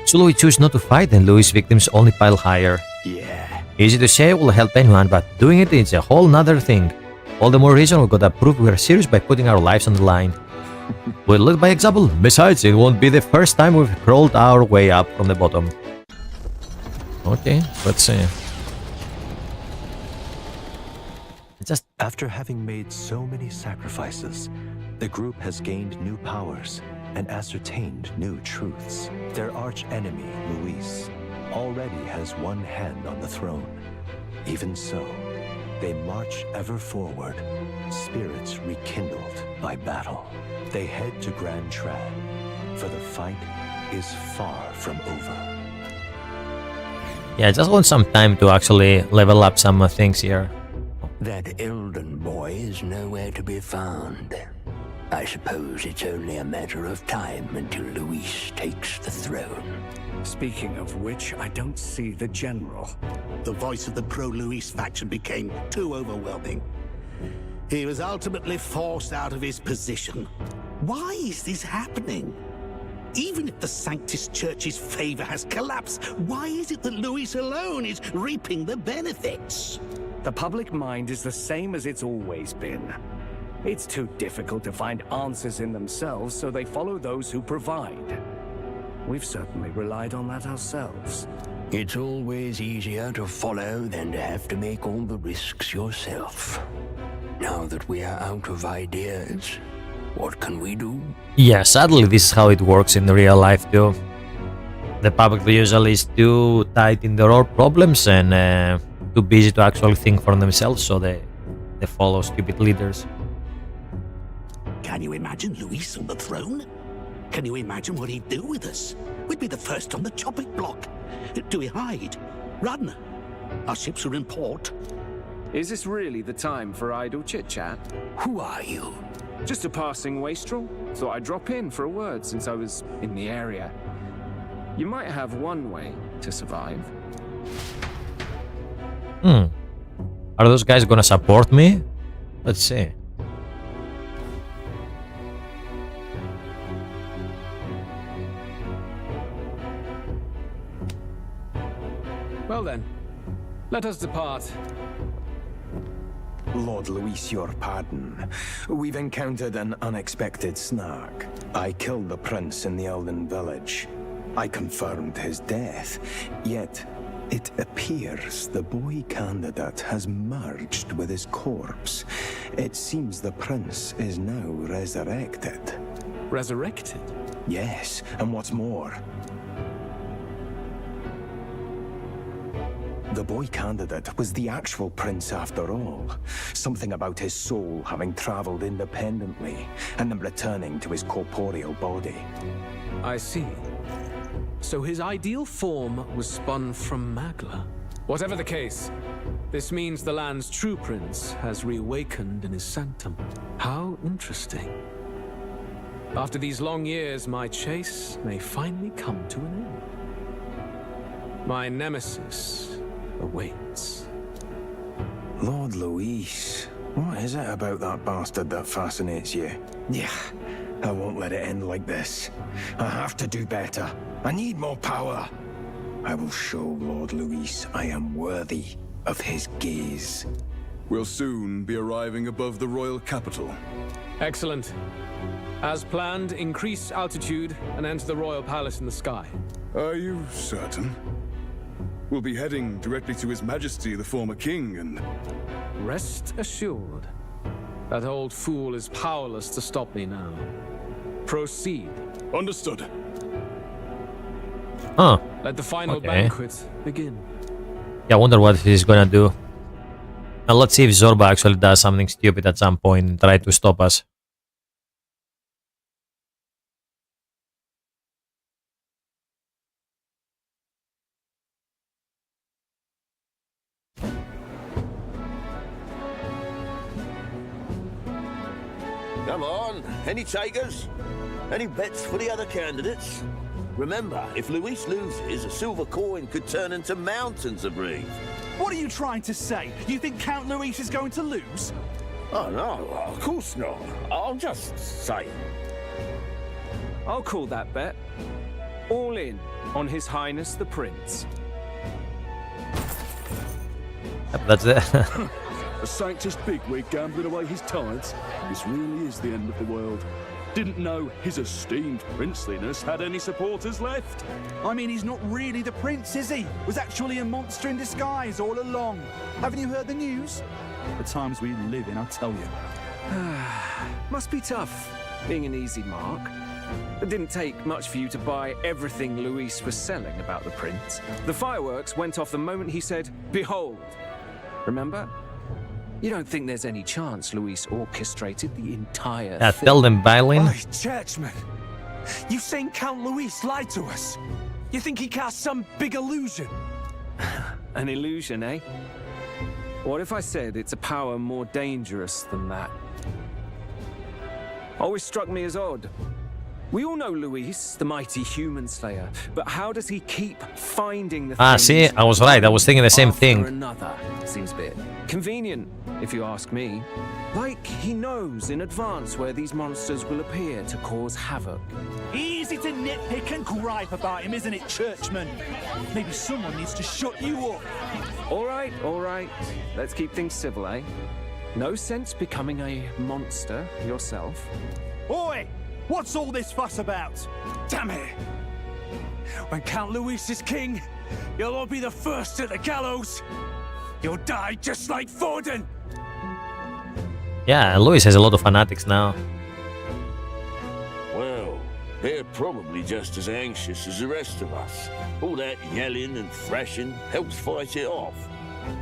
should we choose not to fight, then Louis' victims only pile higher. Yeah. Easy to say will help anyone, but doing it is a whole nother thing. All the more reason we gotta prove we are serious by putting our lives on the line. We'll lead by example. Besides, it won't be the first time we've crawled our way up from the bottom. Okay, let's see. Just after having made so many sacrifices, the group has gained new powers and ascertained new truths. Their arch-enemy, Luis, already has one hand on the throne. Even so, They march ever forward, spirits rekindled by battle. They head to Grand Tran, for the fight is far from over. Yeah, I just want some time to actually level up some things here. That Elden boy is nowhere to be found. I suppose it's only a matter of time until Luis takes the throne. Speaking of which, I don't see the general. The voice of the pro-Luis faction became too overwhelming. He was ultimately forced out of his position. Why is this happening? Even if the Sanctus Church's favor has collapsed, why is it that Luis alone is reaping the benefits? The public mind is the same as it's always been. It's too difficult to find answers in themselves, so they follow those who provide. We've certainly relied on that ourselves. It's always easier to follow than to have to make all the risks yourself. Now that we are out of ideas, what can we do? Yeah, sadly this is how it works in real life too. The public usually is too tied in their own problems and too busy to actually think for themselves, so they follow stupid leaders. Can you imagine Luis on the throne? Can you imagine what he'd do with us? We'd be the first on the chopping block. Do we hide? Run? Our ships are in port. Is this really the time for idle chit-chat? Who are you? Just a passing wastrel. Thought I'd drop in for a word since I was in the area. You might have one way to survive. Are those guys gonna support me? Let's see. Well then, let us depart. Lord Luis, your pardon. We've encountered an unexpected snag. I killed the prince in the Elden village. I confirmed his death, yet it appears the boy candidate has merged with his corpse. It seems the prince is now resurrected. Resurrected? Yes, and what's more, the boy candidate was the actual prince after all. Something about his soul having traveled independently and then returning to his corporeal body. I see. So his ideal form was spun from Magla. Whatever the case, this means the land's true prince has reawakened in his sanctum. How interesting. After these long years, my chase may finally come to an end. My nemesis awaits. Lord Luis, what is it about that bastard that fascinates you? Yeah, I won't let it end like this. I have to do better. I need more power. I will show Lord Luis I am worthy of his gaze. We'll soon be arriving above the royal capital. Excellent. As planned, increase altitude and enter the royal palace in the sky. Are you certain? We'll be heading directly to His Majesty, the former king, and... Rest assured, that old fool is powerless to stop me now. Proceed. Understood. Huh. Let the final Okay. banquet begin. Yeah, I wonder what he's gonna do. Now let's see if Zorba actually does something stupid at some point and try to stop us. Come on, any takers? Any bets for the other candidates? Remember, if Luis loses, a silver coin could turn into mountains of Reeve. What are you trying to say? You think Count Luis is going to lose? Oh no, of course not. I'm just saying. I'll call that bet. All in on His Highness the Prince. Yep, that's it. A Sanctus bigwig gambling away his tides? This really is the end of the world. Didn't know his esteemed princeliness had any supporters left. I mean, he's not really the prince, is he? Was actually a monster in disguise all along. Haven't you heard the news? The times we live in, I tell you. Must be tough, being an easy mark. It didn't take much for you to buy everything Luis was selling about the prince. The fireworks went off the moment he said, "Behold." Remember? You don't think there's any chance Luis orchestrated the entire thing? Tell them, Unveiling. Oi, churchman. You saying Count Luis lied to us? You think he cast some big illusion? An illusion, eh? What if I said it's a power more dangerous than that? Always struck me as odd. We all know Luis, the mighty human slayer, but how does he keep finding the see, I was right. I was thinking the same thing. Another seems a bit convenient, if you ask me. Like he knows in advance where these monsters will appear to cause havoc. Easy to nitpick and gripe about him, isn't it, churchman? Maybe someone needs to shut you up. All right. Let's keep things civil, eh? No sense becoming a monster yourself. Oi! What's all this fuss about? Damn it! When Count Luis is king, you'll all be the first at the gallows. You'll die just like Forden. Yeah, Luis has a lot of fanatics now. Well, they're probably just as anxious as the rest of us. All that yelling and thrashing helps fight it off.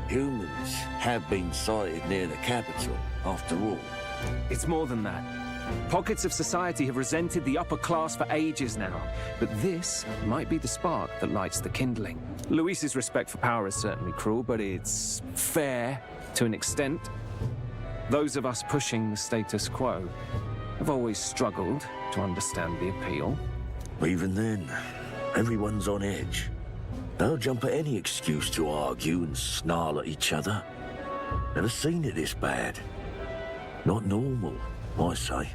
Humans have been sighted near the capital, after all. It's more than that. Pockets of society have resented the upper class for ages now, but this might be the spark that lights the kindling. Luis's respect for power is certainly cruel, but it's fair to an extent. Those of us pushing the status quo have always struggled to understand the appeal. Even then, everyone's on edge. They'll jump at any excuse to argue and snarl at each other. Never seen it this bad. Not normal, I say.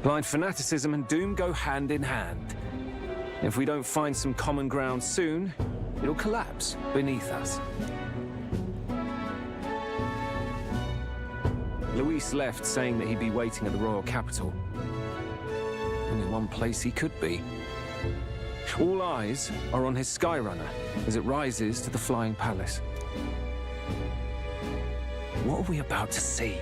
Blind fanaticism and doom go hand in hand. If we don't find some common ground soon, it'll collapse beneath us. Luis left saying that he'd be waiting at the royal capital. Only one place he could be. All eyes are on his Skyrunner as it rises to the flying palace. What are we about to see?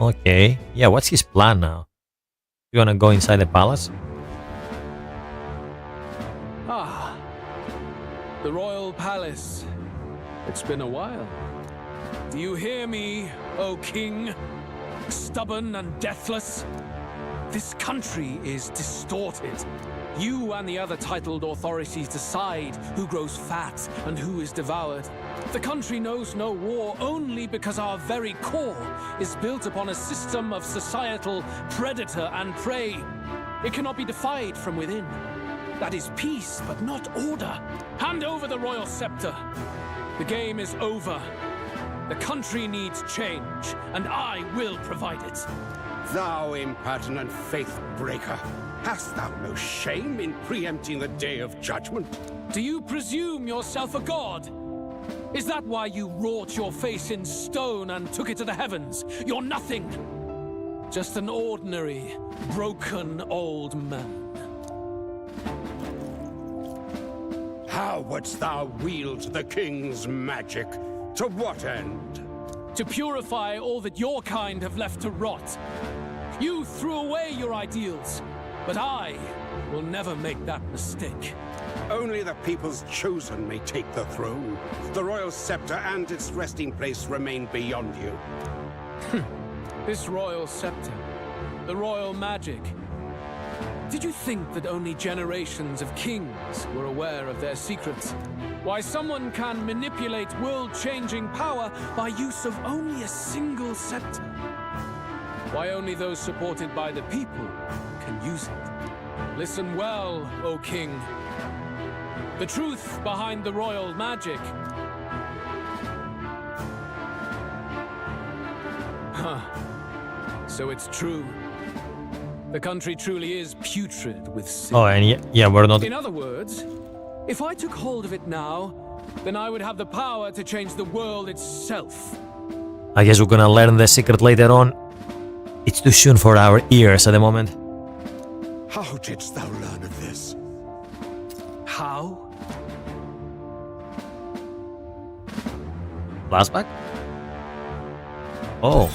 Okay. Yeah, what's his plan now? You wanna go inside the palace? Ah, the royal palace. It's been a while. Do you hear me, O king? Stubborn and deathless? This country is distorted. You and the other titled authorities decide who grows fat and who is devoured. The country knows no war only because our very core is built upon a system of societal predator and prey. It cannot be defied from within. That is peace, but not order. Hand over the royal scepter. The game is over. The country needs change, and I will provide it. Thou impertinent faith breaker, hast thou no shame in preempting the day of judgment? Do you presume yourself a god? Is that why you wrought your face in stone and took it to the heavens? You're nothing. Just an ordinary, broken old man. How wouldst thou wield the king's magic? To what end? To purify all that your kind have left to rot. You threw away your ideals, but I will never make that mistake. Only the people's chosen may take the throne. The royal scepter and its resting place remain beyond you. This royal scepter, the royal magic. Did you think that only generations of kings were aware of their secrets? Why someone can manipulate world-changing power by use of only a single scepter? Why only those supported by the people can use it? Listen well, O king. The truth behind the royal magic. So it's true. The country truly is putrid with sin. Oh, and yeah, we're not... In other words, if I took hold of it now, then I would have the power to change the world itself. I guess we're gonna learn the secret later on. It's too soon for our ears at the moment. How didst thou learn of this? How? Flashback? Oh.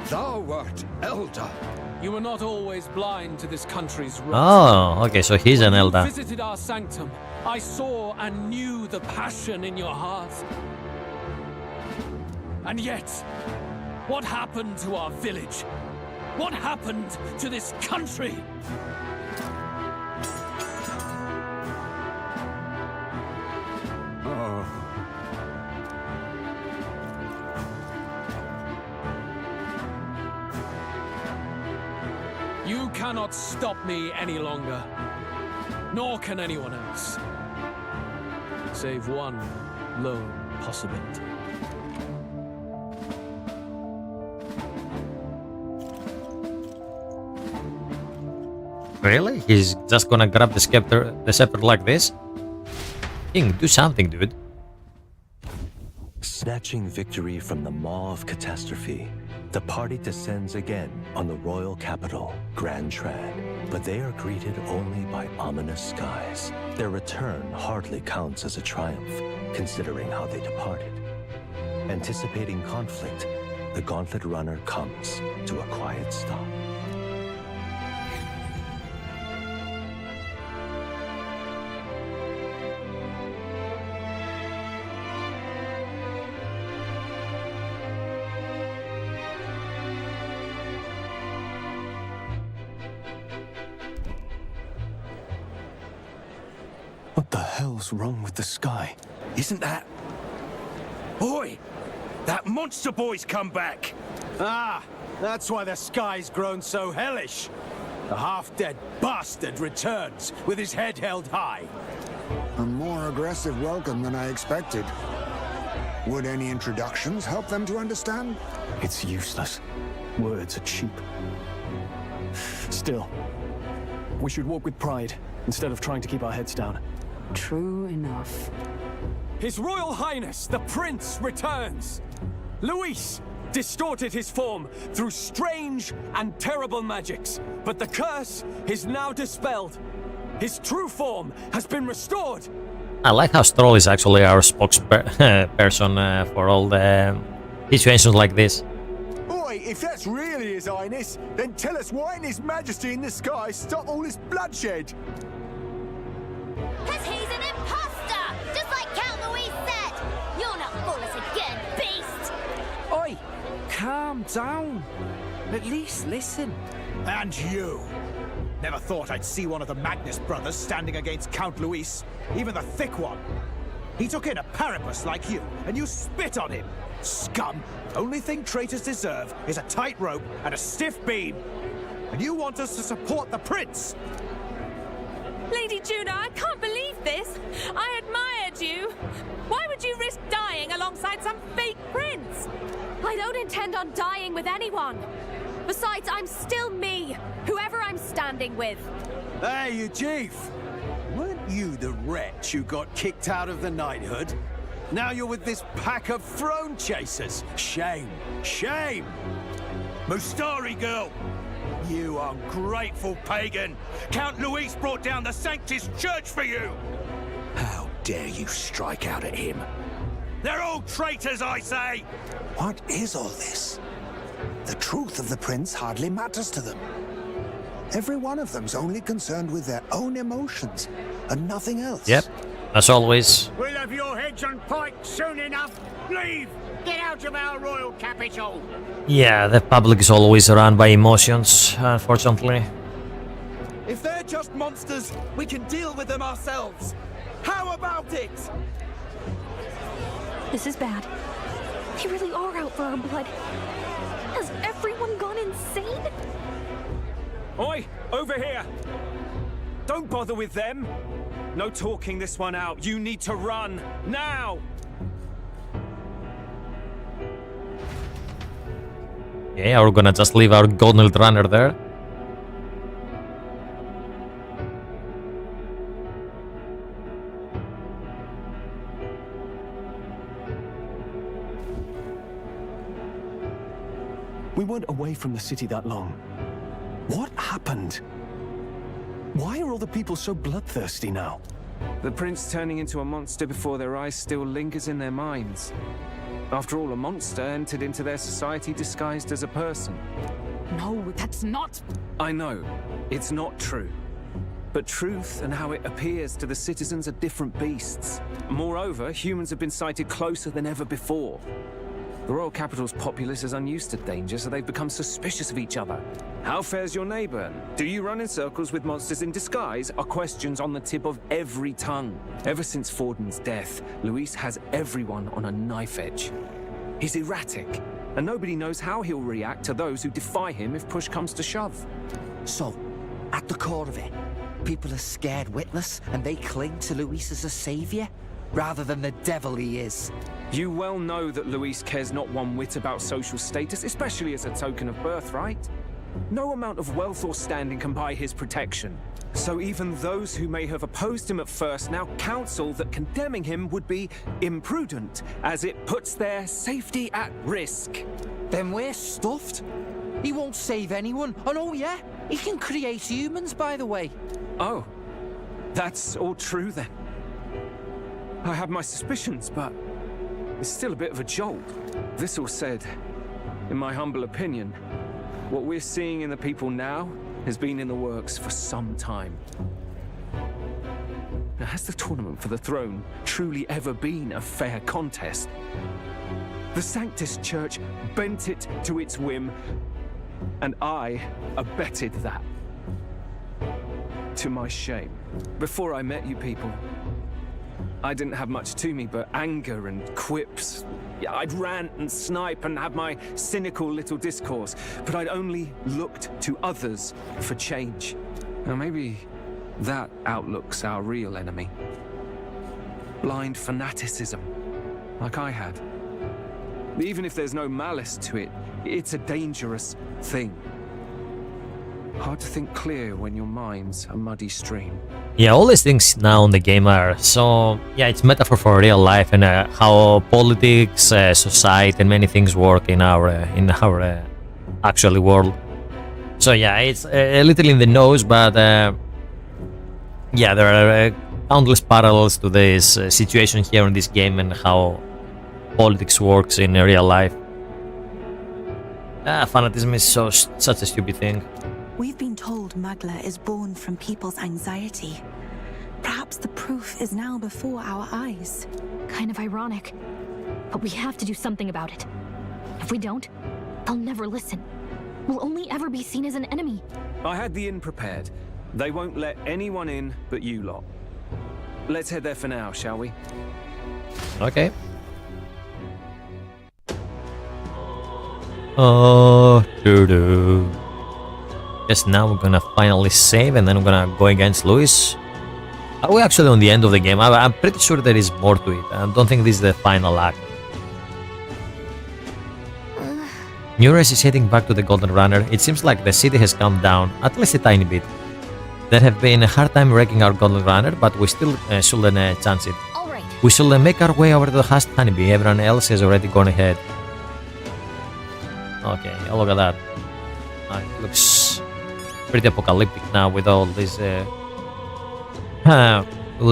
Thou wert elder. You were not always blind to this country's rot. Oh, okay, so he's an elder. When you visited our sanctum, I saw and knew the passion in your heart. And yet, what happened to our village? What happened to this country? You cannot stop me any longer, nor can anyone else, save one lone possibility. Really? He's just gonna grab the scepter like this? King, do something, dude. Snatching victory from the maw of catastrophe, the party descends again on the royal capital, Grand Trad. But they are greeted only by ominous skies. Their return hardly counts as a triumph, considering how they departed. Anticipating conflict, the Gauntlet Runner comes to a quiet stop. What the hell's wrong with the sky? Isn't that... Boy! That monster boy's come back! Ah! That's why the sky's grown so hellish. The half-dead bastard returns with his head held high. A more aggressive welcome than I expected. Would any introductions help them to understand? It's useless. Words are cheap. Still, we should walk with pride instead of trying to keep our heads down. True enough. His Royal Highness, the Prince, returns! Luis distorted his form through strange and terrible magics, but the curse is now dispelled. His true form has been restored! I like how Stroll is actually our spokesperson for all the situations like this. Oi, if that's really His Highness, then tell us why in His Majesty in the sky stop all this bloodshed? Because he's an imposter! Just like Count Louis said! You'll not fool us again, beast! Oi! Calm down. At least listen. And you! Never thought I'd see one of the Magnus brothers standing against Count Luis, even the thick one. He took in a parapus like you, and you spit on him. Scum! Only thing traitors deserve is a tight rope and a stiff beam. And you want us to support the prince? Lady Juna, I can't believe this. I admired you. Why would you risk dying alongside some fake prince? I don't intend on dying with anyone. Besides, I'm still me, whoever I'm standing with. Hey, you chief! Weren't you the wretch who got kicked out of the knighthood? Now you're with this pack of throne chasers. Shame. Shame! Mustari girl! You ungrateful pagan! Count Luis brought down the Sanctus Church for you! How dare you strike out at him? They're all traitors, I say! What is all this? The truth of the prince hardly matters to them. Every one of them's only concerned with their own emotions and nothing else. Yep, as always. We'll have your heads on pikes soon enough. Leave! Get out of our royal capital! Yeah, the public is always run by emotions, unfortunately. If they're just monsters, we can deal with them ourselves. How about it? This is bad. They really are out for our blood. Has everyone gone insane? Oi, over here! Don't bother with them. No talking this one out. You need to run, now! Yeah, we're gonna just leave our Gauntlet Runner there. We weren't away from the city that long. What happened? Why are all the people so bloodthirsty now? The prince turning into a monster before their eyes still lingers in their minds. After all, a monster entered into their society disguised as a person. No, that's not... I know, it's not true. But truth and how it appears to the citizens are different beasts. Moreover, humans have been sighted closer than ever before. The royal capital's populace is unused to danger, so they've become suspicious of each other. How fares your neighbor? Do you run in circles with monsters in disguise? Are questions on the tip of every tongue. Ever since Forden's death, Luis has everyone on a knife edge. He's erratic, and nobody knows how he'll react to those who defy him if push comes to shove. So, at the core of it, people are scared witless, and they cling to Luis as a savior, rather than the devil he is. You well know that Luis cares not one whit about social status, especially as a token of birthright. No amount of wealth or standing can buy his protection. So even those who may have opposed him at first now counsel that condemning him would be imprudent, as it puts their safety at risk. Then we're stuffed. He won't save anyone. And oh yeah, he can create humans, by the way. Oh, that's all true then. I have my suspicions, but it's still a bit of a jolt. This all said, in my humble opinion, what we're seeing in the people now has been in the works for some time. Now, has the tournament for the throne truly ever been a fair contest? The Sanctus Church bent it to its whim, and I abetted that. To my shame. Before I met you people, I didn't have much to me but anger and quips. Yeah, I'd rant and snipe and have my cynical little discourse, but I'd only looked to others for change. Now maybe that outlook's our real enemy. Blind fanaticism, like I had. Even if there's no malice to it, it's a dangerous thing. Hard to think clear when your mind's a muddy stream. Yeah, all these things now in the game are so... Yeah, it's metaphor for real life and how politics, society and many things work in our actual world. So yeah, it's a little in the nose, but yeah, there are countless parallels to this situation here in this game and how politics works in real life. Fanatism is such a stupid thing. We've been told Magla is born from people's anxiety. Perhaps the proof is now before our eyes. Kind of ironic, but we have to do something about it. If we don't, they'll never listen. We'll only ever be seen as an enemy. I had the inn prepared. They won't let anyone in but you lot. Let's head there for now, shall we? Okay. Oh, doo-doo. Yes, now we're gonna finally save and then I'm gonna go against Luis. Are we actually on the end of the game? I'm pretty sure there is more to it. I don't think this is the final act. Nures is heading back to the Golden Runner. It seems like the city has calmed down, at least a tiny bit. There have been a hard time wrecking our Golden Runner, but we still shouldn't chance it. Alright. We should make our way over to the Hushed Honeybee. Everyone else has already gone ahead. Okay, look at that. It looks pretty apocalyptic now with all this with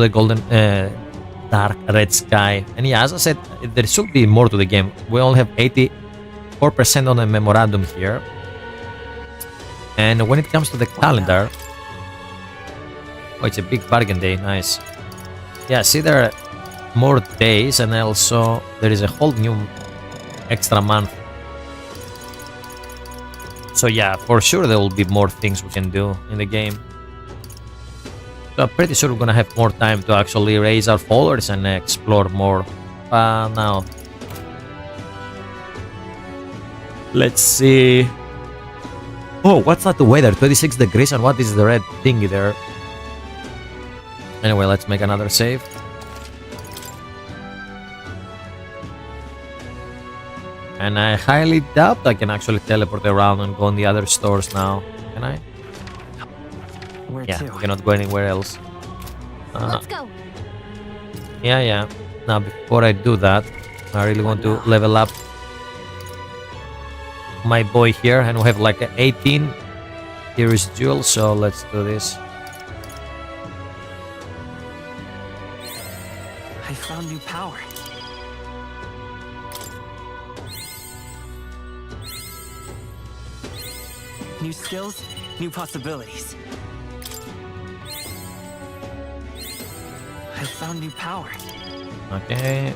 the golden dark red sky. And yeah, as I said, there should be more to the game. We only have 84% on the memorandum here. And when it comes to the calendar, oh, it's a big bargain day. Nice. Yeah, see, there are more days and also there is a whole new extra month. So yeah, for sure there will be more things we can do in the game. So I'm pretty sure we're gonna have more time to actually raise our followers and explore more. Now, let's see. Oh, what's that weather? 26 degrees, and what is the red thingy there? Anyway, let's make another save. And I highly doubt I can actually teleport around and go in the other stores now. Can I? Where yeah, to? I cannot go anywhere else. Let's go. Yeah. Now, before I do that, I really want to level up my boy here. And we have like 18. Here is Jewel, so let's do this. I found new power. New skills, new possibilities. I found new power. Okay.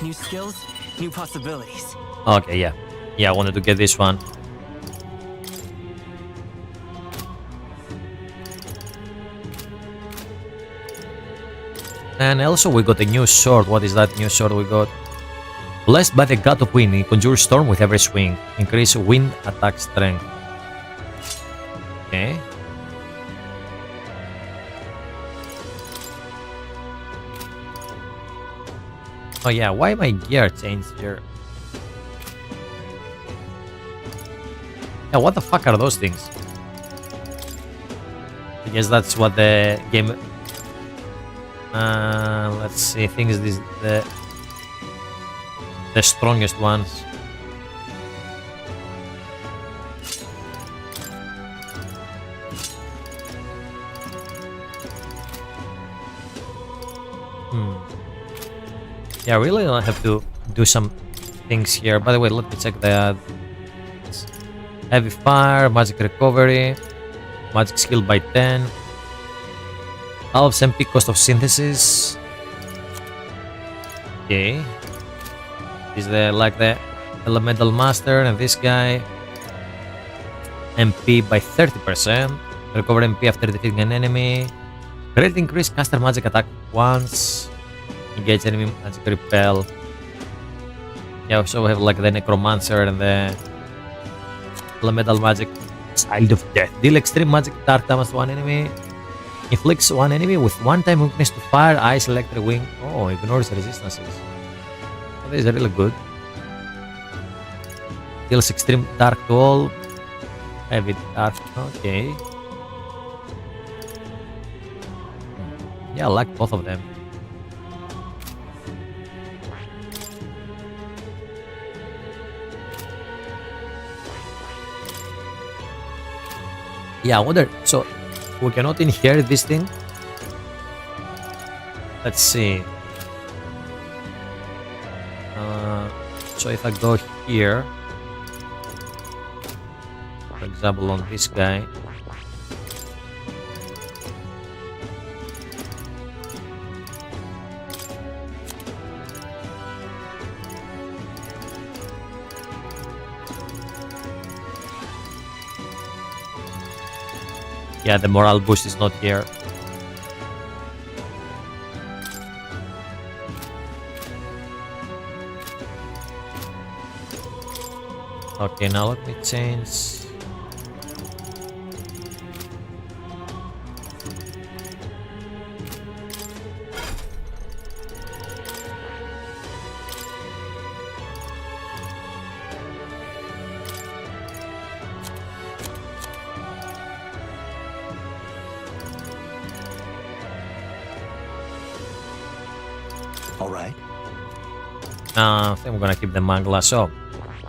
New skills, new possibilities. Okay, yeah. Yeah, I wanted to get this one. And also we got a new sword. What is that new sword we got? Blessed by the god of wind, it conjures storm with every swing. Increase wind attack strength. Okay. Oh yeah, why my gear changed here? Yeah, what the fuck are those things? I guess that's what the game... let's see, I think is this the strongest ones. Yeah, really I have to do some things here. By the way, let me check the heavy fire, magic recovery, magic skill by 10, halves MP cost of synthesis. Okay, is the like the elemental master, and this guy MP by 30%, recover MP after defeating an enemy, great increase caster magic attack once. Engage enemy magic repel. Yeah, so we have like the necromancer and the elemental magic child of death. Deal extreme magic dark damage to one enemy. Inflicts one enemy with one-time weakness to fire, ice, electric, wind. Oh, ignores resistances. Oh, this is really good. Deals extreme dark to all. Heavy dark. Okay. Yeah, I like both of them. Yeah, I wonder, so we cannot inherit this thing? Let's see. So if I go here, for example on this guy, yeah, the morale boost is not here. Okay, now let me change. Alright. I think we're gonna keep the Mangla. So,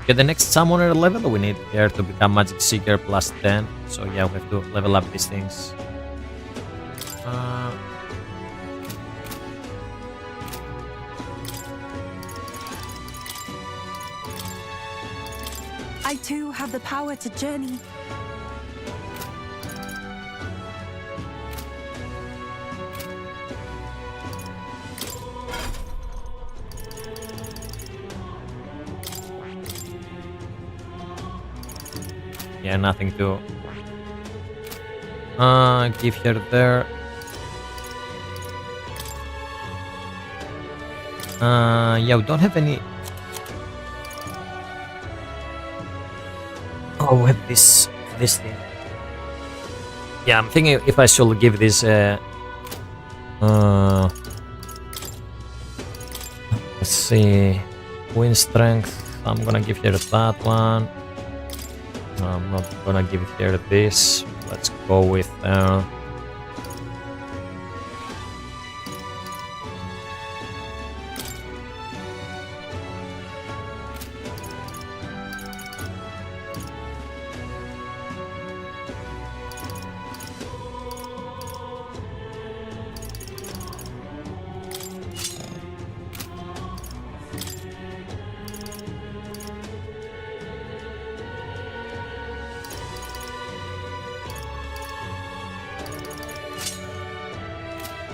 get the next summoner level we need here to become Magic Seeker plus 10. So yeah, we have to level up these things. I too have the power to journey. Yeah, nothing to give her there. Yeah, we don't have any. Oh, we have this thing. Yeah, I'm thinking if I should give this let's see, wind strength. I'm gonna give her that one. I'm not gonna give her this. Let's go with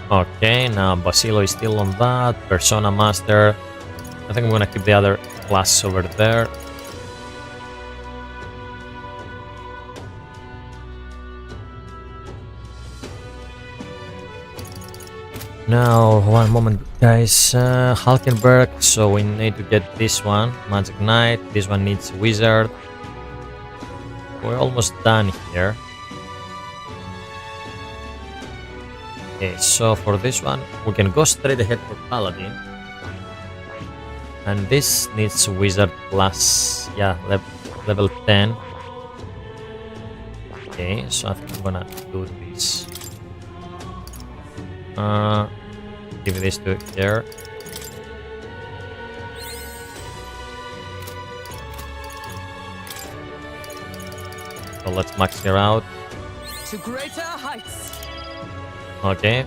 Okay, now Basilo is still on that. Persona Master. I think I'm gonna keep the other classes over there. Now, one moment, guys. Halkenberg, so we need to get this one. Magic Knight. This one needs Wizard. We're almost done here. Okay, so for this one, we can go straight ahead for Paladin. And this needs Wizard plus, yeah, level 10. Okay, so I think I'm gonna do this. Give this to here. So let's max her out. To greater heights. Okay.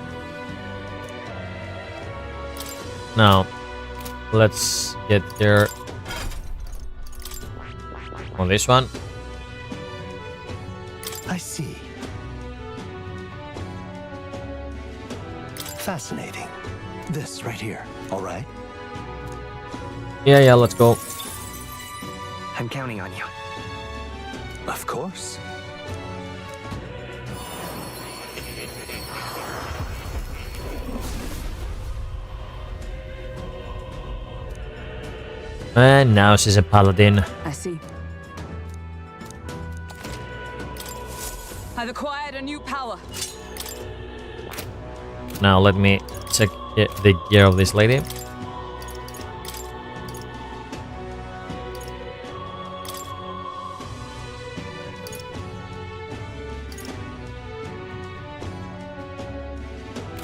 Now, let's get here on this one. I see. Fascinating. This right here, all right? Yeah, let's go. I'm counting on you. Of course. And now she's a paladin. I see. I've acquired a new power. Now let me check the gear of this lady.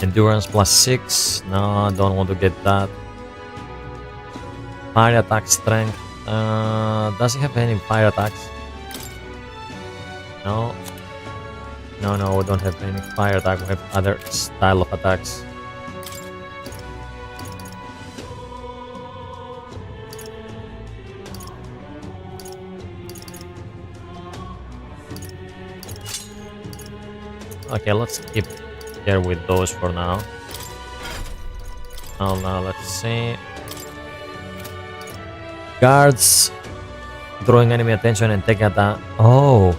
Endurance plus 6. No, I don't want to get that. Fire attack strength. Does he have any fire attacks? No. No, we don't have any fire attack. We have other style of attacks. Okay, let's keep here with those for now. Now let's see. Guards, drawing enemy attention and taking attack. Oh,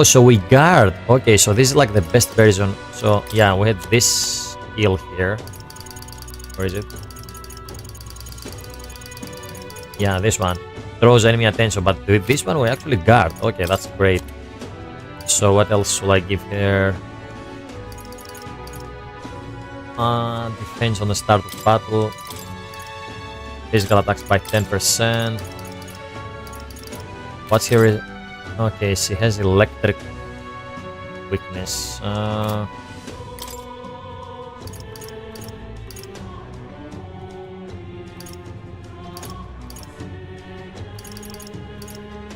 so we guard. Okay, so this is like the best version. So yeah, we had this skill here. Where is it? Yeah, this one draws enemy attention, but with this one we actually guard. Okay, that's great. So what else should I give here? Defense on the start of battle. Physical attacks by 10%. What's here? Okay, she has electric weakness.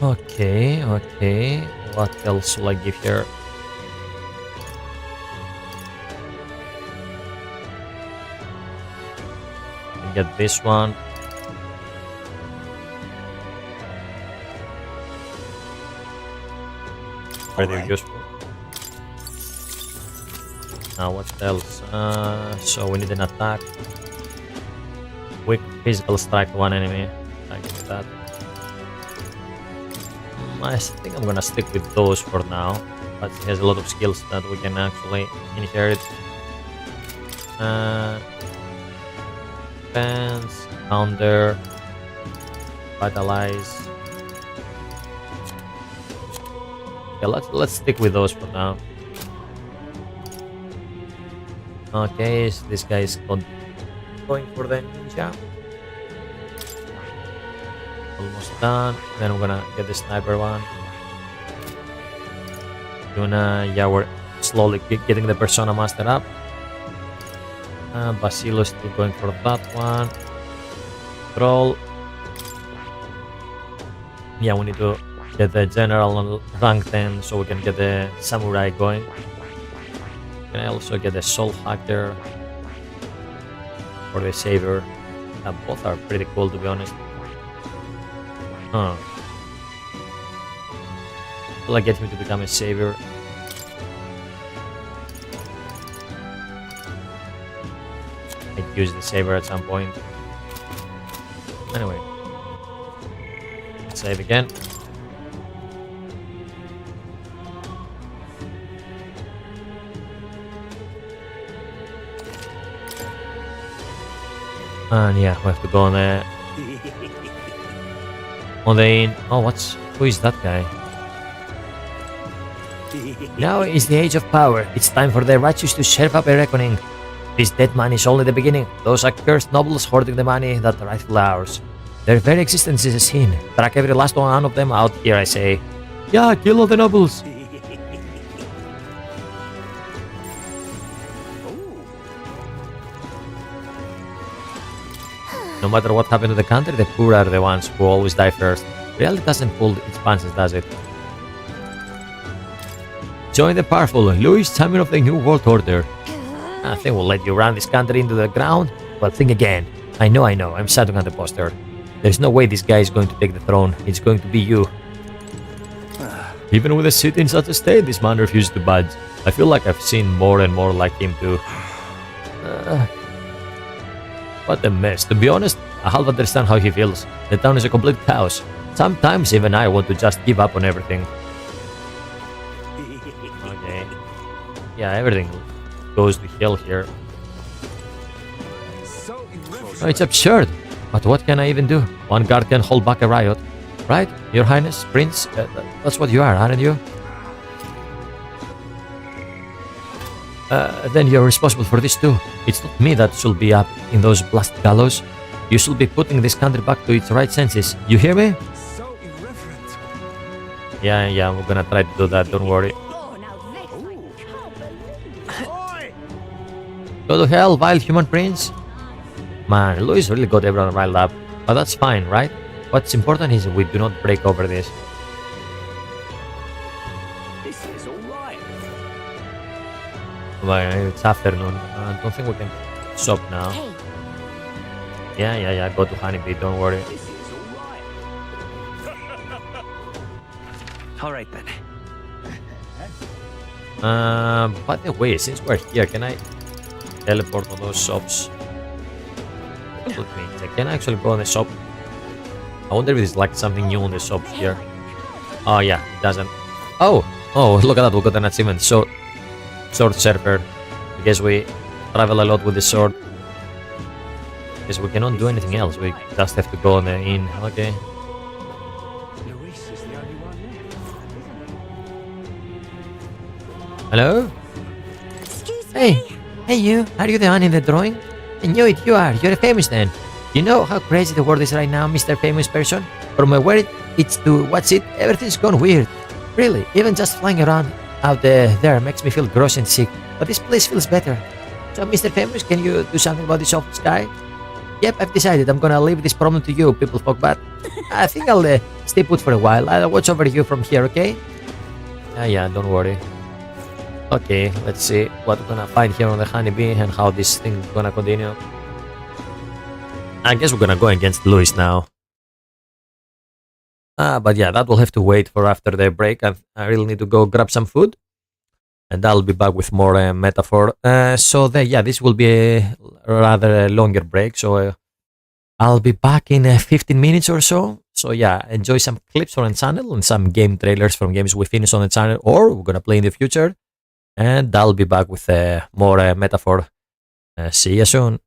Okay. What else will I give here? Get this one. Pretty useful. Now what else? So we need an attack. Quick physical strike to one enemy. I can do that. I think I'm gonna stick with those for now, but he has a lot of skills that we can actually inherit. Defense, counter, vitalize. Okay, let's stick with those for now. Okay, so this guy is going for the ninja. Almost done. Then we're gonna get the sniper one. Yeah, we're slowly getting the persona master up. Basilo still going for that one. Troll. Yeah, we need to get the general on rank 10 so we can get the samurai going. Can I also get the soul hacker or the savior? Both are pretty cool, to be honest. Will I get him to become a savior? I'd use the saber at some point. Anyway. Let's save again. And yeah, we have to go on the inn. Oh, who is that guy? Now is the age of power. It's time for the righteous to serve up a reckoning. This dead man is only the beginning. Those accursed nobles hoarding the money that rightfully ours. Their very existence is a sin. Track every last one of them out here, I say. Yeah, kill all the nobles. No matter what happened to the country, the poor are the ones who always die first. Reality doesn't pull its punches, does it? Join the powerful, Louis, champion of the New World Order. I think we'll let you run this country into the ground, but think again. I know, I'm shouting at the poster. There's no way this guy is going to take the throne. It's going to be you. Even with a city in such a state, this man refuses to budge. I feel like I've seen more and more like him too. What a mess. To be honest, I half understand how he feels. The town is a complete chaos. Sometimes even I want to just give up on everything. Okay. Yeah, everything goes to hell here. Oh, it's absurd. But what can I even do? One guard can hold back a riot. Right, Your Highness, Prince? That's what you are, aren't you? Then you're responsible for this too. It's not me that should be up in those blasted gallows. You should be putting this country back to its right senses. You hear me? So irreverent. Yeah, we're gonna try to do that, don't worry. Go to hell, vile human prince. Man, Louis really got everyone riled up. But that's fine, right? What's important is we do not break over this. This is alright. Well, it's afternoon. I don't think we can shop now. Yeah, go to Honeybee, don't worry. This is alright. Alright then. By the way, since we're here, can I teleport on those shops? Let me check. Can I actually go on the shop? I wonder if there's like something new on the shops here. Oh yeah, it doesn't. Oh, look at that, we got an achievement. So, sword surfer. I guess we travel a lot with the sword. Because we cannot do anything else. We just have to go on the inn. Okay. Hello? Excuse me. Hey you. Are you the one in the drawing? I knew it. You are. You're famous then. You know how crazy the world is right now, Mr. Famous Person? From my word it's to what's it, everything's gone weird. Really, even just flying around out there makes me feel gross and sick. But this place feels better. So, Mr. Famous, can you do something about this awful sky? Yep, I've decided. I'm gonna leave this problem to you, people folk, but I think I'll stay put for a while. I'll watch over you from here, okay? Yeah, don't worry. Okay, let's see what we're gonna find here on the Honeybee and how this thing is gonna continue. I guess we're gonna go against Louis now. But yeah, that will have to wait for after the break. I really need to go grab some food. And I'll be back with more metaphor. This will be a rather longer break. So I'll be back in 15 minutes or so. So yeah, enjoy some clips on the channel and some game trailers from games we finish on the channel or we're gonna play in the future. And I'll be back with more metaphor. See you soon.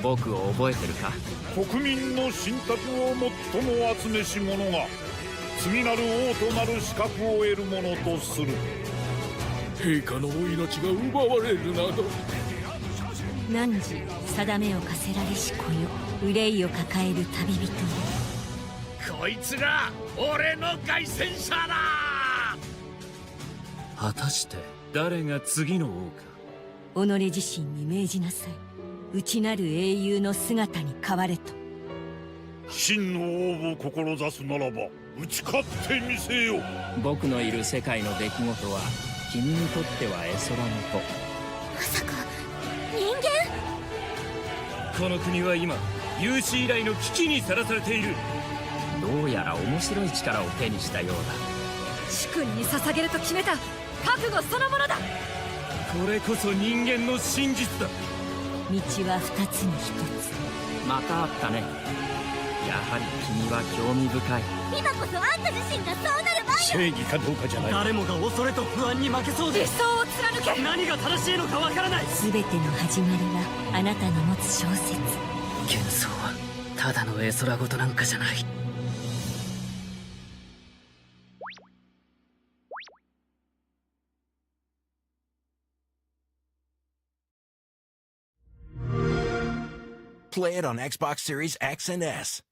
僕を覚えてるか？国民の信託を最も集めし者が次なる王となる資格を得るものとする。陛下のお命が奪われるなど。汝定めを課せられし子よ、憂いを抱える旅人よ。こいつが俺の凱旋者だ。果たして誰が次の王か。己自身に命じなさい。内なる英雄の姿に変われと。真の王を志すならば打ち勝ってみせよ。僕のいる世界の出来事は君にとっては絵空の子。まさか人間？この国は今有史以来の危機にさらされている。どうやら面白い力を手にしたようだ。主君に捧げると決めた覚悟そのものだ。これこそ人間の真実だ。道は二つに一つ。またあったね。やはり君は興味深い。今こそあんた自身がそうなる番よ。正義かどうかじゃない。誰もが恐れと不安に負けそうで。理想を貫け。何が正しいのかわからない。全ての始まりはあなたの持つ小説。幻想はただの絵空事なんかじゃない。Play it on Xbox Series X and S.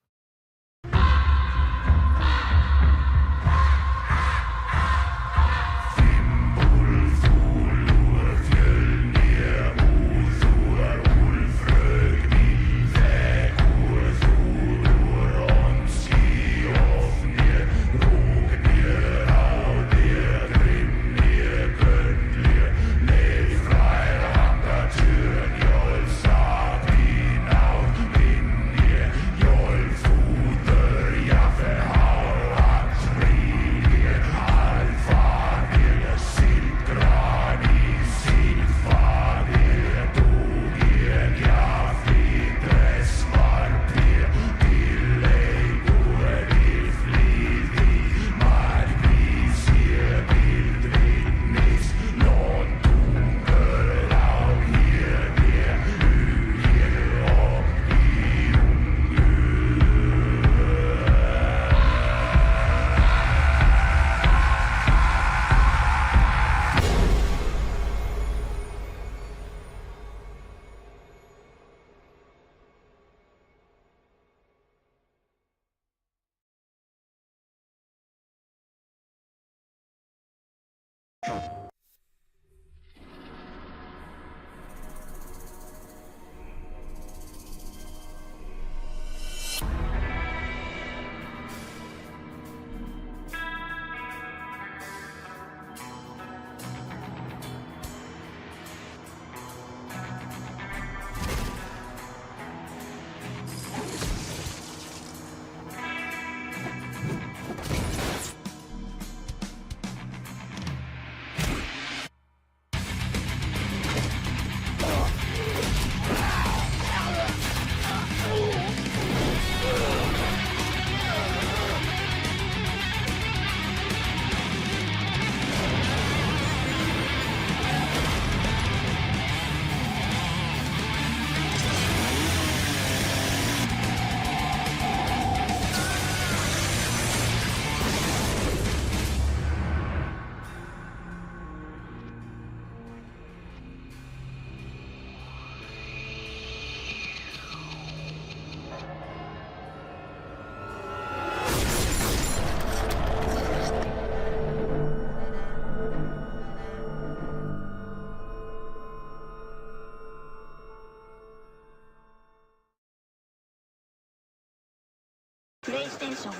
PlayStation。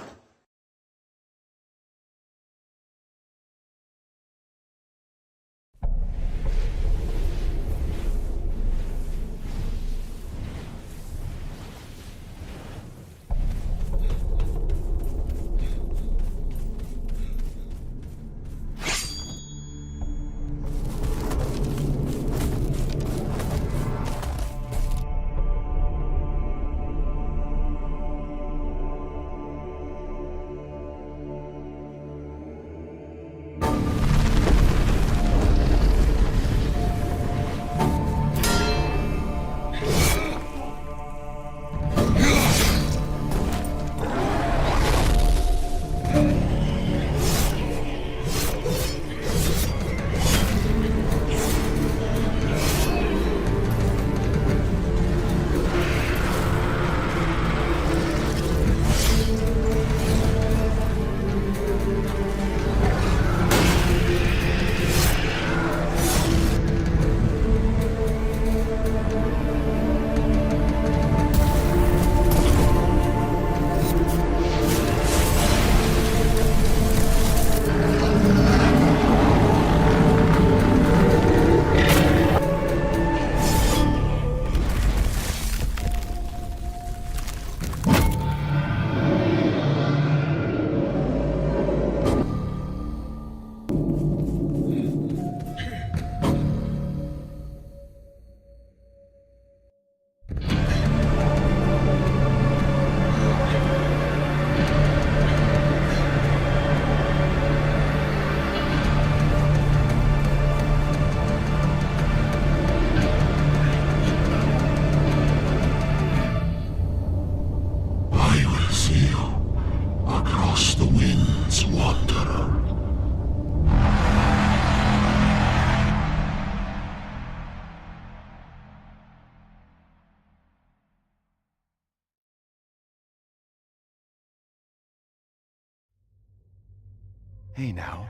Hey now,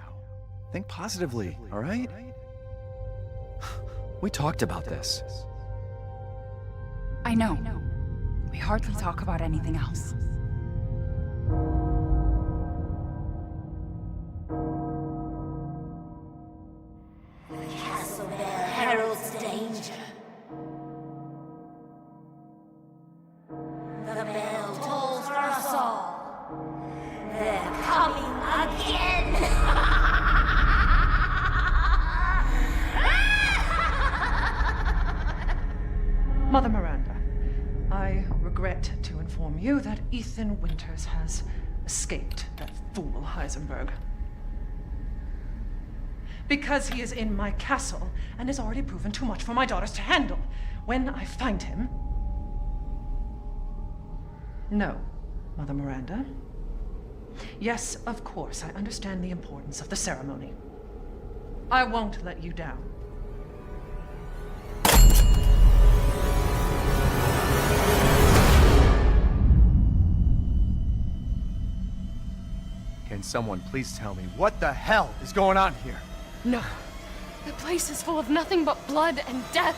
think positively, all right? We talked about this. I know. We hardly talk about anything else. The castle bell heralds danger. The bell tolls for us all. They're coming again! Mother Miranda, I regret to inform you that Ethan Winters has escaped that fool Heisenberg. Because he is in my castle and has already proven too much for my daughters to handle. When I find him... No, Mother Miranda. Yes, of course, I understand the importance of the ceremony. I won't let you down. Can someone please tell me what the hell is going on here? No. The place is full of nothing but blood and death.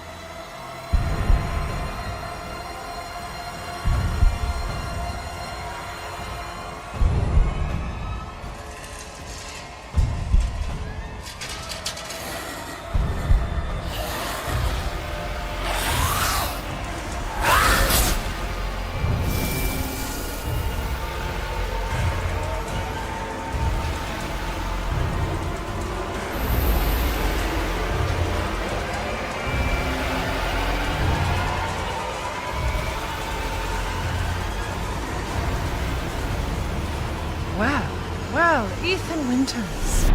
Well, Ethan Winters.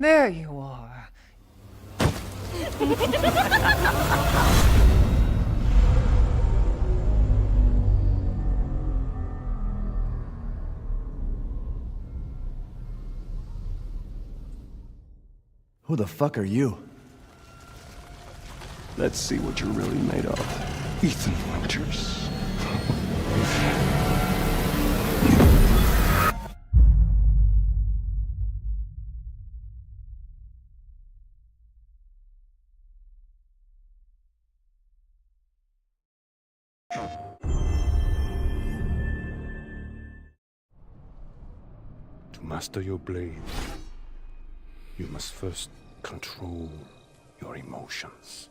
There you are. Who the fuck are you? Let's see what you're really made of, Ethan Winters. To master your blade, you must first control your emotions.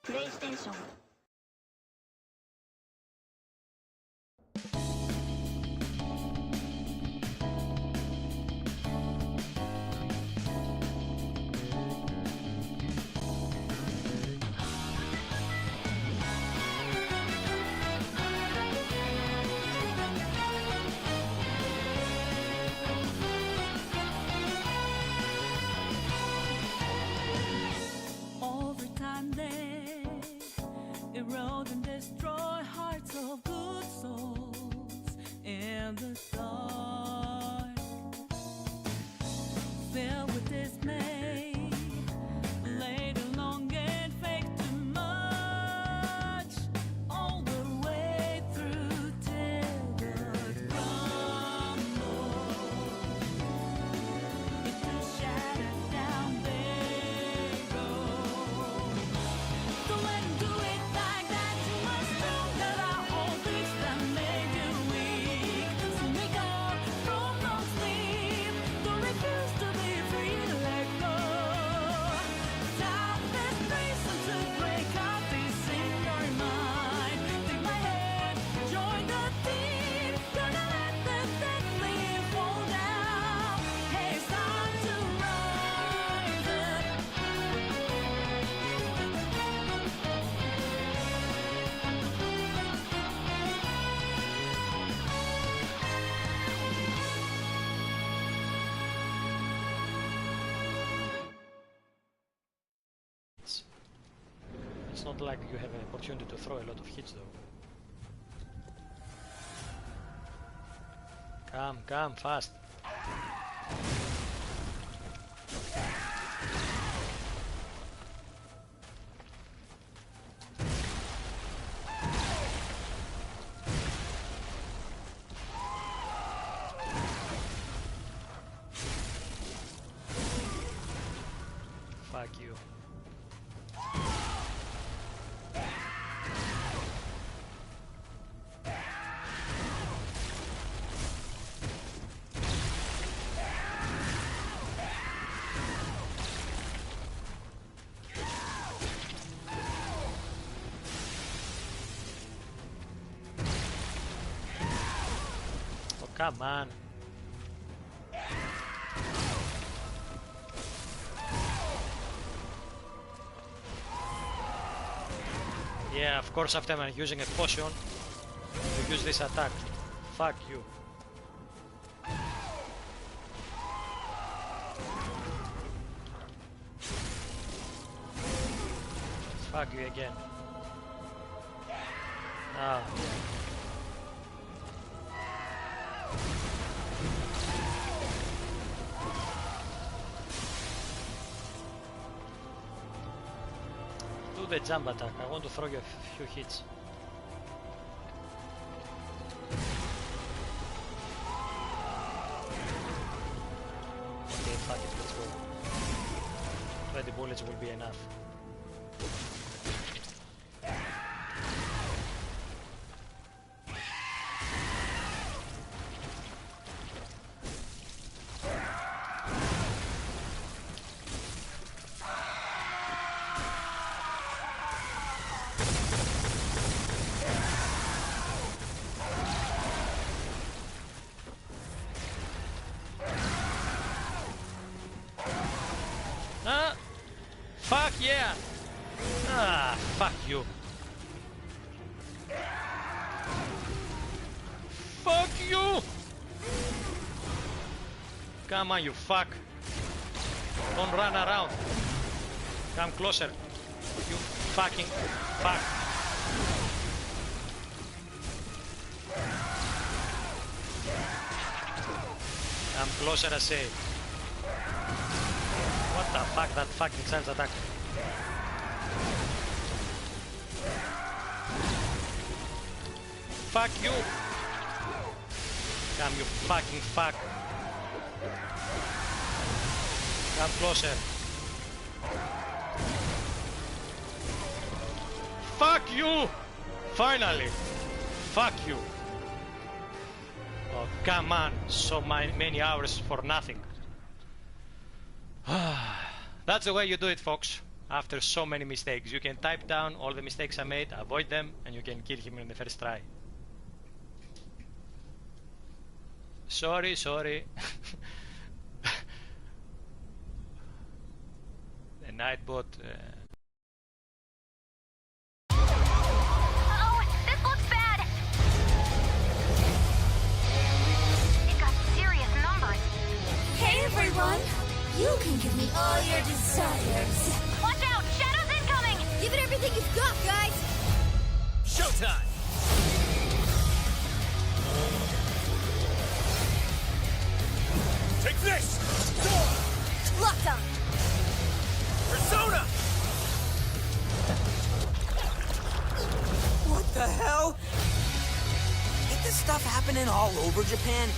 PlayStation. It's not like you have an opportunity to throw a lot of hits though. Come, fast. Fuck you. Oh, come on. Yeah, of course after I'm using a potion, to use this attack. Fuck you. Fuck you again. Ah. Do the jump attack. I want to throw you a few hits. Okay, fuck it, let's go. 20 bullets will be enough. Fuck yeah! Ah, fuck you. Fuck you! Come on, you fuck. Don't run around. Come closer. You fucking fuck. Come closer, I say. What the fuck, that fucking charge attack. Fuck you! Come, you fucking fuck. Come closer. Fuck you! Finally! Fuck you! Oh, come on. So many hours for nothing. That's the way you do it, folks. After so many mistakes, you can type down all the mistakes I made, avoid them, and you can kill him in the first try. Sorry. The Nightbot. Oh, this looks bad. It got serious numbers. Hey everyone! You can give me all your desires. Watch out! Shadows incoming! Give it everything you've got, guys! Showtime! Take this! Locked on! Persona! What the hell? Ain't this stuff happening all over Japan?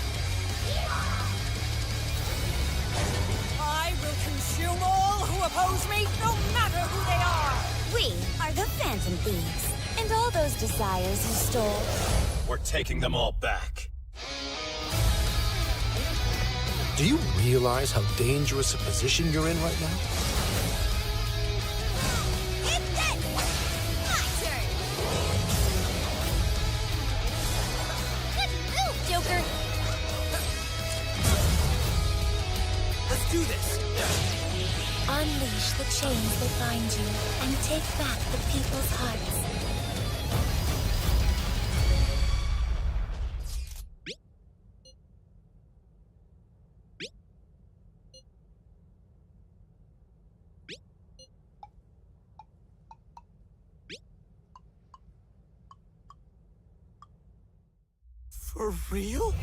I will consume all who oppose me, no matter who they are! We are the Phantom Thieves, and all those desires you stole. We're taking them all back. Do you realize how dangerous a position you're in right now? It's it! My turn! Good move, Joker! Let's do this! Unleash the chains that bind you, and take back the people's hearts. For real?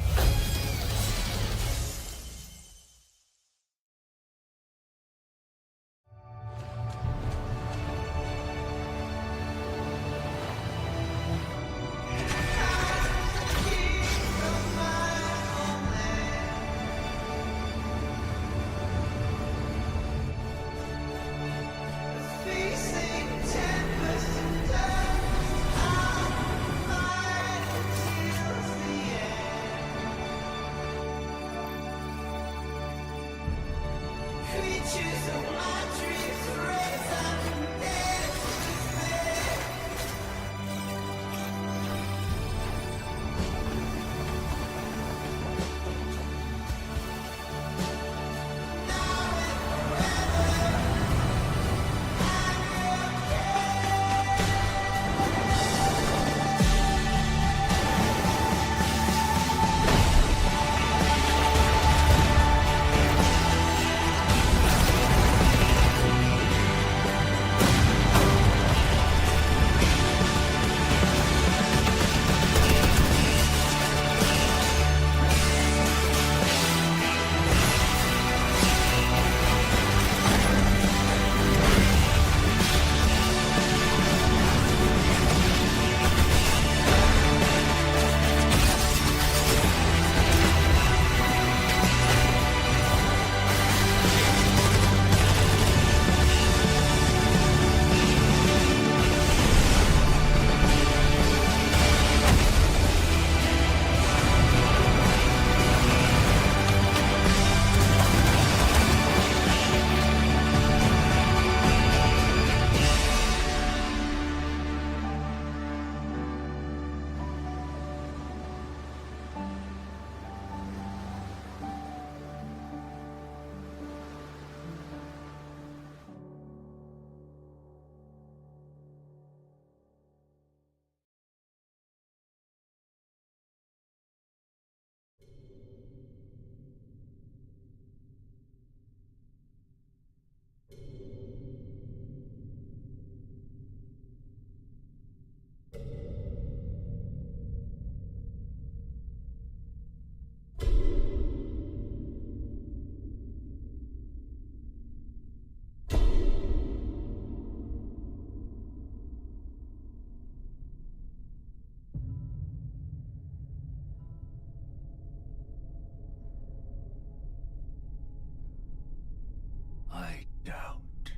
I doubt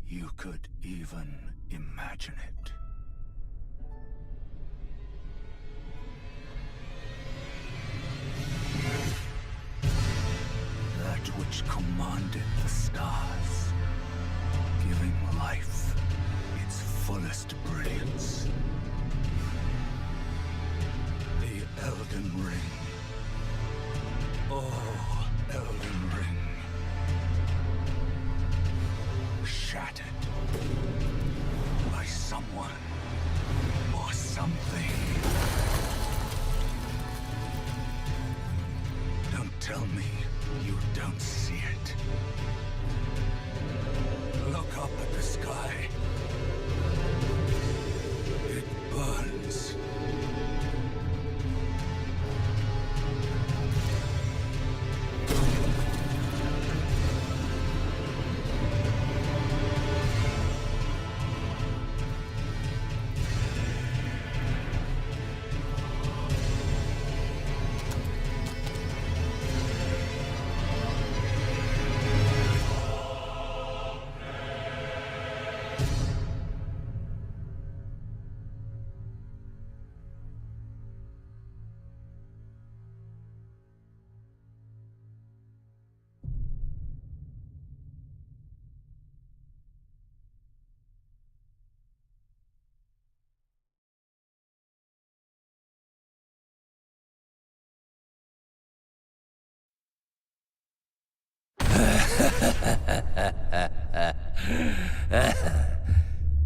you could even imagine it. That which commanded the stars, giving life its fullest brilliance. The Elden Ring. Oh, Elden Ring. Shattered by someone or something. Don't tell me you don't see it. Look up at the sky. It burns.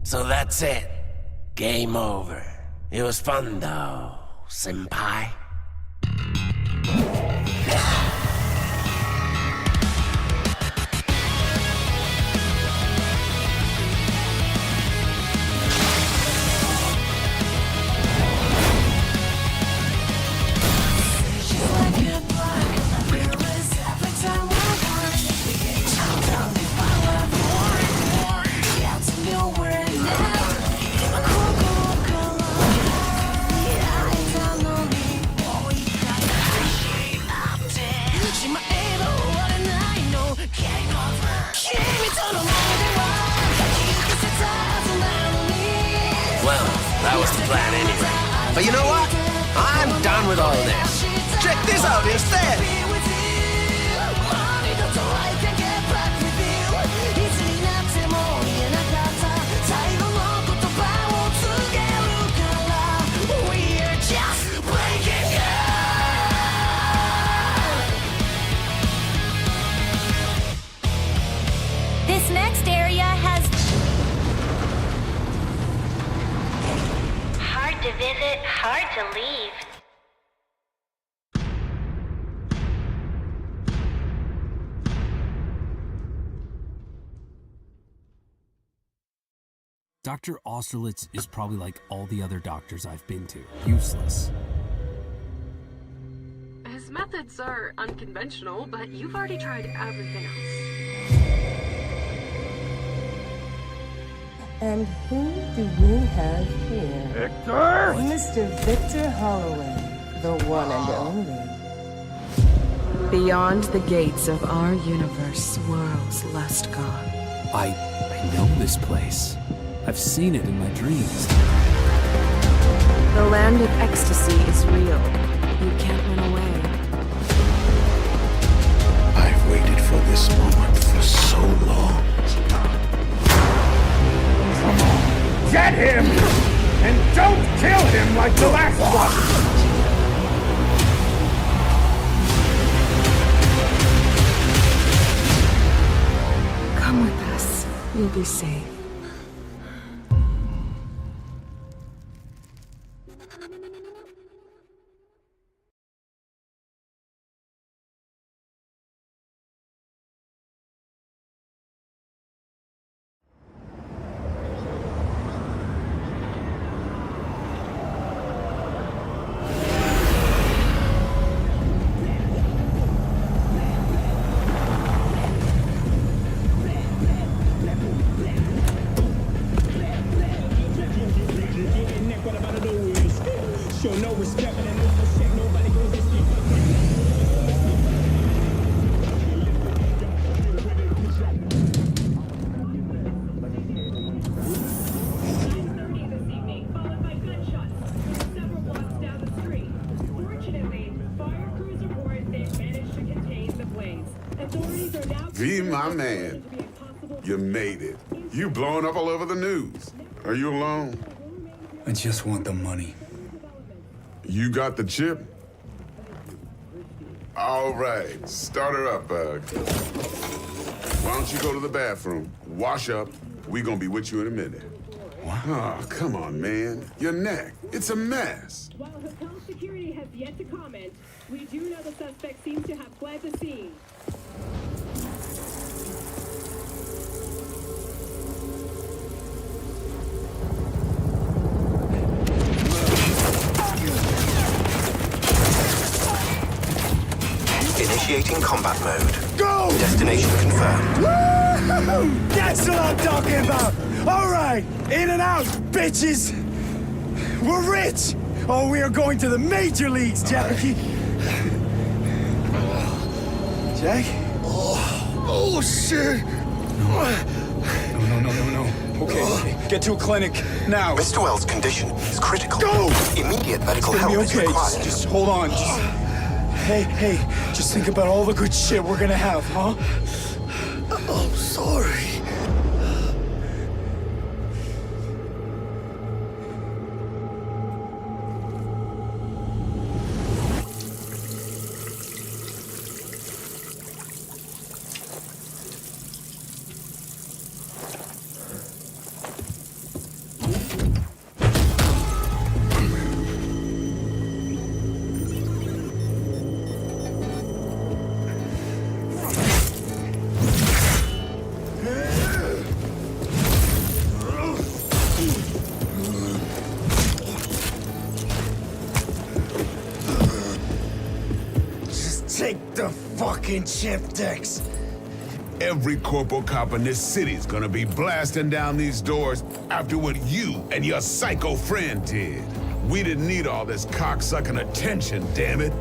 So that's it. Game over. It was fun though, senpai. plan anyway. But you know what? I'm done with all this. Check this out instead! This next area has... Hard to visit, hard to leave. Dr. Austerlitz is probably like all the other doctors I've been to. Useless. His methods are unconventional, but you've already tried everything else. And who do we have here? Victor! Mr. Victor Holloway, the one and only. Beyond the gates of our universe swirls lust god. I know this place. I've seen it in my dreams. The land of ecstasy is real. You can't run away. I've waited for this moment for so long. Get him! And don't kill him like the last one! Come with us. You'll be safe. V, my man, you made it. You blowing up all over the news. Are you alone? I just want the money. You got the chip? All right, start her up, Bug. Why don't you go to the bathroom, wash up, we gonna be with you in a minute. What? Oh, come on, man. Your neck, it's a mess. While hotel security has yet to comment, we do know the suspect seems to have fled the scene. Initiating combat mode. Go! Destination confirmed. Woo! That's what I'm talking about! All right, in and out, bitches! We're rich! Oh, we are going to the major leagues, Jackie! Jack? Oh, shit! No. Okay, get to a clinic, now. Mr. Wells' condition is critical. Go! Immediate medical It's gonna help be okay. is required. Just hold on. Hey, just think about all the good shit we're gonna have, huh? I'm sorry. Take the fucking chip, Dex. Every corporal cop in this city's gonna be blasting down these doors after what you and your psycho friend did. We didn't need all this cocksucking attention, damn it.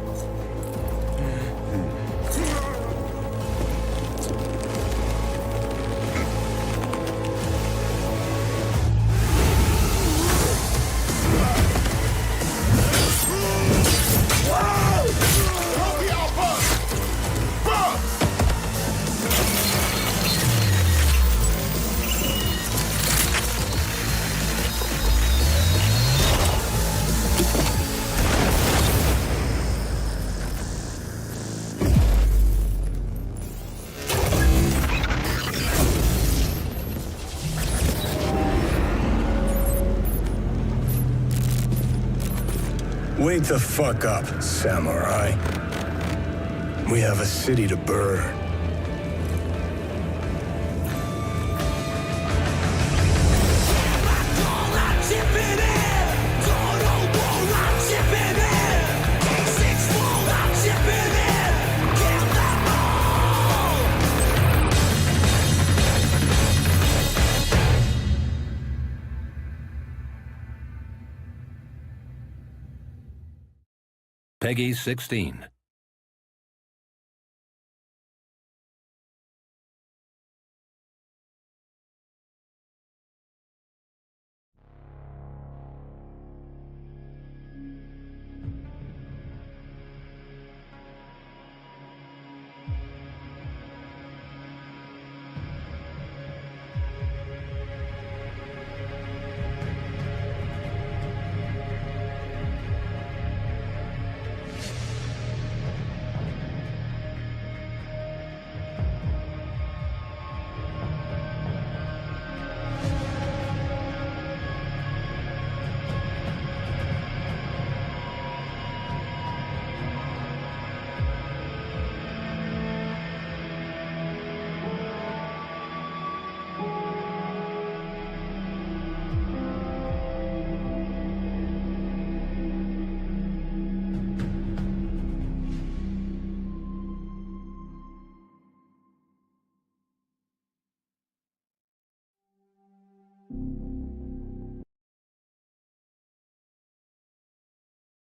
Wake the fuck up, samurai. We have a city to burn. Peggy 16.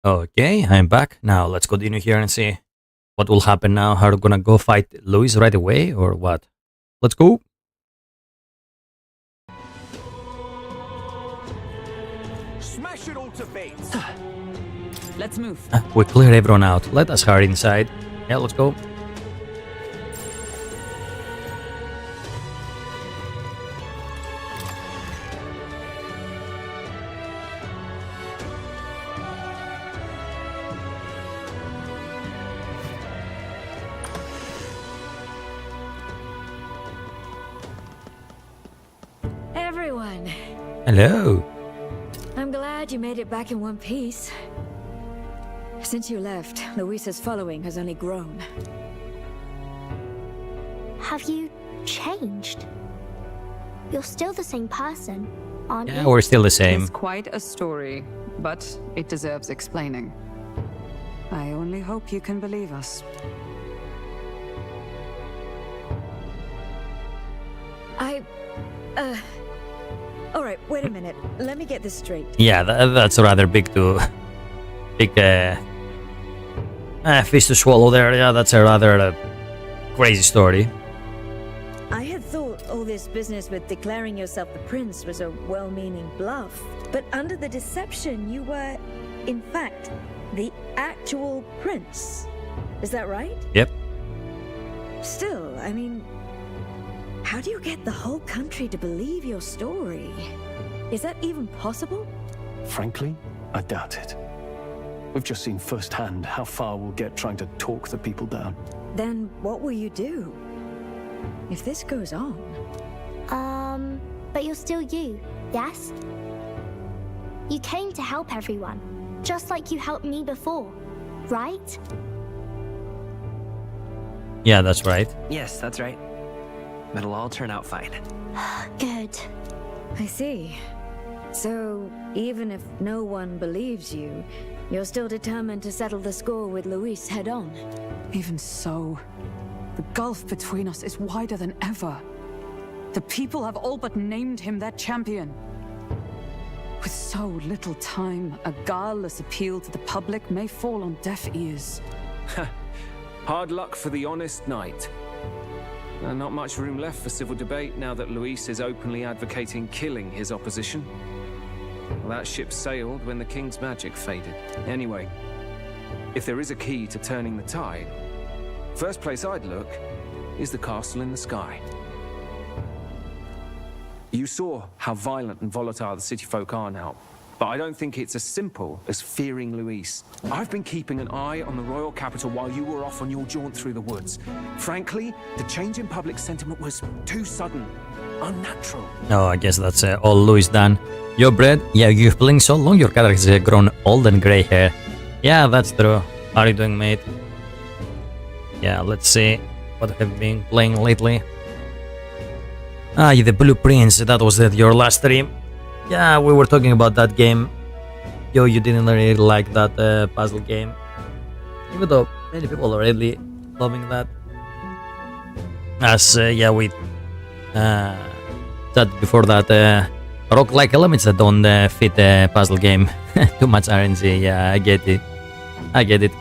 Okay, I'm back. Now let's continue here and see what will happen now. Are we gonna go fight Luis right away or what? Let's go. Smash it all to bits. Let's move. We cleared everyone out. Let us hurry inside. Yeah, let's go. Everyone. Hello. I'm glad you made it back in one piece. Since you left, Luisa's following has only grown. Have you changed? You're still the same person, aren't you? Yeah, we're still the same. It's quite a story, but it deserves explaining. I only hope you can believe us. Alright, wait a minute. Let me get this straight. Yeah, that's rather big to... Big, fish to swallow there. Yeah, that's a rather crazy story. I had thought all this business with declaring yourself the prince was a well-meaning bluff. But under the deception, you were, in fact, the actual prince. Is that right? Yep. Still, I mean... How do you get the whole country to believe your story? Is that even possible? Frankly, I doubt it. We've just seen firsthand how far we'll get trying to talk the people down. Then what will you do? If this goes on... But you're still you, yes? You came to help everyone, just like you helped me before, right? Yeah, that's right. Yes, that's right. It'll all turn out fine. Good. I see. So, even if no one believes you, you're still determined to settle the score with Luis head on? Even so, the gulf between us is wider than ever. The people have all but named him their champion. With so little time, a guileless appeal to the public may fall on deaf ears. Hard luck for the honest knight. Not much room left for civil debate now that Luis is openly advocating killing his opposition. Well, that ship sailed when the king's magic faded. Anyway, if there is a key to turning the tide, first place I'd look is the castle in the sky. You saw how violent and volatile the city folk are now, but I don't think it's as simple as fearing Luis. I've been keeping an eye on the royal capital while you were off on your jaunt through the woods. Frankly, the change in public sentiment was too sudden, unnatural. Oh, I guess that's all Luis done. Your bread? Yeah, you've playing so long your character has grown old and grey hair. Yeah, that's true. How are you doing, mate? Yeah, let's see what have you been playing lately. Ah, yeah, the Blueprints, that was your last stream. Yeah, we were talking about that game. Yo, you didn't really like that puzzle game. Even though many people are really loving that. As, yeah, we said before that rock-like elements that don't fit a puzzle game. Too much RNG, yeah, I get it. I get it.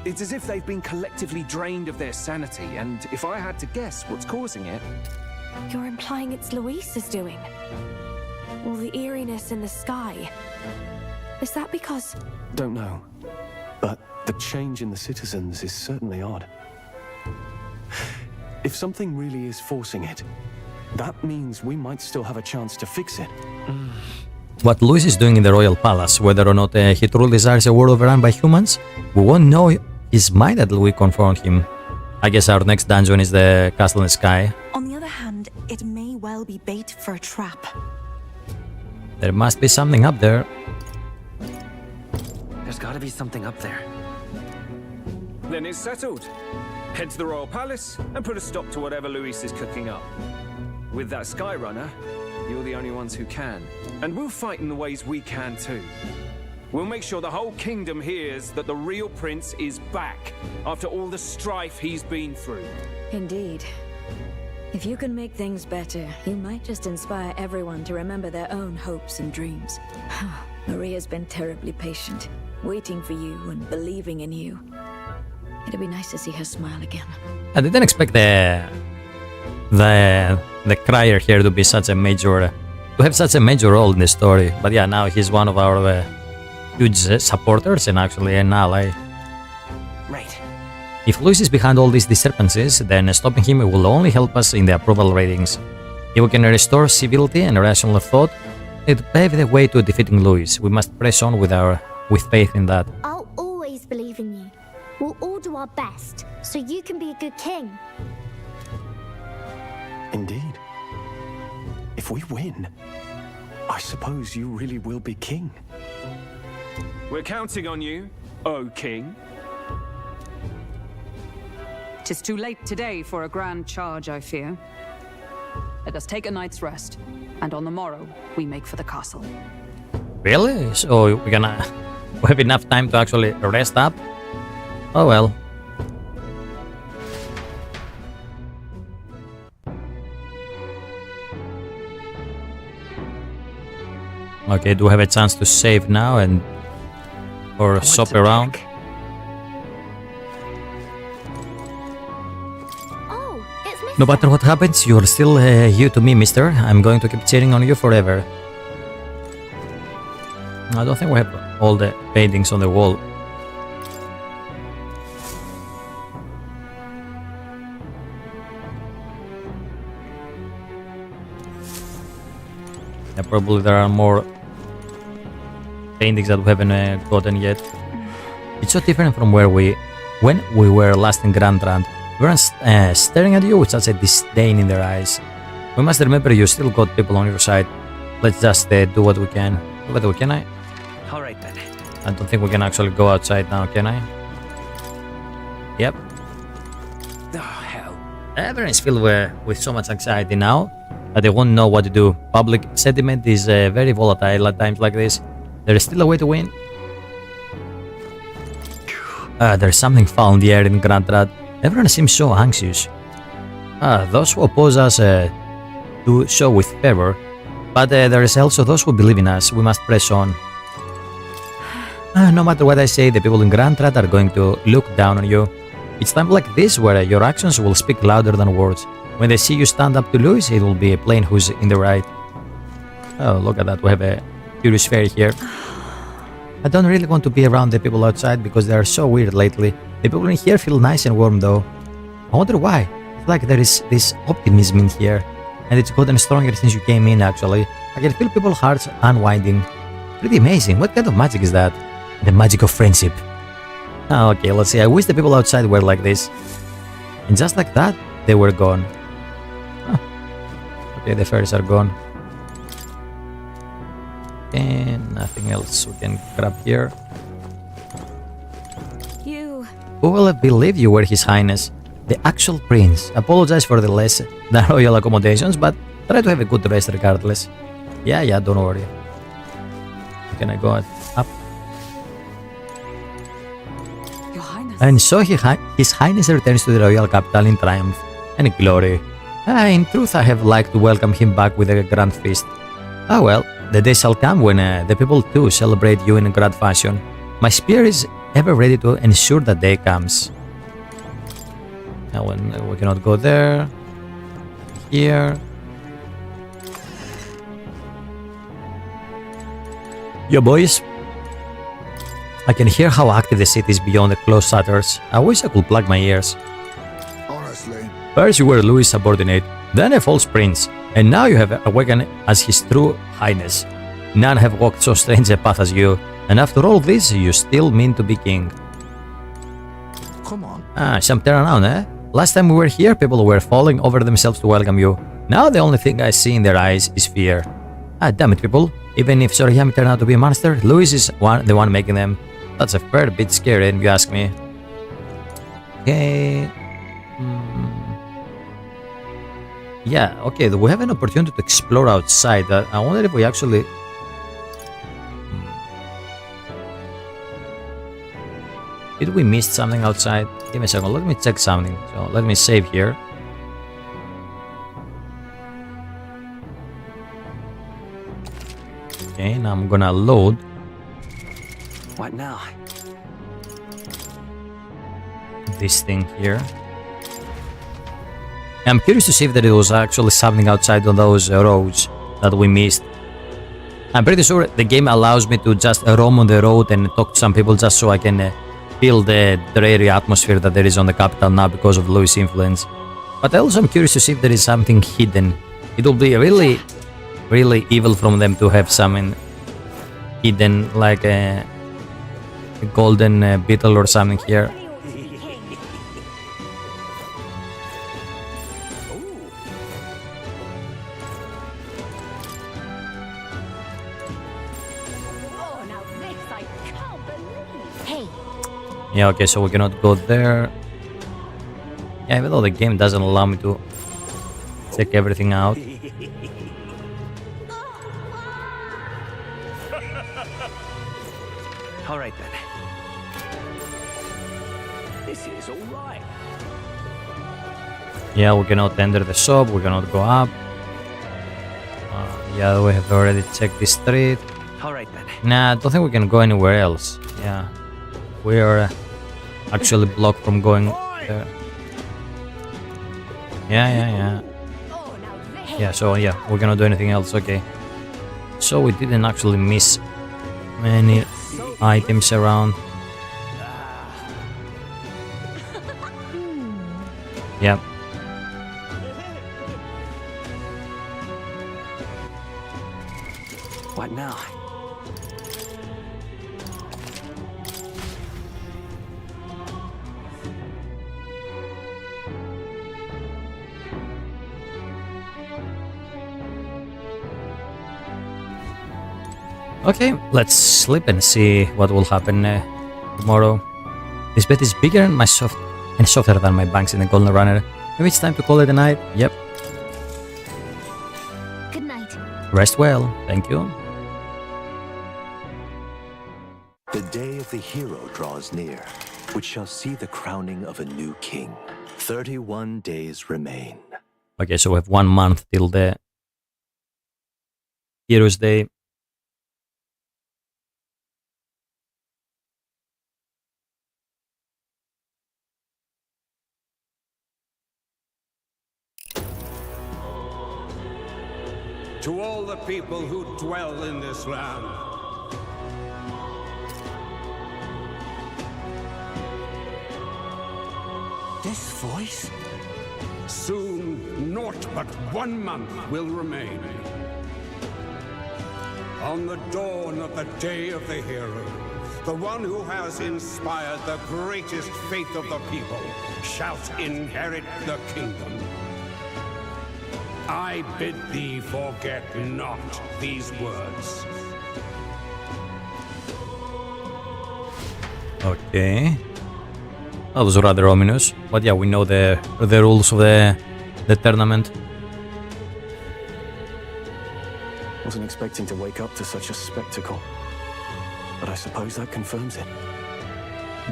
It's as if they've been collectively drained of their sanity, and if I had to guess what's causing it... You're implying it's Luis's doing? All the eeriness in the sky. Is that because... Don't know. But the change in the citizens is certainly odd. If something really is forcing it, that means we might still have a chance to fix it. What Luis is doing in the Royal Palace, whether or not he truly desires a world overrun by humans, we won't know his mind until we confront him. I guess our next dungeon is the Castle in the Sky. On the other hand, it may well be bait for a trap. There must be something up there. There's gotta be something up there. Then it's settled. Head to the Royal Palace and put a stop to whatever Luis is cooking up. With that Skyrunner, you're the only ones who can. And we'll fight in the ways we can too. We'll make sure the whole kingdom hears that the real prince is back after all the strife he's been through. Indeed. If you can make things better, you might just inspire everyone to remember their own hopes and dreams. Maria's been terribly patient, waiting for you and believing in you. It'd be nice to see her smile again. I didn't expect the crier here to be such a major, to have such a major role in the story. But yeah, now he's one of our huge supporters and actually an ally. Right. If Luis is behind all these discrepancies, then stopping him will only help us in the approval ratings. If we can restore civility and rational thought, it will pave the way to defeating Luis. We must press on with faith in that. I'll always believe in you. We'll all do our best, so you can be a good king. Indeed. If we win, I suppose you really will be king. We're counting on you, O king. 'Tis too late today for a grand charge, I fear. Let us take a night's rest, and on the morrow we make for the castle. Really? So we have enough time to actually rest up? Oh well. Okay, do we have a chance to save now and or shop around? No matter what happens, you're still you to me, mister. I'm going to keep cheering on you forever. I don't think we have all the paintings on the wall. Yeah, probably there are more paintings that we haven't gotten yet. It's so different from when we were last in Grand Rand. Everyone's staring at you with such a disdain in their eyes. We must remember you still got people on your side. Let's just do what we can. What can I? Alright then. I don't think we can actually go outside now, can I? Yep. Oh, hell. Everyone is filled with so much anxiety now that they won't know what to do. Public sentiment is very volatile at times like this. There is still a way to win. There's something foul in the air in Grand Rad. Everyone seems so anxious. Those who oppose us do so with fervor, but there is also those who believe in us. We must press on. No matter what I say, the people in Grand Rad are going to look down on you. It's time like this where your actions will speak louder than words. When they see you stand up to Luis, it will be plain who's in the right. Oh, look at that, we have a curious fairy here. I don't really want to be around the people outside because they are so weird lately. The people in here feel nice and warm though. I wonder why. It's like there is this optimism in here. And it's gotten stronger since you came in actually. I can feel people's hearts unwinding. Pretty amazing. What kind of magic is that? The magic of friendship. Okay, let's see. I wish the people outside were like this. And just like that, they were gone. Okay, the fairies are gone. And nothing else we can grab here. Who will have believed you were His Highness, the actual prince? Apologize for the less than royal accommodations, but try to have a good rest regardless. Yeah, don't worry. Can I go up? Your Highness. And so His Highness returns to the royal capital in triumph and glory. In truth, I have liked to welcome him back with a grand feast. Ah well, the day shall come when the people too celebrate you in a grand fashion. My spear is ever ready to ensure that day comes. Now we cannot go there. Here. Yo boys. I can hear how active the city is beyond the closed shutters. I wish I could plug my ears. Honestly. First you were Louis' subordinate, then a false prince, and now you have awakened as his true highness. None have walked so strange a path as you, and after all this, you still mean to be king. Come on. Some turnaround, eh? Last time we were here, people were falling over themselves to welcome you. Now the only thing I see in their eyes is fear. Damn it, people. Even if Soriyami turned out to be a monster, Louis is the one making them. That's a fair bit scary, if you ask me. Okay. Yeah, okay, we have an opportunity to explore outside. I wonder if we actually... Did we miss something outside? Give me a second, let me check something. So let me save here. Okay, now I'm gonna load. What now? This thing here. I'm curious to see if there was actually something outside on those roads that we missed. I'm pretty sure the game allows me to just roam on the road and talk to some people just so I can feel the dreary atmosphere that there is on the capital now because of Louis' influence. But I also am curious to see if there is something hidden. It will be really evil from them to have something hidden like a golden beetle or something here. Yeah, okay, so we cannot go there. Yeah, even though the game doesn't allow me to check everything out. Alright then. This is alright. Yeah, we cannot enter the shop, we cannot go up. Yeah, we have already checked this street. Alright then. Nah, I don't think we can go anywhere else. Yeah. We are actually blocked from going there. Yeah. Yeah, so yeah, we cannot do anything else, okay. So we didn't actually miss many items around. Yeah. What now? Okay, let's sleep and see what will happen tomorrow. This bed is bigger and softer than my banks in the Golden Runner. Maybe it's time to call it a night. Yep. Good night. Rest well. Thank you. The day of the hero draws near, which shall see the crowning of a new king. 31 days remain. Okay, so we have 1 month till the Heroes Day. To all the people who dwell in this land, This voice? soon naught but 1 month will remain. On the dawn of the day of the hero, the one who has inspired the greatest faith of the people shalt inherit the kingdom. I bid thee forget not these words. Okay. That was rather ominous, but yeah, we know the rules of the tournament. Wasn't expecting to wake up to such a spectacle, but I suppose that confirms it.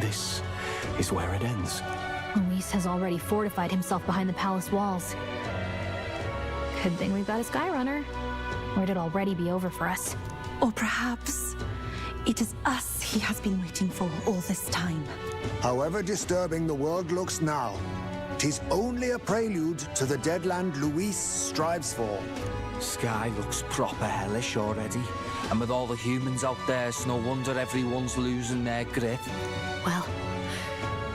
This is where it ends. Luis has already fortified himself behind the palace walls. Good thing we've got a Skyrunner, or it'd already be over for us. Or perhaps it is us he has been waiting for all this time. However disturbing the world looks now, 'tis only a prelude to the deadland Luis strives for. Sky looks proper hellish already. And with all the humans out there, it's no wonder everyone's losing their grip. Well,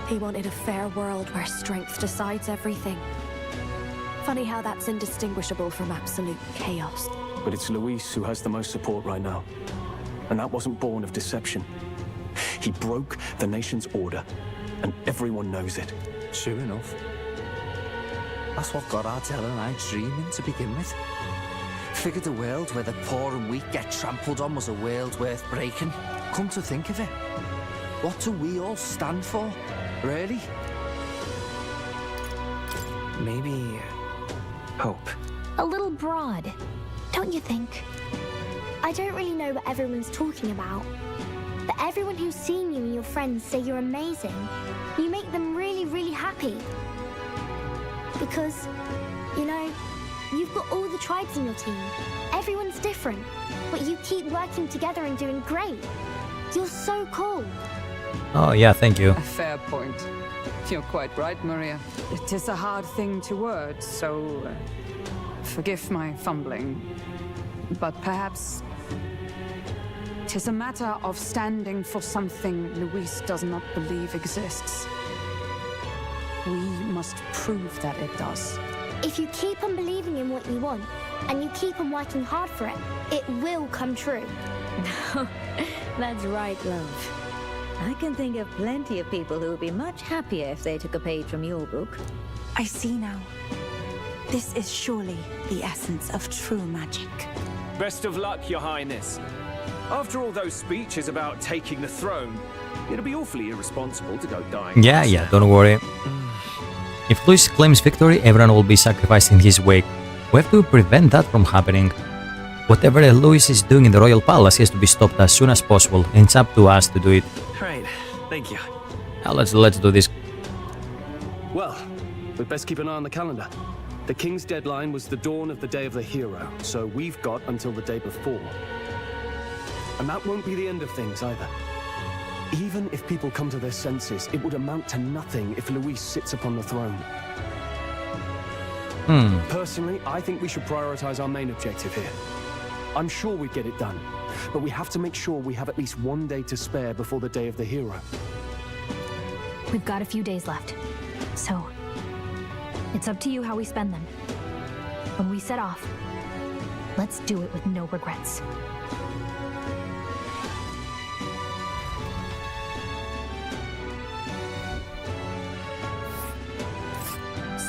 he wanted a fair world where strength decides everything. Funny how that's indistinguishable from absolute chaos. But it's Luis who has the most support right now. And that wasn't born of deception. He broke the nation's order, and everyone knows it. Sure enough. That's what got Ardell and I dreaming to begin with. Figured a world where the poor and weak get trampled on was a world worth breaking. Come to think of it, what do we all stand for, really? Maybe hope. A little broad, don't you think? I don't really know what everyone's talking about, but everyone who's seen you and your friends say you're amazing. You make them really, really happy. Because, you know, you've got all the tribes in your team. Everyone's different, but you keep working together and doing great. You're so cool. Oh yeah, thank you. A fair point. You're quite right, Maria. It is a hard thing to word, so forgive my fumbling. But perhaps 'tis a matter of standing for something Luis does not believe exists. We must prove that it does. If you keep on believing in what you want, and you keep on working hard for it, it will come true. That's right, love. I can think of plenty of people who would be much happier if they took a page from your book. I see now. This is surely the essence of true magic. Best of luck, Your Highness. After all those speeches about taking the throne, it'll be awfully irresponsible to go dying. Yeah, don't worry. If Luis claims victory, everyone will be sacrificed in his wake. We have to prevent that from happening. Whatever Luis is doing in the royal palace has to be stopped as soon as possible, and it's up to us to do it. Right, thank you. Now let's do this. Well, we'd best keep an eye on the calendar. The king's deadline was the dawn of the day of the hero, so we've got until the day before. And that won't be the end of things either. Even if people come to their senses, it would amount to nothing if Luis sits upon the throne. Personally, I think we should prioritize our main objective here. I'm sure we'd get it done, but we have to make sure we have at least one day to spare before the day of the hero. We've got a few days left, so it's up to you how we spend them. When we set off, let's do it with no regrets.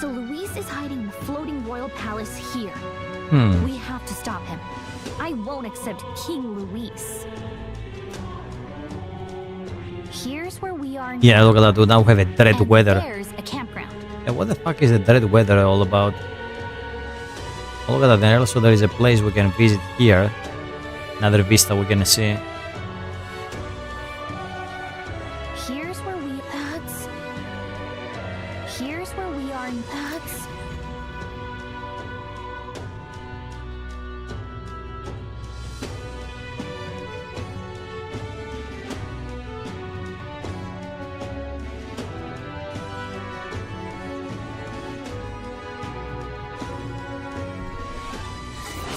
So Luis is hiding in the floating royal palace here. We have to stop him. I won't accept King Luis. Here's where we are now. Yeah, look at that, dude. Now we have a dread weather. There's a campground. And what the fuck is the dread weather all about? Oh, look at that. And also there is a place we can visit here. Another vista we're gonna see. Here's where we are in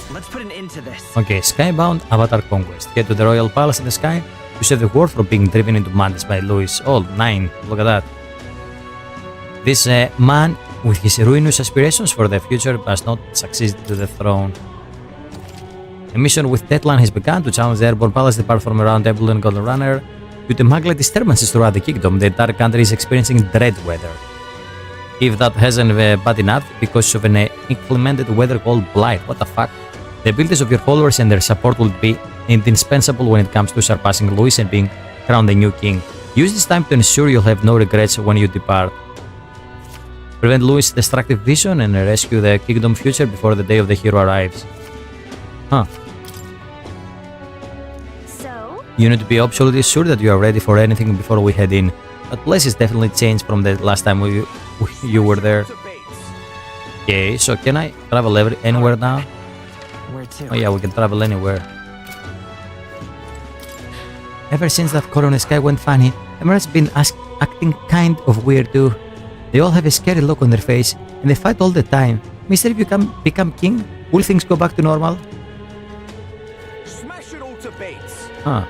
Let's put an end to this. Okay, Skybound Avatar Conquest. Head to the Royal Palace in the sky to save the world from being driven into madness by Luis. Oh, 9. Look at that. This man, with his ruinous aspirations for the future, has not succeeded to the throne. A mission with deadline has begun to challenge the airborne palace depart from around Temple and Golden Runner. Due to maglet disturbances throughout the kingdom, the entire country is experiencing dread weather. If that hasn't bad enough, because of an inclement weather called Blight. What the fuck? The abilities of your followers and their support will be indispensable when it comes to surpassing Luis and being crowned the new king. Use this time to ensure you'll have no regrets when you depart. Prevent Louis' destructive vision and rescue the kingdom future before the day of the hero arrives. Huh. So? You need to be absolutely sure that you are ready for anything before we head in. That place has definitely changed from the last time you were there. Okay, so can I travel anywhere now? Where to? Oh yeah, we can travel anywhere. Ever since that colony sky went funny, Emerald's been acting kind of weird too. They all have a scary look on their face, and they fight all the time. Mister, if you become king, will things go back to normal? Smash it all to bits. Huh.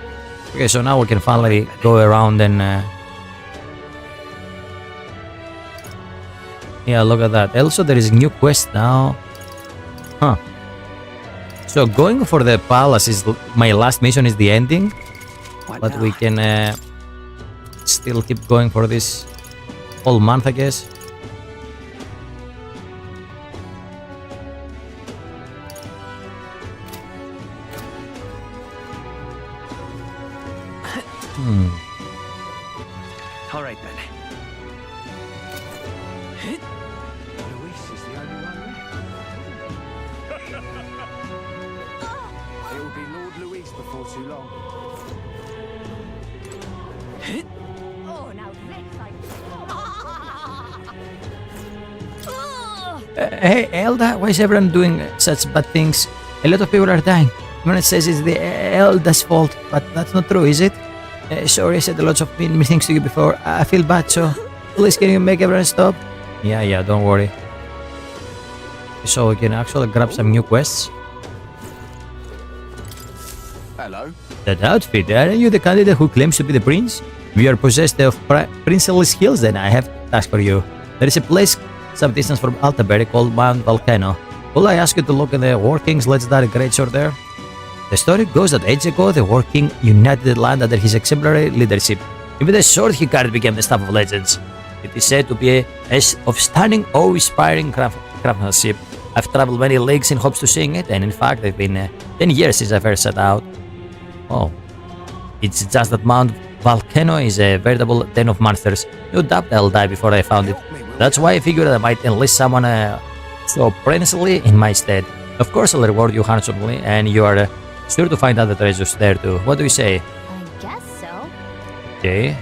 Okay, so now we can finally go around and... Yeah, look at that. Also, there is a new quest now. Huh. So going for the palace is my last mission, is the ending. But we can still keep going for this whole month, I guess. All right then. Luis is the only one left. It will be Lord Luis before too long. Oh, now Hey, Elda, why is everyone doing such bad things? A lot of people are dying. Everyone says it's the Elda's fault, but that's not true, is it? Sorry, I said lots of mean things to you before. I feel bad, so please can you make everyone stop? Yeah, don't worry. So we can actually grab some new quests. Hello. That outfit, aren't you the candidate who claims to be the prince? If you are possessed of princely skills, then I have a task for you. There is a place some distance from Altaberry called Mount Volcano. Will I ask you to look at the War King's legendary greatsword there? The story goes that ages ago, the War King united the land under his exemplary leadership. Even the sword he carried became the staff of legends. It is said to be of stunning, awe-inspiring craftsmanship. I've traveled many leagues in hopes to seeing it, and in fact, it's been 10 years since I first set out. Oh. It's just that Mount Volcano is a veritable den of monsters. No doubt I'll die before I found it. That's why I figured I might enlist someone so princely in my stead. Of course, I'll reward you handsomely, and you are sure to find other treasures there too. What do you say? I guess so. Okay.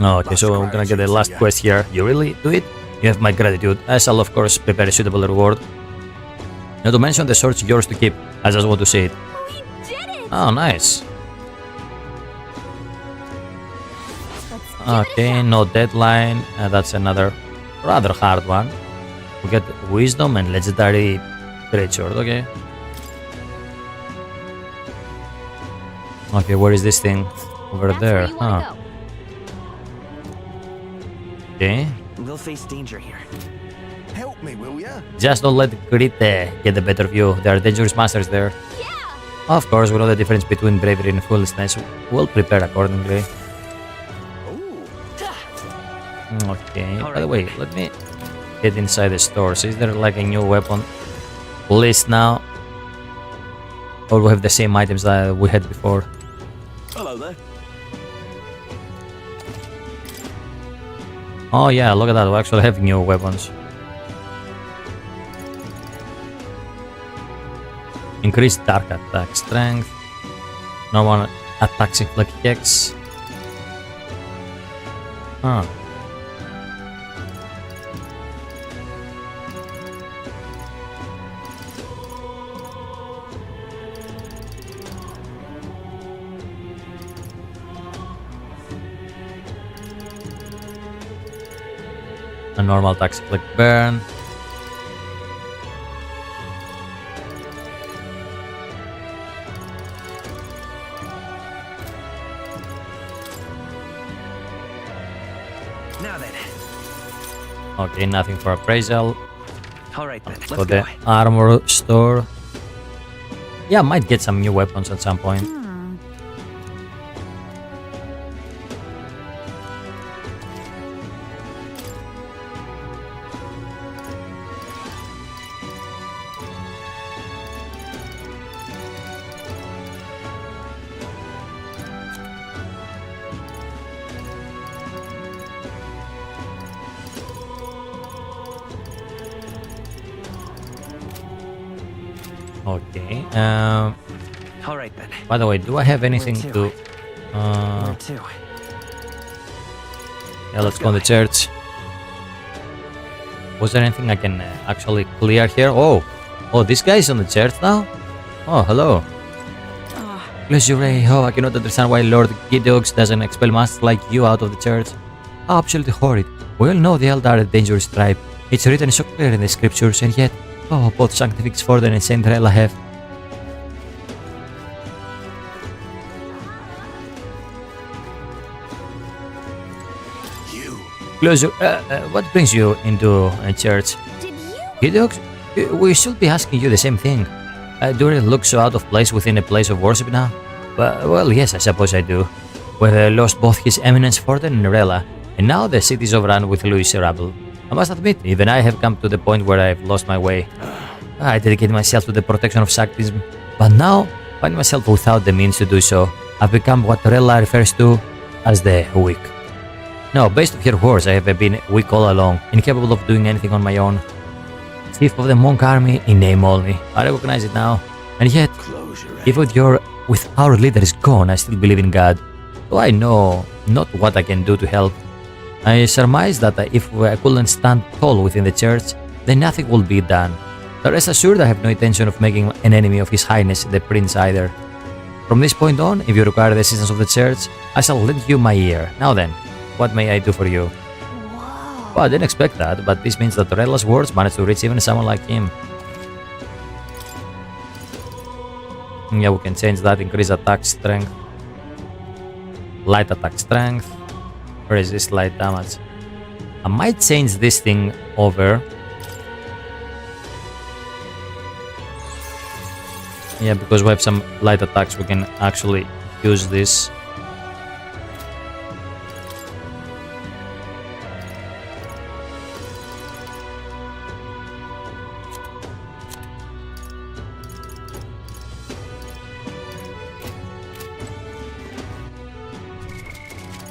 Okay, so I'm gonna get the last quest here. You really do it? You have my gratitude. I shall of course prepare a suitable reward. Not to mention the sword's yours to keep. I just want to see it. We did it! Oh, nice. Okay, no deadline. That's another rather hard one. We get wisdom and legendary greatsword. Okay. Okay, where is this thing? Over there, huh? Okay. We'll face danger here. Help me, will ya? Just don't let grit get the better of you. There are dangerous monsters there. Yeah. Of course, we know the difference between bravery and foolishness. We'll prepare accordingly. Okay, by the way, let me get inside the stores. Is there like a new weapon list now? Or we have the same items that we had before? Hello there. Oh yeah, look at that, we actually have new weapons. Increased dark attack strength. Normal attacks inflict hex. Huh. A normal attacks inflict burn. Now then. Okay, nothing for appraisal. All right then. For Let's the go. armor store. Yeah, might get some new weapons at some point. Okay. All right then. By the way, do I have anything to? Where to? Yeah, let's go in the church. Was there anything I can actually clear here? Oh, this guy is on the church now. Oh, hello. Close your eye. Oh, I cannot understand why Lord Gideox doesn't expel masters like you out of the church. Oh, absolutely horrid. We all know the Eldar are a dangerous tribe. It's written so clear in the scriptures, and yet, oh, both Sanctifix Forden and Saint Rella have. Close your. What brings you into a church? Gideox, we should be asking you the same thing. Do it look so out of place within a place of worship now? Well, yes, I suppose I do. We've lost both His Eminence Forden and Rella, and now the city is overrun with Louis' rabble. I must admit, even I have come to the point where I've lost my way. I dedicated myself to the protection of Sanctism, but now, finding myself without the means to do so, I've become what Rella refers to as the weak. No, based on her words, I have been weak all along, incapable of doing anything on my own. Chief of the monk army in name only. I recognize it now. And yet, even with our leaders gone, I still believe in God. Though I know not what I can do to help. I surmise that if I couldn't stand tall within the church, then nothing will be done. But rest assured, I have no intention of making an enemy of His Highness the Prince either. From this point on, if you require the assistance of the church, I shall lend you my ear. Now then, what may I do for you? Well, I didn't expect that, but this means that Rella's words managed to reach even someone like him. Yeah, we can change that, increase attack strength. Light attack strength. Resist light damage. I might change this thing over. Yeah, because we have some light attacks, we can actually use this.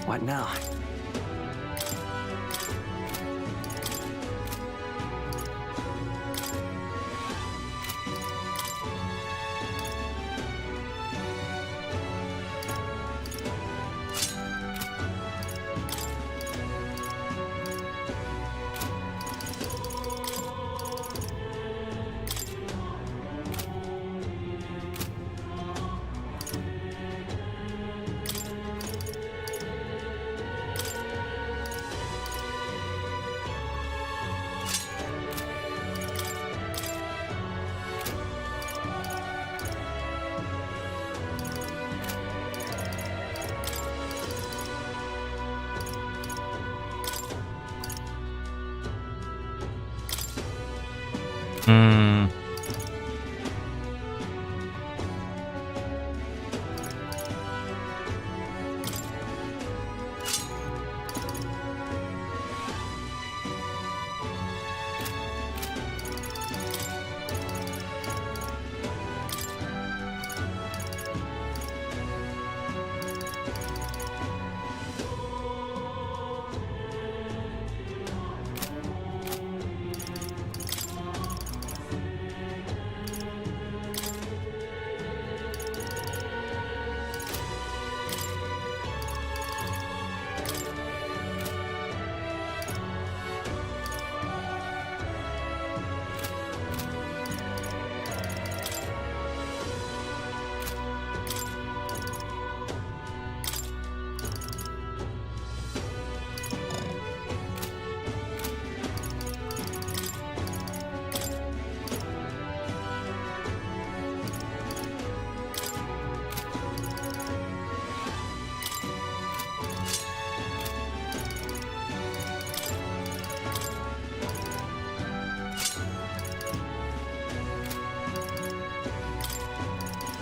What now?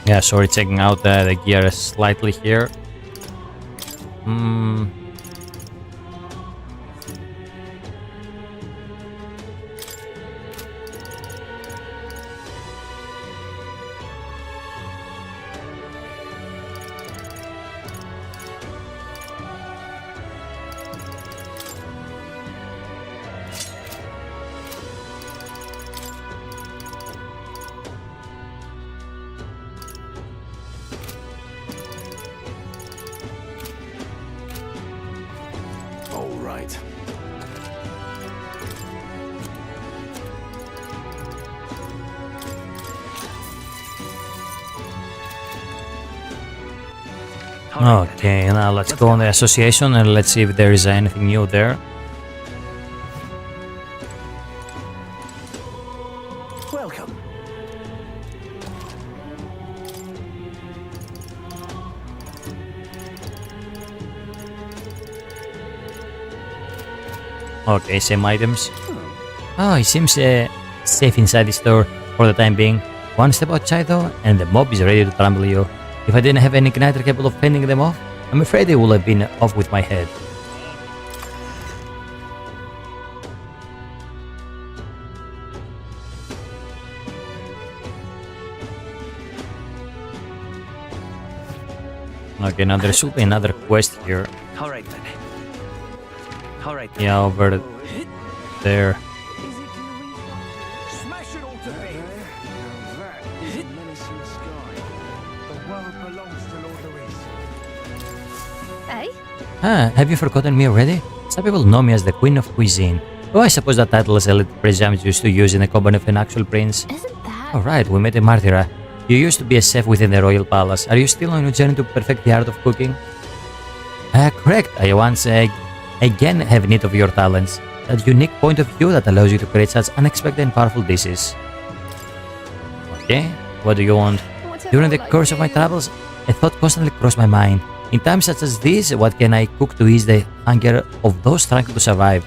Yeah, sorry, checking out the gear slightly here. Okay, now let's go on the association and let's see if there is anything new there. Welcome. Okay, same items. Oh, it seems safe inside the store for the time being. One step outside though, and the mob is ready to trample you. If I didn't have any igniter capable of fending them off, I'm afraid they would have been off with my head. Okay, now there should be another quest here. Alright then. Alright then. Yeah, over there. Have you forgotten me already? Some people know me as the Queen of Cuisine. Oh, I suppose that title is a little presumptuous to use in the company of an actual prince. Alright, we met in Martyra. You used to be a chef within the royal palace. Are you still on your journey to perfect the art of cooking? Correct. I once again have need of your talents. That unique point of view that allows you to create such unexpected and powerful dishes. Okay, what do you want? During the course of my travels, a thought constantly crossed my mind. In times such as these, what can I cook to ease the hunger of those trying to survive?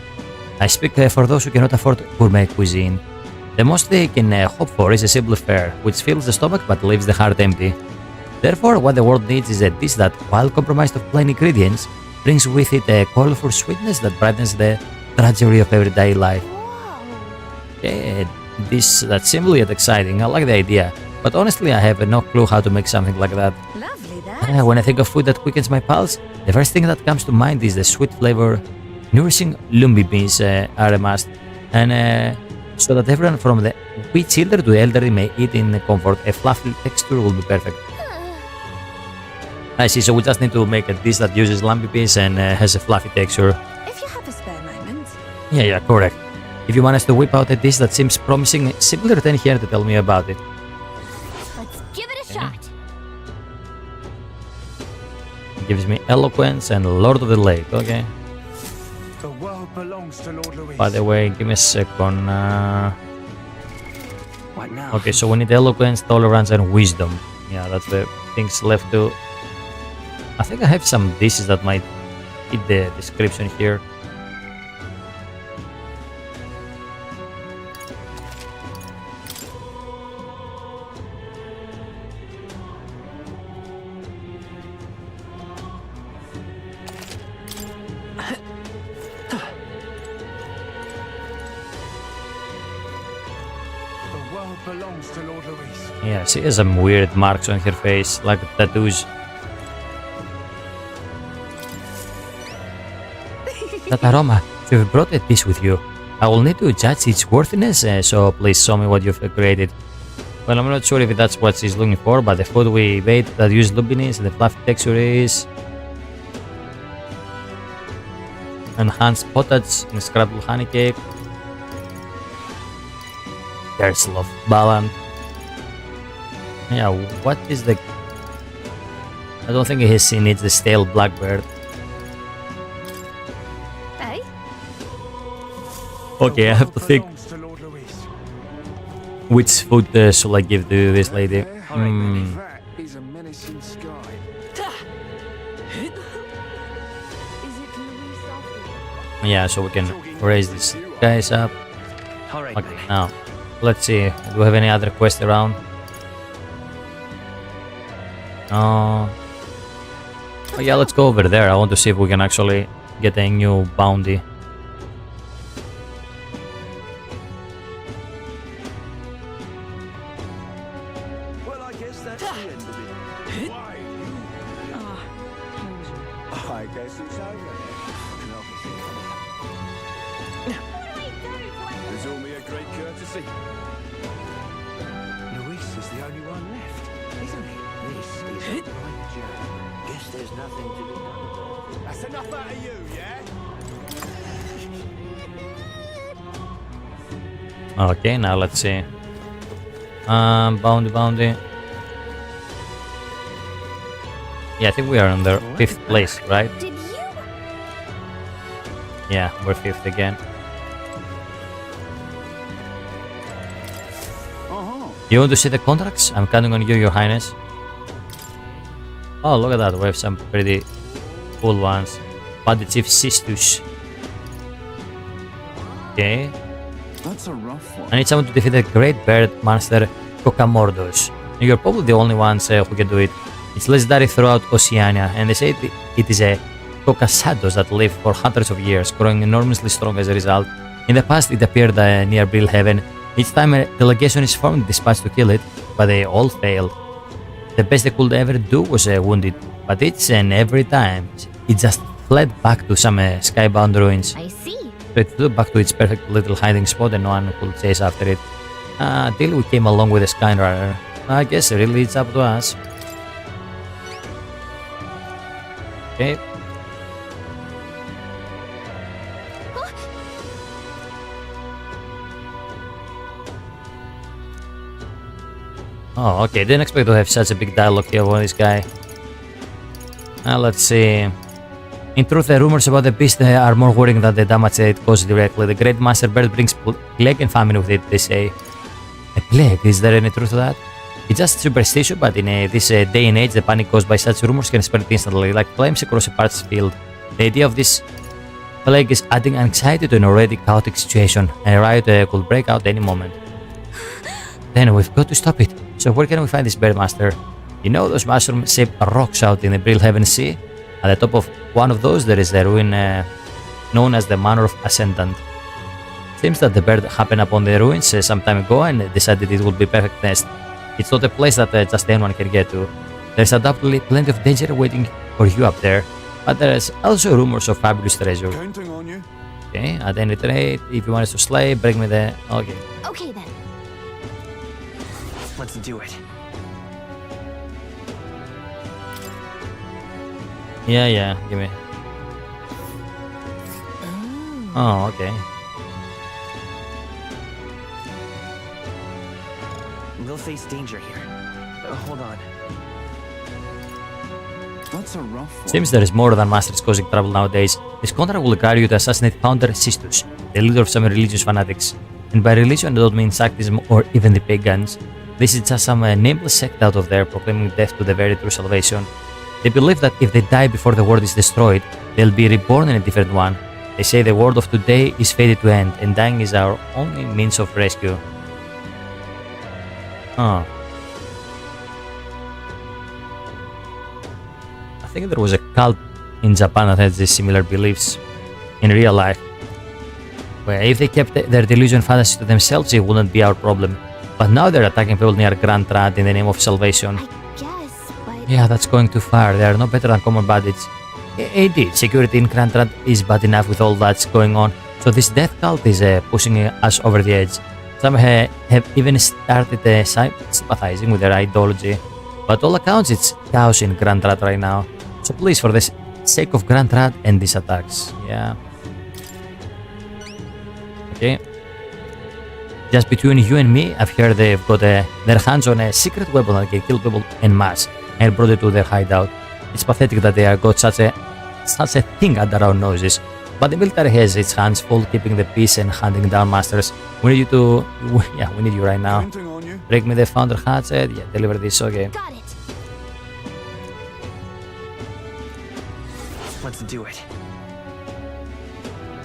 I speak for those who cannot afford gourmet cuisine. The most they can hope for is a simple fare, which fills the stomach but leaves the heart empty. Therefore, what the world needs is a dish that, while compromised of plain ingredients, brings with it a colorful sweetness that brightens the drudgery of everyday life. Okay, this that's simple yet exciting. I like the idea, but honestly, I have no clue how to make something like that. When I think of food that quickens my pulse, the first thing that comes to mind is the sweet flavor, nourishing lumbi beans are a must, and so that everyone from the wee children to the elderly may eat in comfort, a fluffy texture will be perfect. I see, so we just need to make a dish that uses lumpy beans and has a fluffy texture. If you have a spare moment. Yeah, correct. If you manage to whip out a dish that seems promising, simply return here to tell me about it. Let's give it a shot. Gives me eloquence and Lord of the Lake, okay. The world belongs to Lord Louis. By the way, give me a second. What now? Okay, so we need eloquence, tolerance, and wisdom. Yeah, that's the things left to. I think I have some dishes that might fit the description here. Belongs to Lord Louis. Yeah, she has some weird marks on her face, like tattoos. That aroma, you've brought a dish with you. I will need to judge its worthiness, so please show me what you've created. Well, I'm not sure if that's what she's looking for, but the food we made that used lumpiness and the fluffy texture is enhanced pottage and scrabble honey cake. There's love balance. Yeah, what is the... I don't think he needs the stale blackbird. Hey? Okay, I have to think. Which food should I give to this lady? Yeah, so we can raise these guys up. Okay, now let's see. Do we have any other quests around? Oh yeah, let's go over there. I want to see if we can actually get a new bounty. Well, I guess that's the end of it. Why you? I guess it's over. It's only a great courtesy. Luis is the only one left, isn't he? This is a right journey. Guess there's nothing to be done. That's enough out of you, yeah? Okay, now let's see. Bounty. Yeah, I think we are on the 5th place, right? Yeah, we're 5th again. You want to see the contracts? I'm counting on you, Your Highness. Oh, look at that. We have some pretty cool ones. Body Chief Sistus. Okay. That's a rough one. I need someone to defeat the great bird monster Kokamordos. You're probably the only ones who can do it. It's legendary throughout Oceania, and they say it is a Kokasados that live for hundreds of years, growing enormously strong as a result. In the past, it appeared near Brilhaven. Each time a delegation is formed dispatched to kill it, but they all fail. The best they could ever do was wound it, but each and every time, it just fled back to some skybound ruins. I see. So it flew back to its perfect little hiding spot and no one could chase after it. Till we came along with the Skyrunner. I guess really it's up to us. Okay. Oh, okay. Didn't expect to have such a big dialogue here with this guy. Let's see. In truth, the rumors about the beast are more worrying than the damage it causes directly. The great master bird brings plague and famine with it, they say. A plague? Is there any truth to that? It's just superstition, but in this day and age, the panic caused by such rumors can spread instantly, like flames across a parched field. The idea of this plague is adding anxiety to an already chaotic situation, and a riot could break out any moment. Then we've got to stop it. So where can we find this Bearmaster? You know those mushroom-shaped rocks out in the Brilhaven Sea? At the top of one of those there is a ruin known as the Manor of Ascendant. Seems that the bird happened upon the ruins some time ago and decided it would be perfect nest. It's not a place that just anyone can get to. There's undoubtedly plenty of danger waiting for you up there, but there's also rumors of fabulous treasure. Counting on you. Okay, at any rate, if you want us to slay, bring me the... Okay. Okay then. Let's do it. Yeah, give me. Oh, okay. We'll face danger here. Hold on. That's a rough one. Seems there is more than masters causing trouble nowadays. This contract will require you to assassinate founder Sistus, the leader of some religious fanatics. And by religion I don't mean Saktism or even the pagans. This is just some nameless sect out of there proclaiming death to the very true salvation. They believe that if they die before the world is destroyed, they'll be reborn in a different one. They say the world of today is fated to end, and dying is our only means of rescue. Huh. I think there was a cult in Japan that has these similar beliefs in real life. Where if they kept their delusion fantasy to themselves, it wouldn't be our problem. But now they're attacking people near Grand Trad in the name of salvation. Yeah, that's going too far. They are no better than common bandits. Indeed, security in Grand Trad is bad enough with all that's going on. So this death cult is pushing us over the edge. Some have even started sympathizing with their ideology. But all accounts, it's chaos in Grand Trad right now. So please, for the sake of Grand Trad, end these attacks. Yeah. Okay. Just between you and me, I've heard they've got their hands on a secret weapon that can kill people en masse and brought it to their hideout. It's pathetic that they have got such a thing under our noses. But the military has its hands full keeping the peace and hunting down masters. We need you to... Yeah, we need you right now. Break me the founder hatchet. Yeah, deliver this, okay. Got it. Let's do it.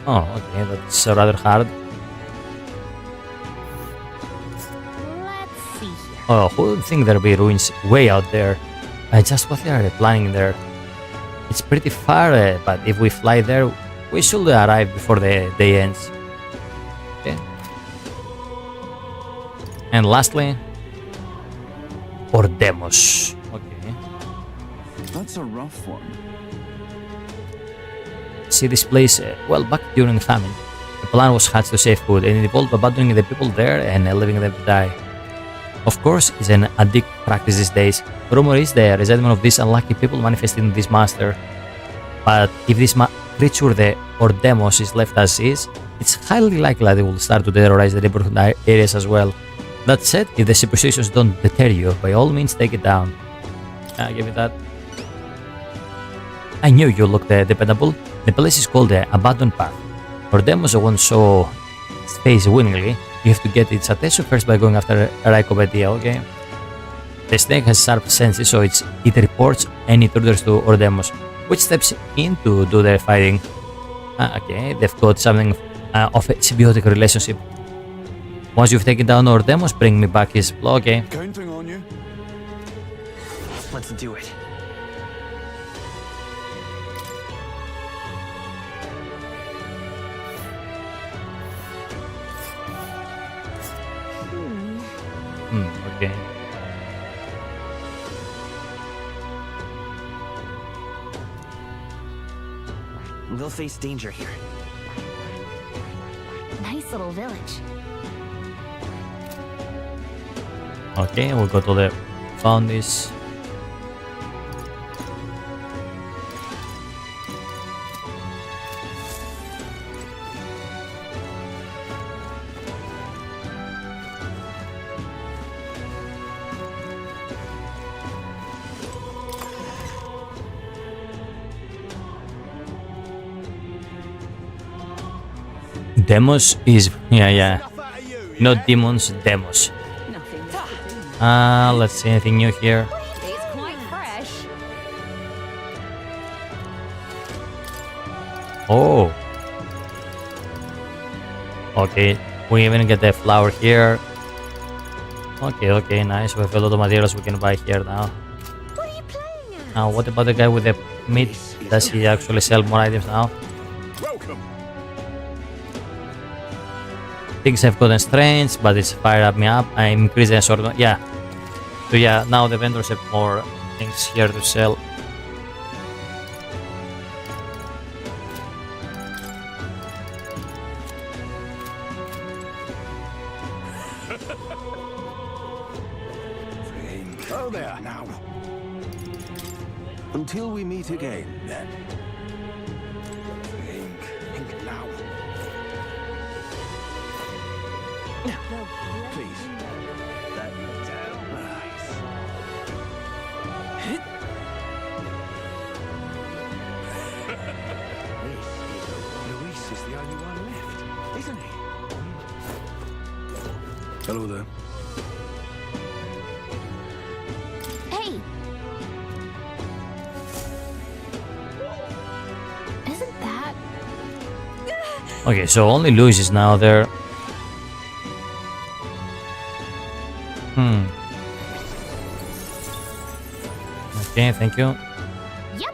Oh, okay, that's rather hard. Let's see here. Oh, who would think there'll be ruins way out there? Just what they are planning there. It's pretty far, but if we fly there, we should arrive before the day ends. Okay. And lastly, Ordemos. Okay. That's a rough one. See this place? Well, back during famine, the plan was hatched to save food, and it involved abandoning the people there and leaving them to die. Of course, it's an addict practice these days. Rumor is the resentment of these unlucky people manifesting this master. But if this creature, the Ordemos, is left as is, it's highly likely that it will start to terrorize the neighborhood areas as well. That said, if the superstitions don't deter you, by all means take it down. Give it that. I knew you looked dependable. The place is called the Abandoned Path. Ordemos once saw its face willingly. You have to get its attention first by going after Raikobedia, okay? The snake has sharp senses, so it reports any intruders to Ordemos, which steps in to do their fighting. Okay, they've got something of a symbiotic relationship. Once you've taken down Ordemos, bring me back his... Okay. Counting on you. Let's do it. Okay. They'll face danger here. Nice little village. Okay, we'll go to the found this. Demos is not demons, demos. Let's see anything new here. It's quite fresh. Oh. Okay, we even get the flower here. Okay, nice. We have a lot of materials we can buy here now. What are you playing at? Now, what about the guy with the meat? Does he actually sell more items now? Things have gotten strange, but it's fired me up. I increased the assortment. Yeah. So yeah, now the vendors have more things here to sell. Oh there now. Until we meet again, then. Think now. No, please. That nice. Luis is the only one left, isn't he? Hello there. Hey! Isn't that... Okay, so only Luis is now there. Okay, thank you. Yep.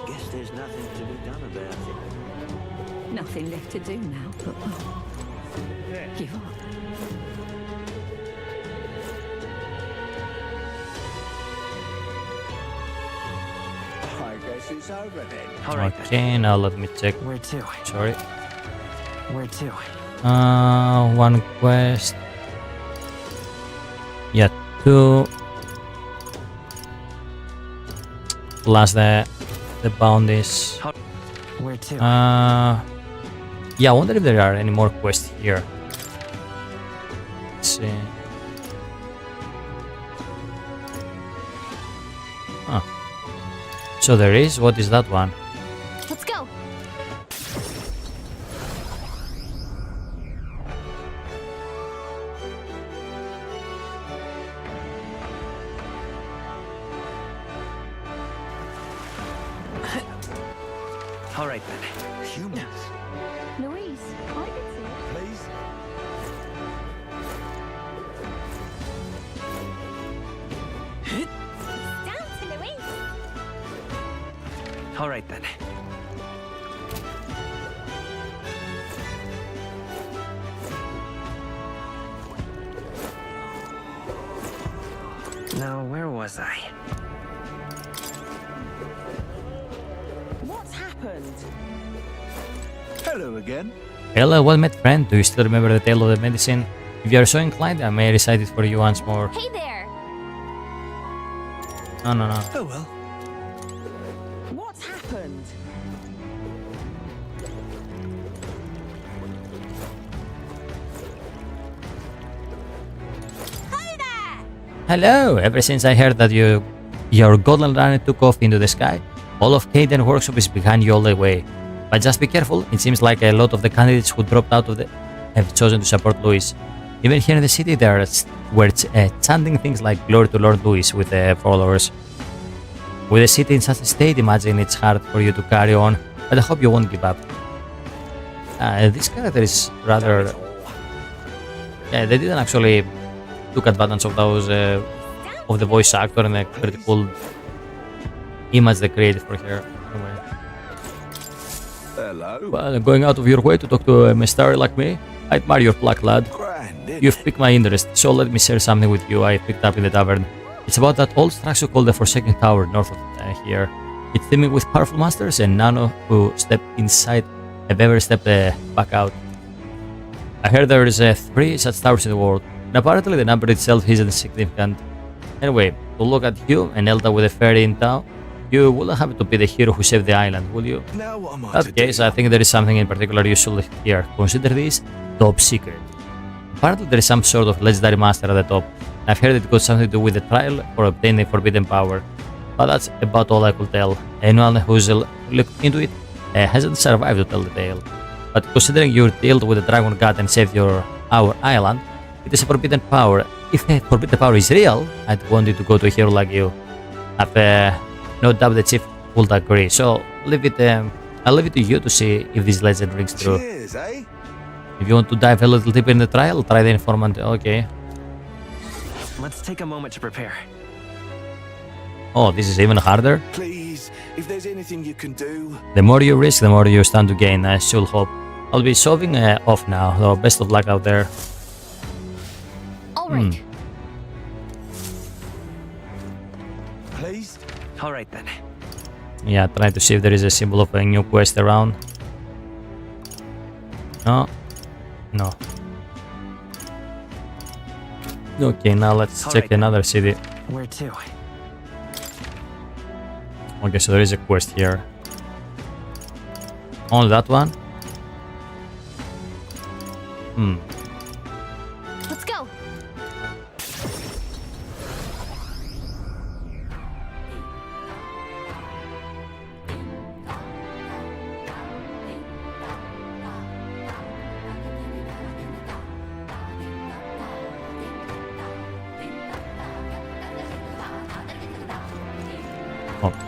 Guess there's nothing to be done about it. Nothing left to do now but give up. I guess it's over then. All right. Okay, now let me check. Where to? Sorry. Where to? One quest. Yeah, 2 plus the bounties. Where to? Yeah, I wonder if there are any more quests here. Let's see. Huh. So there is. What is that one? Let's go. All right then. Humans. Louise, I can see it. Please. Down to Louise. All right then. Now, where was I? What's happened? Hello again. Hello, well met friend. Do you still remember the tale of the medicine? If you are so inclined, I may recite it for you once more. Hey there! No. Oh well. What's happened? Hi there! Hello! Ever since I heard that your golden runner took off into the sky, all of Caden Workshop is behind you all the way. But just be careful, it seems like a lot of the candidates who dropped out of have chosen to support Louis. Even here in the city, there were chanting things like glory to Lord Louis with followers. With the city in such a state, imagine it's hard for you to carry on, but I hope you won't give up. This character is rather... Yeah, they didn't actually took advantage of those of the voice actor and the pretty cool image they created for her. Anyway. Hello. Well, going out of your way to talk to a mystery like me, I admire your pluck, lad. You've piqued my interest, so let me share something with you I picked up in the tavern. It's about that old structure called the Forsaken Tower north of here. It's teeming with powerful monsters, and none who step inside have ever stepped back out. I heard there is 3 such towers in the world, and apparently the number itself isn't significant. Anyway, to look at you and Elta with a fairy in tow, you wouldn't have to be the hero who saved the island, will you? Now what am I In that case, I think there is something in particular you should hear. Consider this top secret. Apparently there is some sort of legendary master at the top. I've heard it got something to do with the trial for obtaining forbidden power. But that's about all I could tell. Anyone who's looked into it hasn't survived to tell the tale. But considering you dealt with the dragon god and saved our island, it is a forbidden power. If a forbidden power is real, I'd want it to go to a hero like you. I've no doubt the chief would agree. So I'll leave it to you to see if this legend rings true. Cheers, eh? If you want to dive a little deeper in the trial, try the informant. Okay. Let's take a moment to prepare. Oh, this is even harder. Please, if there's anything you can do. The more you risk, the more you stand to gain. I should hope. I'll be shoving off now, though. Best of luck out there. All right. Please? All right then. Yeah, try to see if there is a symbol of a new quest around. No. No. Okay, now let's check another city. Where to? Okay, so there is a quest here. Only that one? Let's go.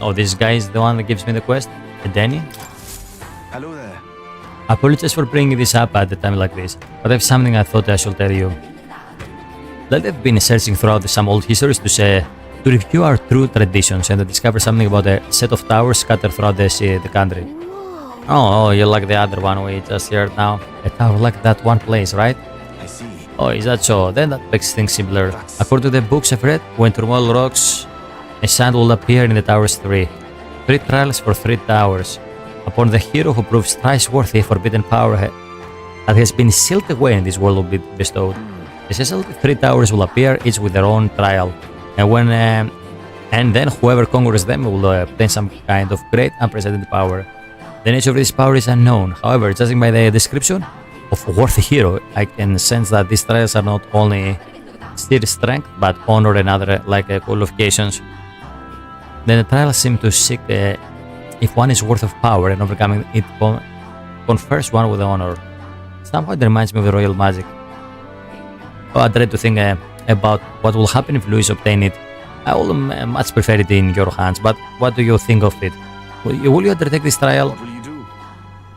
Oh, this guy is the one that gives me the quest? Danny? Hello there. Apologies for bringing this up at a time like this, but I have something I thought I should tell you. Lately I've been searching throughout some old histories to review our true traditions and to discover something about a set of towers scattered throughout the country. Oh, you like the other one we just heard now? A tower like that one place, right? I see. Oh, is that so? Then that makes things simpler. According to the books I've read, when turmoil rocks, a sand will appear in the towers 3. 3 trials for 3 towers. Upon the hero who proves thrice worthy, forbidden power that has been sealed away in this world will be bestowed. Essentially, 3 towers will appear, each with their own trial, and then whoever conquers them will obtain some kind of great unprecedented power. The nature of this power is unknown. However, judging by the description of a worthy hero, I can sense that these trials are not only sheer strength, but honor and other qualifications. Then the trials seem to seek if one is worth of power, and overcoming it confers one with honor. Somehow it reminds me of the royal magic. Oh, I dread to think about what will happen if Louis obtain it. I will much prefer it in your hands, but what do you think of it? Will you undertake this trial? What will you do?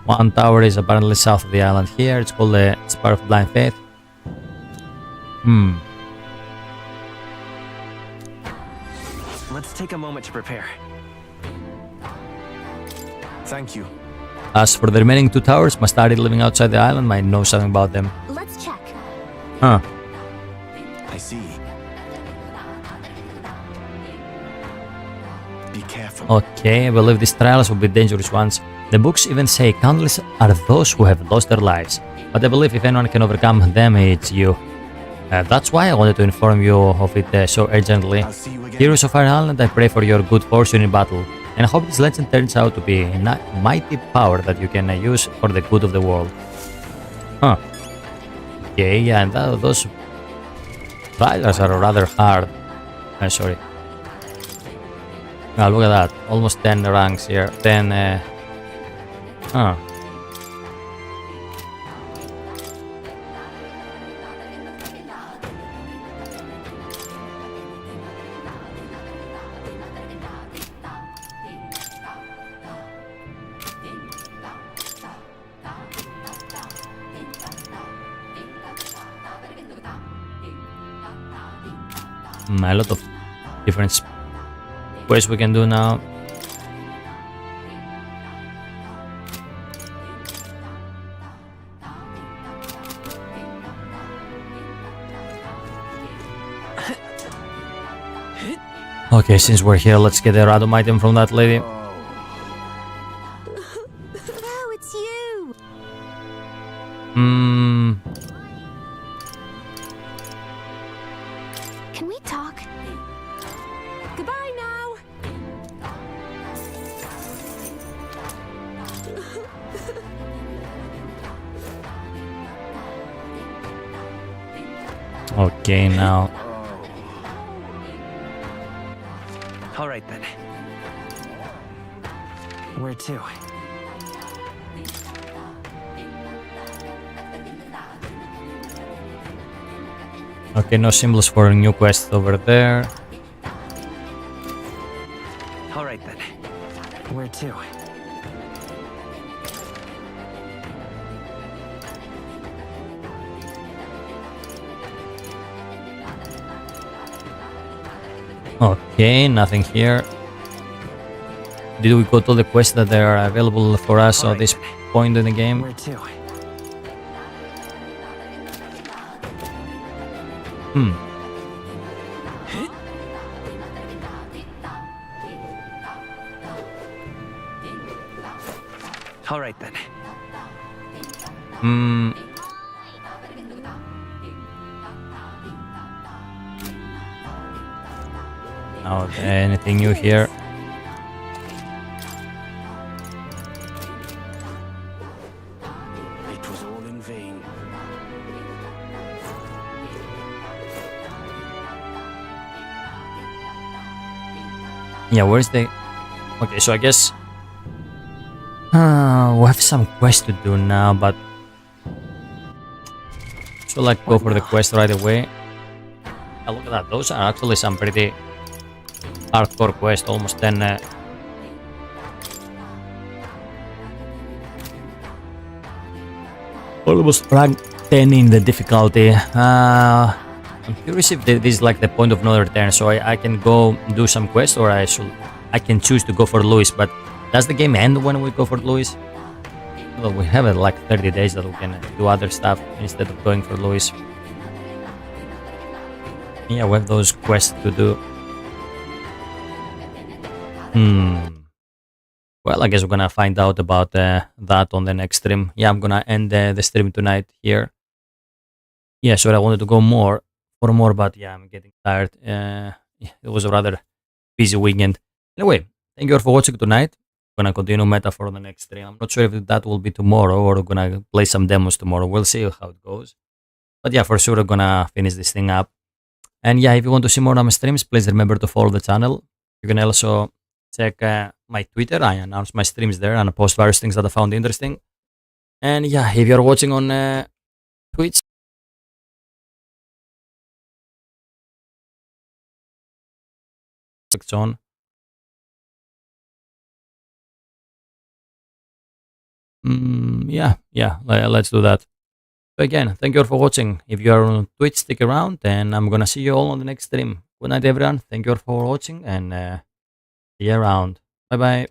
One tower is apparently south of the island here. It's called the Spire of Blind Faith. Let's take a moment to prepare. Thank you. As for the remaining 2 towers, must study living outside the island might know something about them. Let's check. Huh. I see. Be careful. Okay, I believe these trials will be dangerous ones. The books even say countless are those who have lost their lives, but I believe if anyone can overcome them, it's you. That's why I wanted to inform you of it so urgently. Heroes of our island, I pray for your good fortune in battle, and I hope this legend turns out to be a mighty power that you can use for the good of the world. Huh. Okay, yeah, and those trials are rather hard. Sorry. Now look at that. Almost 10 ranks here. 10... Huh. A lot of different quests we can do now. Okay, since we're here, let's get a random item from that lady. Oh, it's you! Can we talk? Goodbye now! Okay, now. All right then. Where to? Okay, no symbols for a new quest over there. All right then. Where to? Okay, nothing here. Did we go to the quests that are available for us at this point in the game? Where to? All right then. No, anything new here? It was all in vain. Yeah, where's the... Okay, so I guess... we have some quest to do now, but... So like go for the quest right away. Oh, look at that, those are actually some pretty hardcore quests, almost 10... Almost rank 10 in the difficulty. I'm curious if this is like the point of no return, so I can go do some quests, or I can choose to go for Louis, but does the game end when we go for Louis? Well, we have like 30 days that we can do other stuff instead of going for Louis. Yeah, we have those quests to do. Well, I guess we're gonna find out about that on the next stream. Yeah, I'm gonna end the stream tonight here. Yeah, so I wanted to go for more, but yeah, I'm getting tired. It was a rather busy weekend. Anyway, thank you all for watching tonight. I'm gonna continue meta for the next stream. I'm not sure if that will be tomorrow or we're gonna play some demos tomorrow. We'll see how it goes. But yeah, for sure I'm gonna finish this thing up. And yeah, if you want to see more of my streams, please remember to follow the channel. You can also check my Twitter. I announce my streams there and I post various things that I found interesting. And yeah, if you're watching on Twitch, it's on. Yeah, let's do that. So again, thank you all for watching. If you are on Twitch, stick around and I'm gonna see you all on the next stream. Good night everyone, thank you all for watching and see you around. Bye bye.